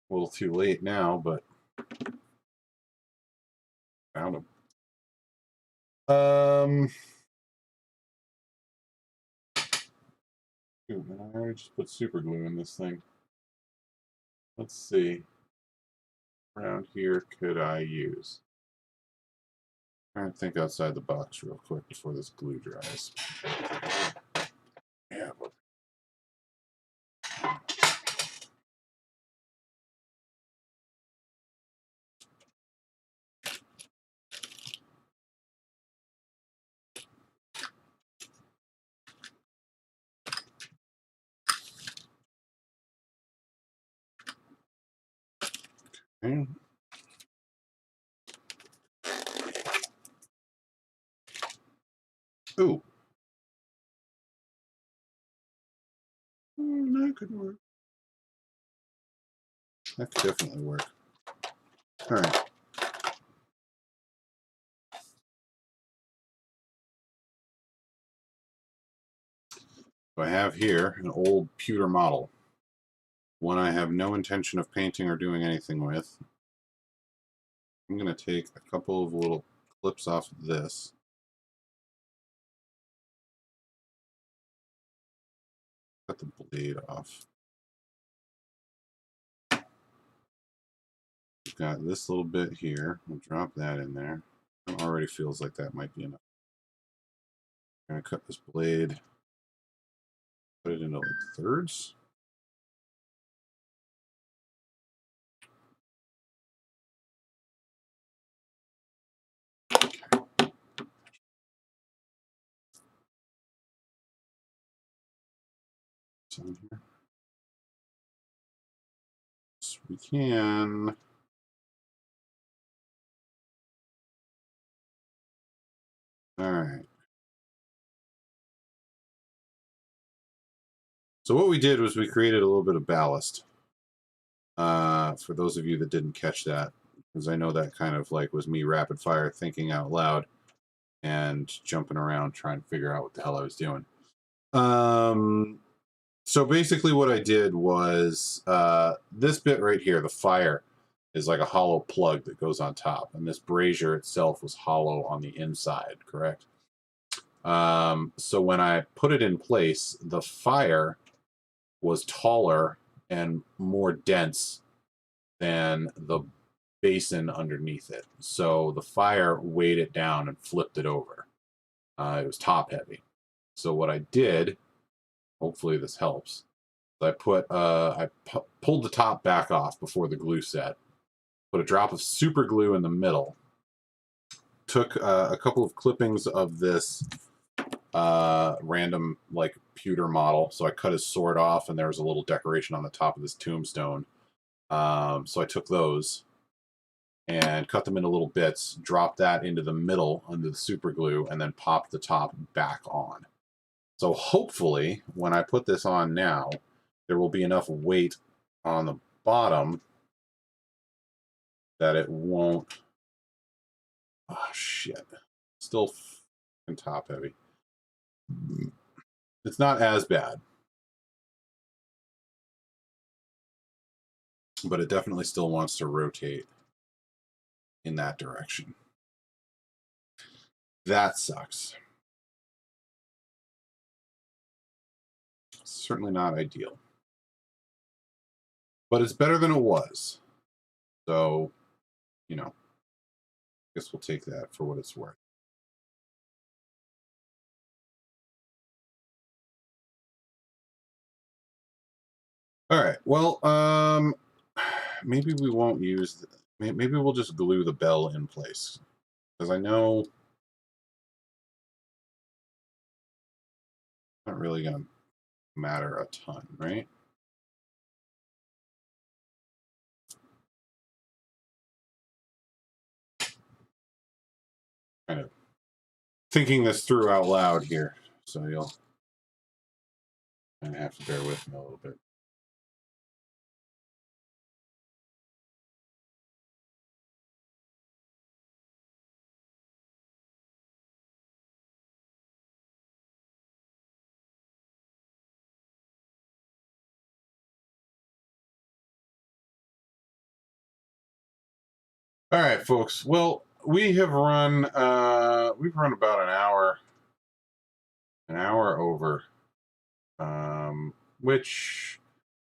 A little too late now, but found them. Shoot, man, I already just put super glue in this thing. Let's see. Around here, could I use? Trying to think outside the box real quick before this glue dries. Yeah. Okay. Ooh. That could work. That could definitely work. All right. So I have here an old pewter model, one I have no intention of painting or doing anything with. I'm going to take a couple of little clips off of this. Cut the blade off. We've got this little bit here. We'll drop that in there. It already feels like that might be enough. I'm going to cut this blade, put it into like thirds. Here. So we can. All right. So what we did was we created a little bit of ballast. For those of you that didn't catch that, because I know that kind of like was me rapid fire thinking out loud and jumping around trying to figure out what the hell I was doing. So basically what I did was this bit right here, the fire, is like a hollow plug that goes on top. And this brazier itself was hollow on the inside, correct? So when I put it in place, the fire was taller and more dense than the basin underneath it. So the fire weighed it down and flipped it over. It was top heavy. So what I did, hopefully this helps, I pulled the top back off before the glue set, put a drop of super glue in the middle, took a couple of clippings of this random like pewter model. So I cut his sword off, and there was a little decoration on the top of this tombstone. So I took those and cut them into little bits, dropped that into the middle under the super glue, and then popped the top back on. So hopefully, when I put this on now, there will be enough weight on the bottom that it won't... Oh, shit. Still top heavy. It's not as bad, but it definitely still wants to rotate in that direction. That sucks. Certainly not ideal. But it's better than it was. So, you know, I guess we'll take that for what it's worth. All right. Well, maybe we won't use... Maybe we'll just glue the bell in place. Because I know... not really going to matter a ton, right? Kind of thinking this through out loud here, so you'll kind of have to bear with me a little bit. All right, folks. Well, we've run about an hour over, which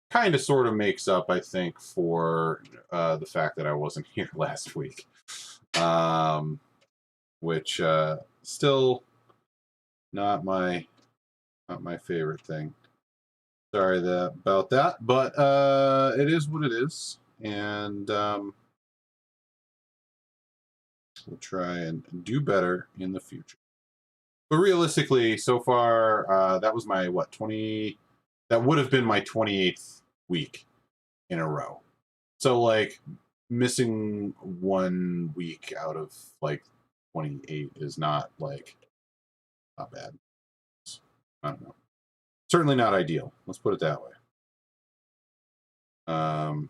kind of sort of makes up, I think, for the fact that I wasn't here last week, which still not my favorite thing. Sorry about that, but it is what it is, and we'll try and do better in the future. But realistically, so far, that was my, what, 20... That would have been my 28th week in a row. So, like, missing 1 week out of, like, 28 is not, like, not bad. I don't know. Certainly not ideal. Let's put it that way. Kind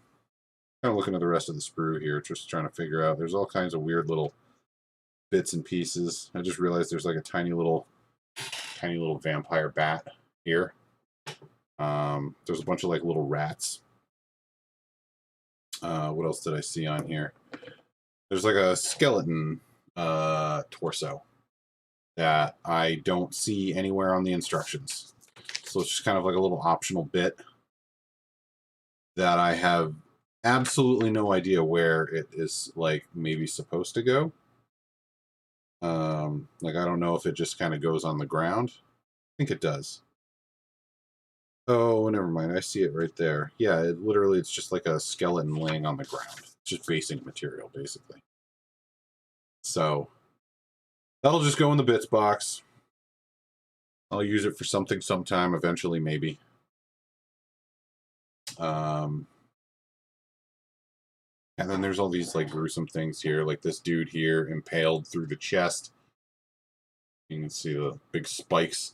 of looking at the rest of the sprue here, just trying to figure out. There's all kinds of weird little bits and pieces. I just realized there's like a tiny little vampire bat here. There's a bunch of like little rats. What else did I see on here? There's like a skeleton torso that I don't see anywhere on the instructions. So it's just kind of like a little optional bit that I have absolutely no idea where it is, like, maybe supposed to go. Like, I don't know if it just kind of goes on the ground. I think it does. Oh, never mind. I see it right there. Yeah, it's just like a skeleton laying on the ground. It's just basic material, basically. So that'll just go in the bits box. I'll use it for something sometime, eventually, maybe. And then there's all these like gruesome things here, like this dude here impaled through the chest. You can see the big spikes,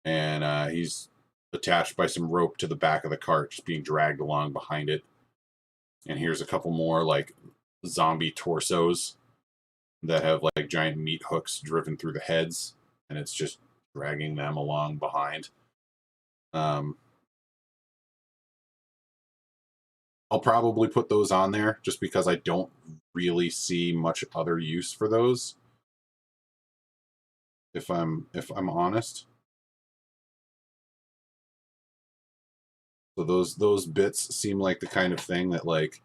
and he's attached by some rope to the back of the cart, just being dragged along behind it. And here's a couple more like zombie torsos that have like giant meat hooks driven through the heads, and it's just dragging them along behind. I'll probably put those on there just because I don't really see much other use for those. If I'm honest. So those bits seem like the kind of thing that, like,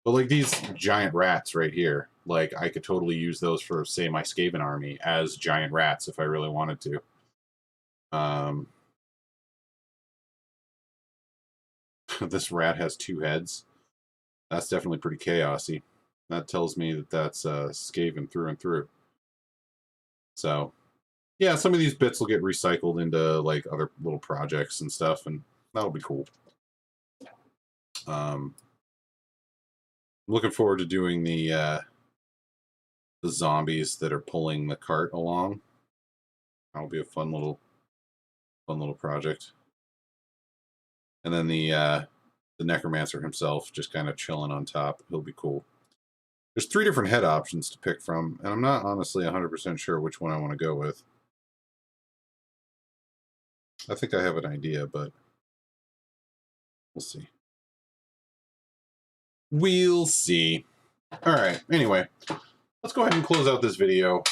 but like these giant rats right here, like I could totally use those for, say, my Skaven army as giant rats if I really wanted to. This rat has 2 heads. That's definitely pretty chaosy. That tells me that that's Skaven through and through. So, yeah, some of these bits will get recycled into like other little projects and stuff, and that'll be cool. I'm looking forward to doing the zombies that are pulling the cart along. That'll be a fun little project. And then the necromancer himself just kind of chilling on top. He'll be cool. There's 3 different head options to pick from, and I'm not honestly 100% sure which one I want to go with. I think I have an idea, but we'll see. We'll see. All right. Anyway, let's go ahead and close out this video.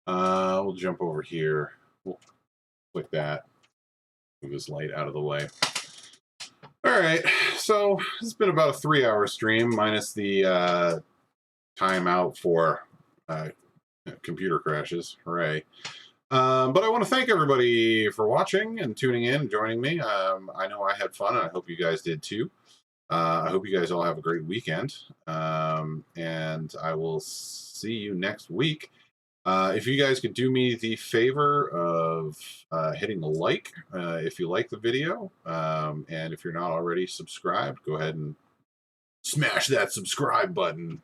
We'll jump over here. We'll click that. Move this light out of the way. All right. So it's been about a 3-hour stream minus the timeout for computer crashes. Hooray. But I want to thank everybody for watching and tuning in and joining me. I know I had fun, and I hope you guys did too. I hope you guys all have a great weekend, and I will see you next week. If you guys could do me the favor of hitting a like if you like the video, and if you're not already subscribed, go ahead and smash that subscribe button.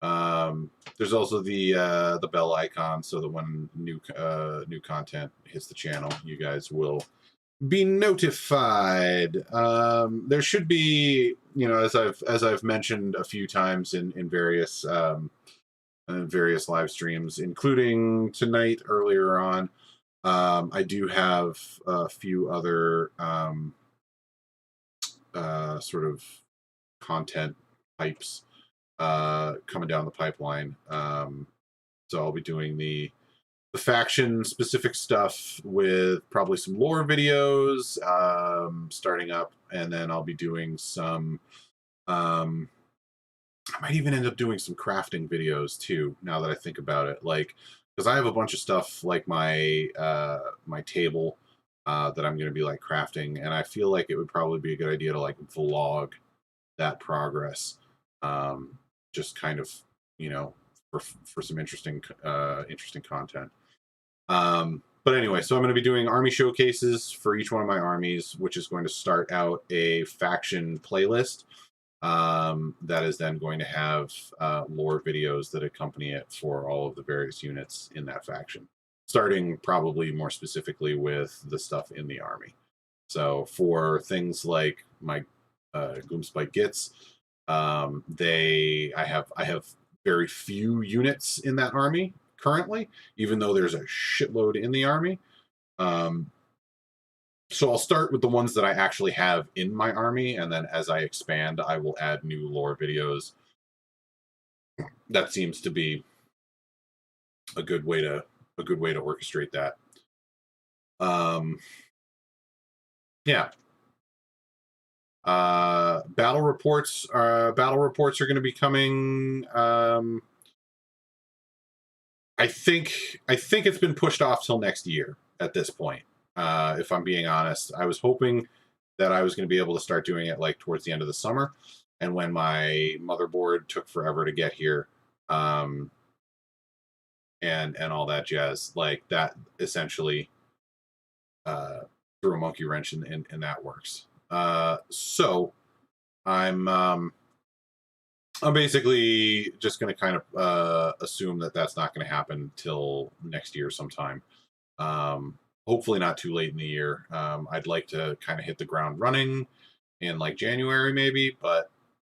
There's also the bell icon so that when new content hits the channel, you guys will be notified. There should be, as I've mentioned a few times in various live streams, including tonight earlier on. I do have a few other sort of content types coming down the pipeline. So I'll be doing the faction specific stuff with probably some lore videos starting up, and then I'll be doing some I might even end up doing some crafting videos too, now that I think about it, like, because I have a bunch of stuff like my my table that I'm going to be like crafting, and I feel like it would probably be a good idea to like vlog that progress, just kind of, for some interesting content. But anyway, so I'm going to be doing army showcases for each one of my armies, which is going to start out a faction playlist that is then going to have lore videos that accompany it for all of the various units in that faction, starting probably more specifically with the stuff in the army. So for things like my Gloomspite Gits, I have very few units in that army currently, even though there's a shitload in the army. So I'll start with the ones that I actually have in my army, and then as I expand, I will add new lore videos. That seems to be a good way to orchestrate that. Yeah. Battle reports are going to be coming. I think it's been pushed off till next year at this point. If I'm being honest, I was hoping that I was going to be able to start doing it like towards the end of the summer, and when my motherboard took forever to get here, and all that jazz, like that essentially threw a monkey wrench in that works. So I'm basically just going to kind of assume that that's not going to happen till next year sometime. Hopefully not too late in the year. I'd like to kind of hit the ground running in like January maybe, but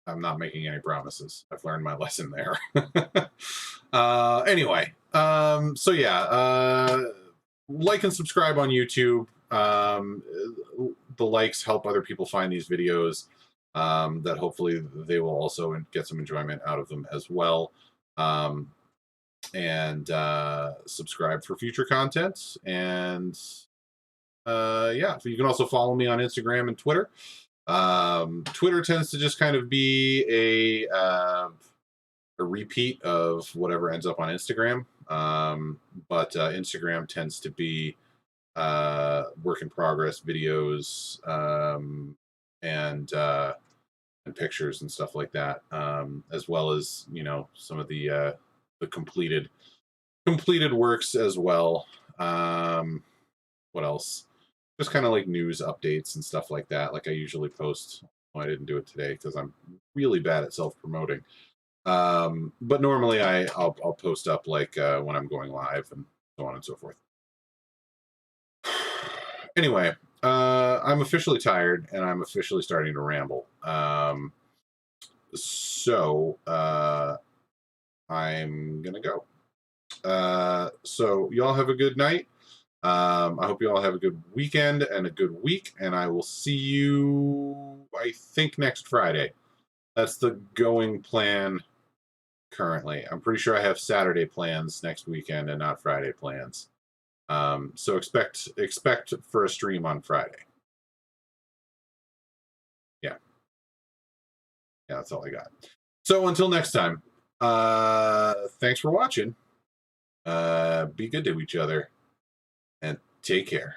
I'm not making any promises. I've learned my lesson there. Anyway, so yeah, like and subscribe on YouTube. The likes help other people find these videos. That hopefully they will also get some enjoyment out of them as well. And subscribe for future content. And yeah, so you can also follow me on Instagram and Twitter. Twitter tends to just kind of be a repeat of whatever ends up on Instagram. But Instagram tends to be work in progress videos, and pictures and stuff like that, as well as some of the completed works as well. What else? Just kind of like news updates and stuff like that. Like I usually post. Well, I didn't do it today because I'm really bad at self promoting. But normally I'll post up like when I'm going live and so on and so forth. Anyway, I'm officially tired and I'm officially starting to ramble. So I'm gonna go. So y'all have a good night. I hope you all have a good weekend and a good week, and I will see you, I think, next Friday. That's the going plan currently. I'm pretty sure I have Saturday plans next weekend and not Friday plans. So expect for a stream on Friday. Yeah. Yeah, that's all I got. So until next time, thanks for watching. Be good to each other and take care.